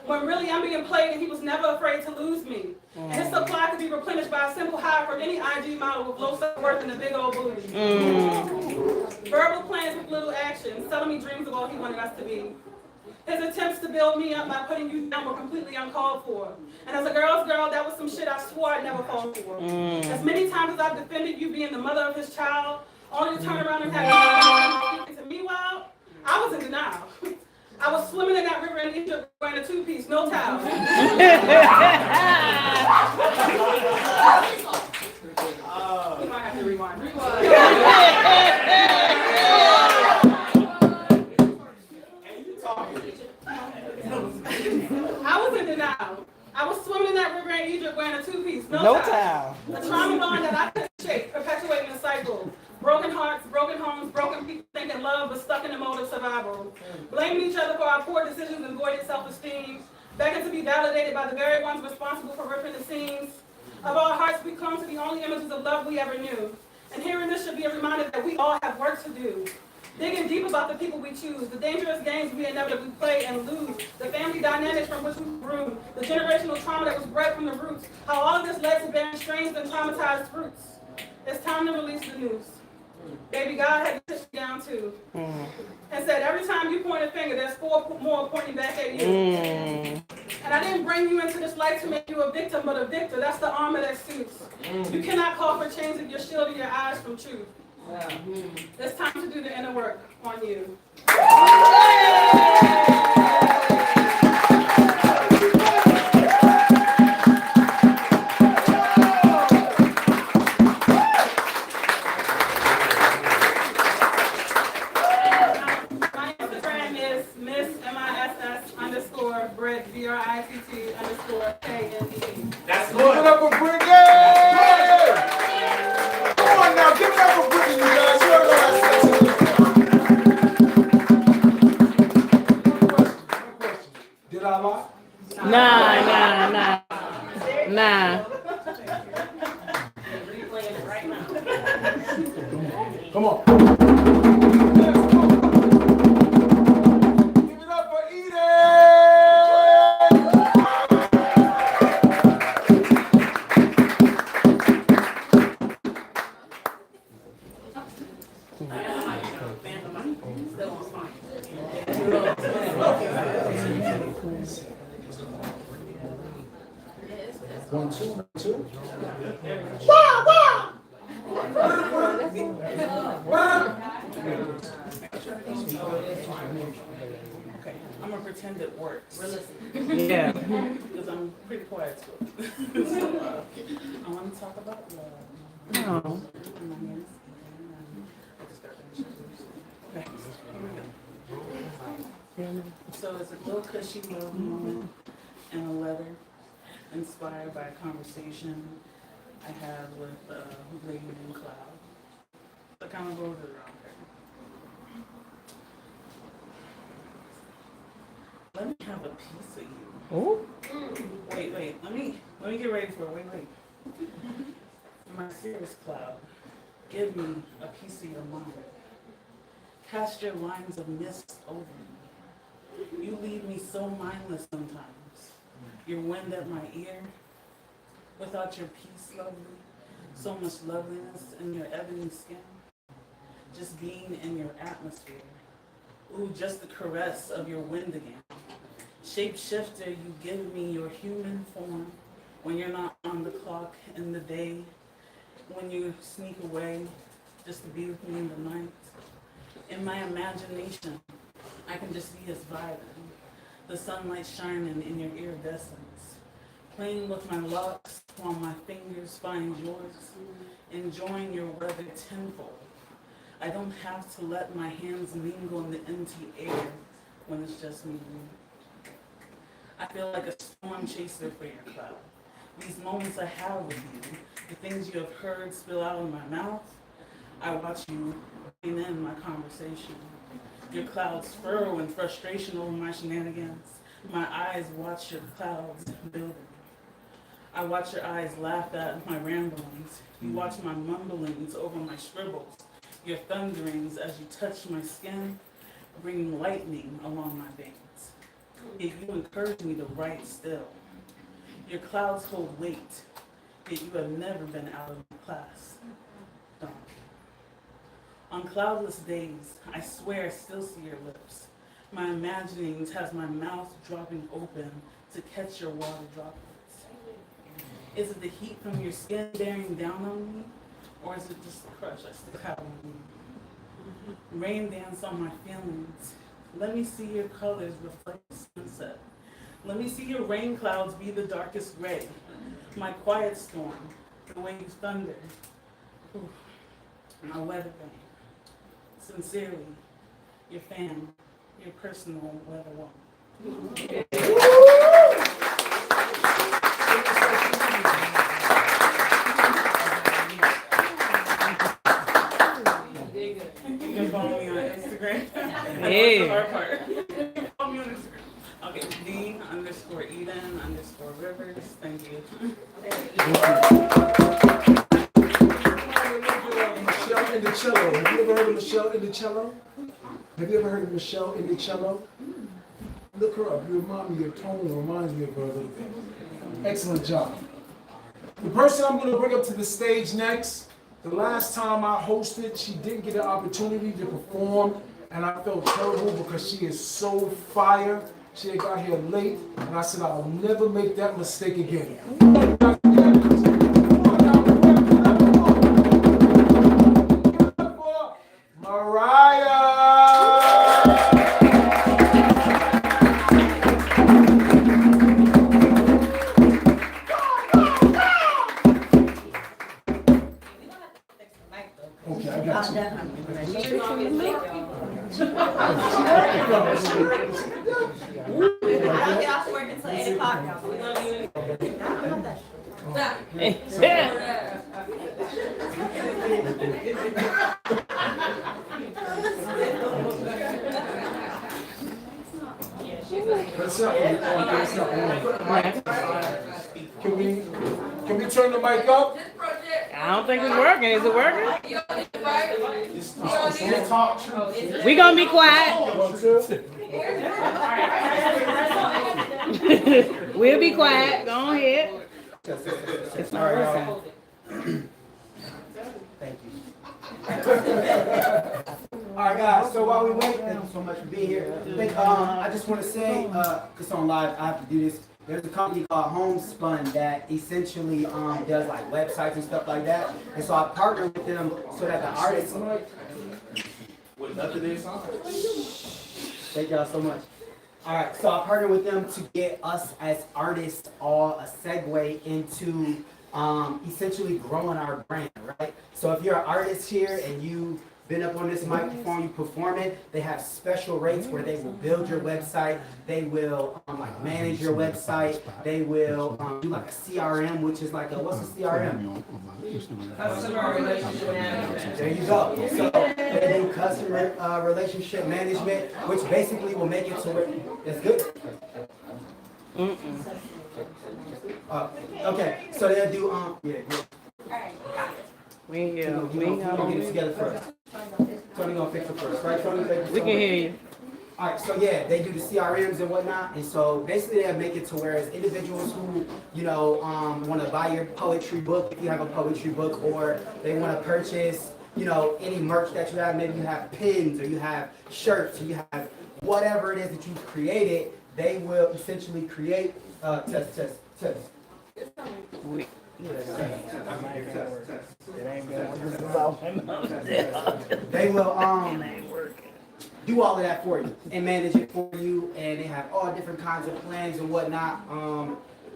When really I'm being played and he was never afraid to lose me. And his supply could be replenished by a simple hire from any IG model with low self-worth and a big old booty. Verbal plans with little action, selling me dreams of all he wanted us to be. His attempts to build me up by putting you down were completely uncalled for. And as a girl's girl, that was some shit I swore I'd never fall for. As many times as I've defended you being the mother of his child, only to turn around and have you. Meanwhile, I was in denial. I was swimming in that river in Egypt wearing a 2-piece, no towel. You might have to rewind. I was in denial. I was swimming in that river in Egypt wearing a 2-piece, no towel. A trauma bond that I couldn't shake, perpetuating a cycle. Broken hearts, broken homes, broken people thinking love was stuck in the mode of survival. Blaming each other for our poor decisions and voided self-esteem. Begging to be validated by the very ones responsible for ripping the seams. Of our hearts, we clung to the only images of love we ever knew. And hearing this should be a reminder that we all have work to do. Digging deep about the people we choose, the dangerous games we inevitably play and lose, the family dynamics from which we grew, the generational trauma that was bred from the roots, how all of this led to bearing strange and traumatized fruits. It's time to release the news. Baby, God had to sit me down too. And said, every time you point a finger, there's 4 more pointing back at you. And I didn't bring you into this life to make you a victim, but a victor. That's the armor that suits. You cannot call for change if you're shielding your eyes from truth. It's time to do the inner work on you. My Instagram is Miss_Britt, BRITT_KNDE. That's Give it up for Brittany! Come on now, give it up for Brittany, you guys. You already know that. Did I lie? Nah. Come on. Give it up for Eden! One, two. Okay, I'm gonna pretend it works. Yeah. Because I'm pretty quiet. I want to talk about love. No. Okay, here we go. So it's a little cushy love moment and a letter inspired by a conversation I had with Rain and Cloud. So kind of goes around there. Let me have a piece of you. Oh. Wait. Let me get ready for it. Wait. My serious Cloud, give me a piece of your mind. Cast your lines of mist over me. You leave me so mindless sometimes. Your wind at my ear. Without your peace, lovely. So much loveliness in your ebony skin. Just being in your atmosphere. Ooh, just the caress of your wind again. Shapeshifter, you give me your human form when you're not on the clock in the day. When you sneak away just to be with me in the night. In my imagination, I can just be as vibrant. The sunlight shining in your iridescence. Playing with my locks while my fingers find yours. Enjoying your weather tenfold. I don't have to let my hands mingle in the empty air when it's just me and you. I feel like a storm chaser for your cloud. These moments I have with you, the things you have heard spill out of my mouth, I watch you rein in my conversation. Your clouds furrow in frustration over my shenanigans. My eyes watch your clouds building. I watch your eyes laugh at my ramblings. You watch my mumblings over my scribbles. Your thunderings as you touch my skin, bringing lightning along my veins. Yet you encourage me to write still. Your clouds hold weight, yet you have never been out of my class. Don't. On cloudless days, I swear I still see your lips. My imaginings has my mouth dropping open to catch your water droplets. Is it the heat from your skin bearing down on me? Or is it just the crush I still have on you? Rain dance on my feelings. Let me see your colors reflect the sunset. Let me see your rain clouds be the darkest gray. My quiet storm, the way you thunder. Ooh, my weather vane. Sincerely, your fan, your personal weather woman. You can follow me on Instagram. That's the hard part. You can follow me on Instagram. Okay, D_Eden_Rivers. Thank you. Michelle in the cello. Have you ever heard of Michelle in the cello? Have you ever heard of Michelle in the cello? Look her up. You remind me, your tone reminds me of her a little bit. Excellent job. The person I'm going to bring up to the stage next, the last time I hosted, she didn't get an opportunity to perform, and I felt terrible because she is so fire. She had got here late, and I said I'll never make that mistake again. Okay, I got you. I don't get off work until 8 o'clock. Can we turn the mic up? I don't think it's working. Is it working? We gonna be quiet. We'll be quiet. Go ahead. It's not working. Thank you. All right, guys. So while we wait, thank you so much for being here. I just want to say, because on live, I have to do this. There's a company called Homespun that essentially does like websites and stuff like that. And so I partnered with them so that the artists. With nothing inside. Thank y'all so much. All right, so I partnered with them to get us as artists all a segue into essentially growing our brand, right? So if you're an artist here and you been up on this microphone, you performing, they have special rates where they will build your website, they will like manage your website, they will do like a CRM, which is like a, what's a CRM? Customer relationship management. There you go. So they do customer relationship management, which basically will make it to where, that's good. Okay, so they'll do, yeah. We ain't got We gonna get it together first. Tony gonna fix it first, right, Tony? We can hear you. All right, so yeah, they do the CRMs and whatnot, and so basically they make it to where it's individuals who, you know, want to buy your poetry book if you have a poetry book, or they want to purchase, you know, any merch that you have. Maybe you have pins, or you have shirts, or you have whatever it is that you've created. They will essentially create test. They will do all of that for you and manage it for you, and they have all different kinds of plans and whatnot.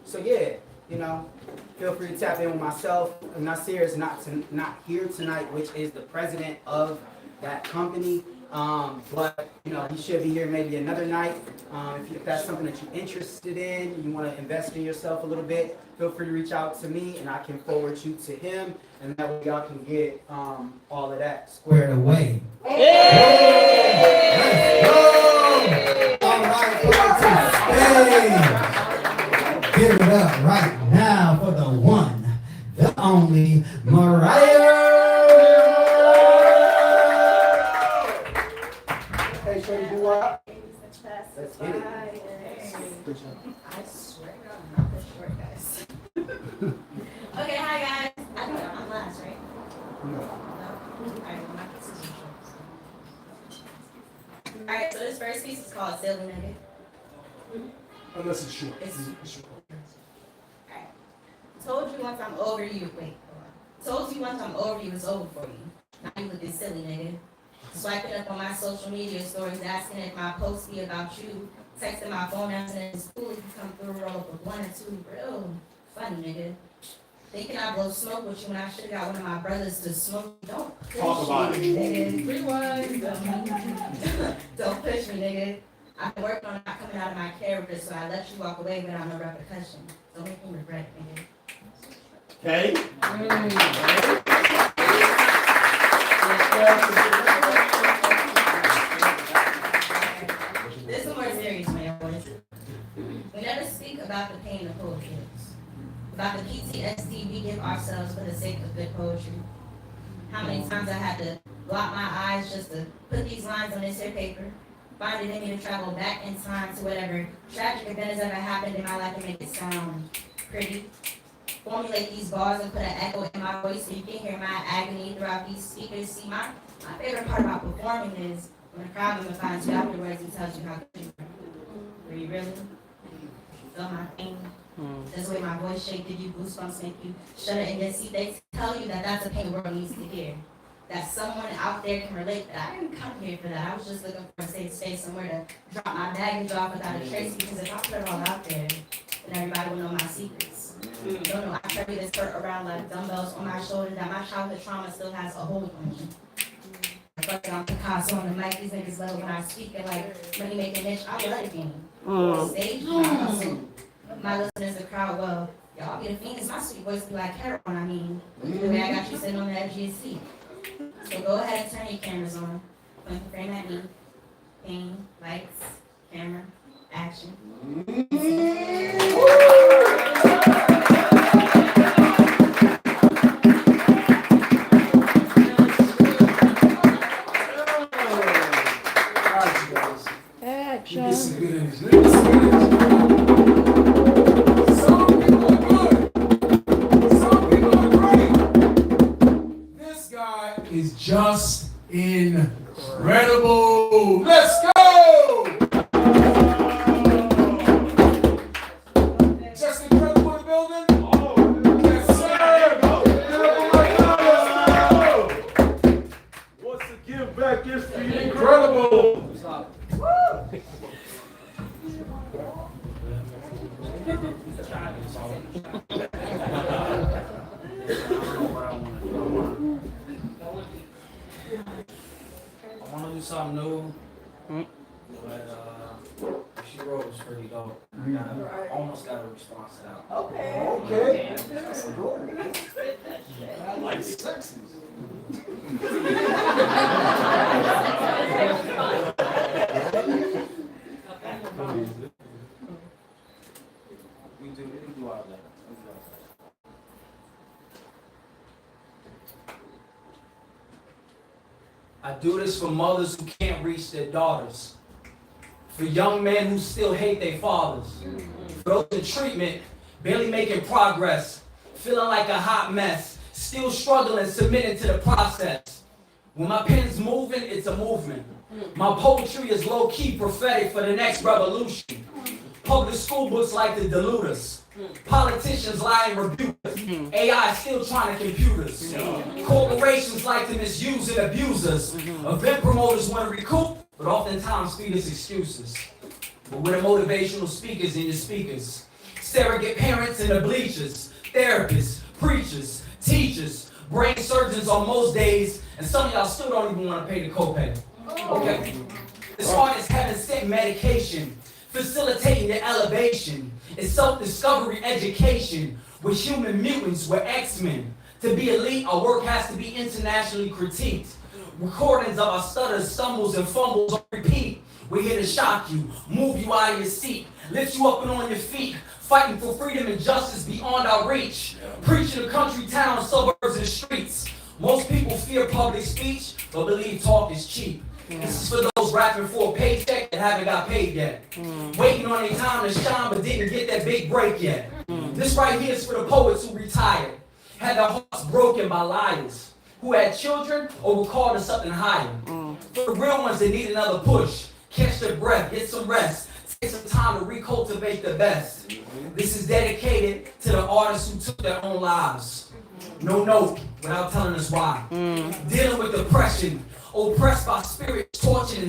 So yeah, you know, feel free to tap in with myself. Nasir is not here tonight, which is the president of that company. But you know, he should be here maybe another night. If that's something that you're interested in, you want to invest in yourself a little bit, feel free to reach out to me and I can forward you to him, and that way y'all can get all of that squared away. Hey! Let's go! All right, hey! Give it up right now for the one, the only Mariah! Hey, Shorty, do what? Let's get it. I swear to God, I'm not the short guys. Okay, hi guys. I think I'm last, right? No. Alright, my piece is short. Alright, so this first piece is called Silly Nugget. Unless it's short. Alright. Told you once I'm over you. Wait, hold on. Told you once I'm over you, it's over for you. Now you looking silly, nigga. Swiping up on my social media stories, asking if my posts be about you. Texting my phone, asking if it's cool if you come through, roll up with 1 or 2 real funny, nigga. Thinking I blow smoke with you when I should've got one of my brothers to smoke. Don't push Talk about me, it. nigga. Rewind. Don't push me, nigga. I've been working on not coming out of my character, so I let you walk away without no repercussion. Don't make me regret it, nigga. Okay? This is more serious, man. We never speak about the pain of poetry, about the PTSD we give ourselves for the sake of good poetry. How many times I had to block my eyes just to put these lines on this here paper, find it in me to travel back in time to whatever tragic event has ever happened in my life and make it sound pretty. Formulate these bars and put an echo in my voice so you can hear my agony throughout these speakers. See, my favorite part about performing is when the crowd member finds you afterwards and tells you how good you were. Were you really? Feel my pain? That's the way my voice shake, give you goosebumps, make you shudder in your seat. They tell you that that's a pain the world needs to hear. That someone out there can relate. That I didn't come here for that. I was just looking for a safe space somewhere to drop my baggage off without a trace, because if I put it all out there, then everybody will know my secrets. Don't know, I carry this hurt around like dumbbells on my shoulder, that my childhood trauma still has a hold on me. Fucking on Picasso on the mic, these niggas love when I speak and like money making niche, I'll let it be. Stage, my listeners, the crowd, well, y'all be the fiends, my sweet voice be like heroin, I mean, the way I got you sitting on the edge of your seat. So go ahead and turn your cameras on, point the frame at me, pain, lights, camera, action. This guy is just incredible. Let's go! Just incredible in the building? Yes, sir! Once again, back is the Incredible! But she wrote was pretty dope. I almost got a response to that. Okay. I like sexy. We do all that. I do this for mothers who can't reach their daughters. For young men who still hate their fathers. For those in treatment, barely making progress. Feeling like a hot mess. Still struggling, submitting to the process. When my pen's moving, it's a movement. My poetry is low-key prophetic for the next revolution. Public school books like to delude us. Politicians lie and rebuke us. AI still trying to compute us. Corporations like to misuse and abuse us. Event promoters want to recoup, but oftentimes feed us excuses. But we're the motivational speakers in your speakers. Surrogate parents in the bleachers. Therapists, preachers, teachers, brain surgeons on most days, and some of y'all still don't even want to pay the copay. Okay? This art is heaven-sent medication, facilitating your elevation. It's self-discovery education. We're human mutants, we're X-Men. To be elite, our work has to be internationally critiqued. Recordings of our stutters, stumbles, and fumbles on repeat. We're here to shock you, move you out of your seat, lift you up and on your feet, fighting for freedom and justice beyond our reach. Preaching to country towns, suburbs, and streets. Most people fear public speech, but believe talk is cheap. This is for those rapping for a paycheck that haven't got paid yet. Waiting on their time to shine, but didn't get that big break yet. This right here is for the poets who retired, had their hearts broken by liars, who had children or were called to something higher. For the real ones that need another push, catch their breath, get some rest, take some time to recultivate the best. This is dedicated to the artists who took their own lives. No note without telling us why. Dealing with depression, oppressed by spirits, tortured and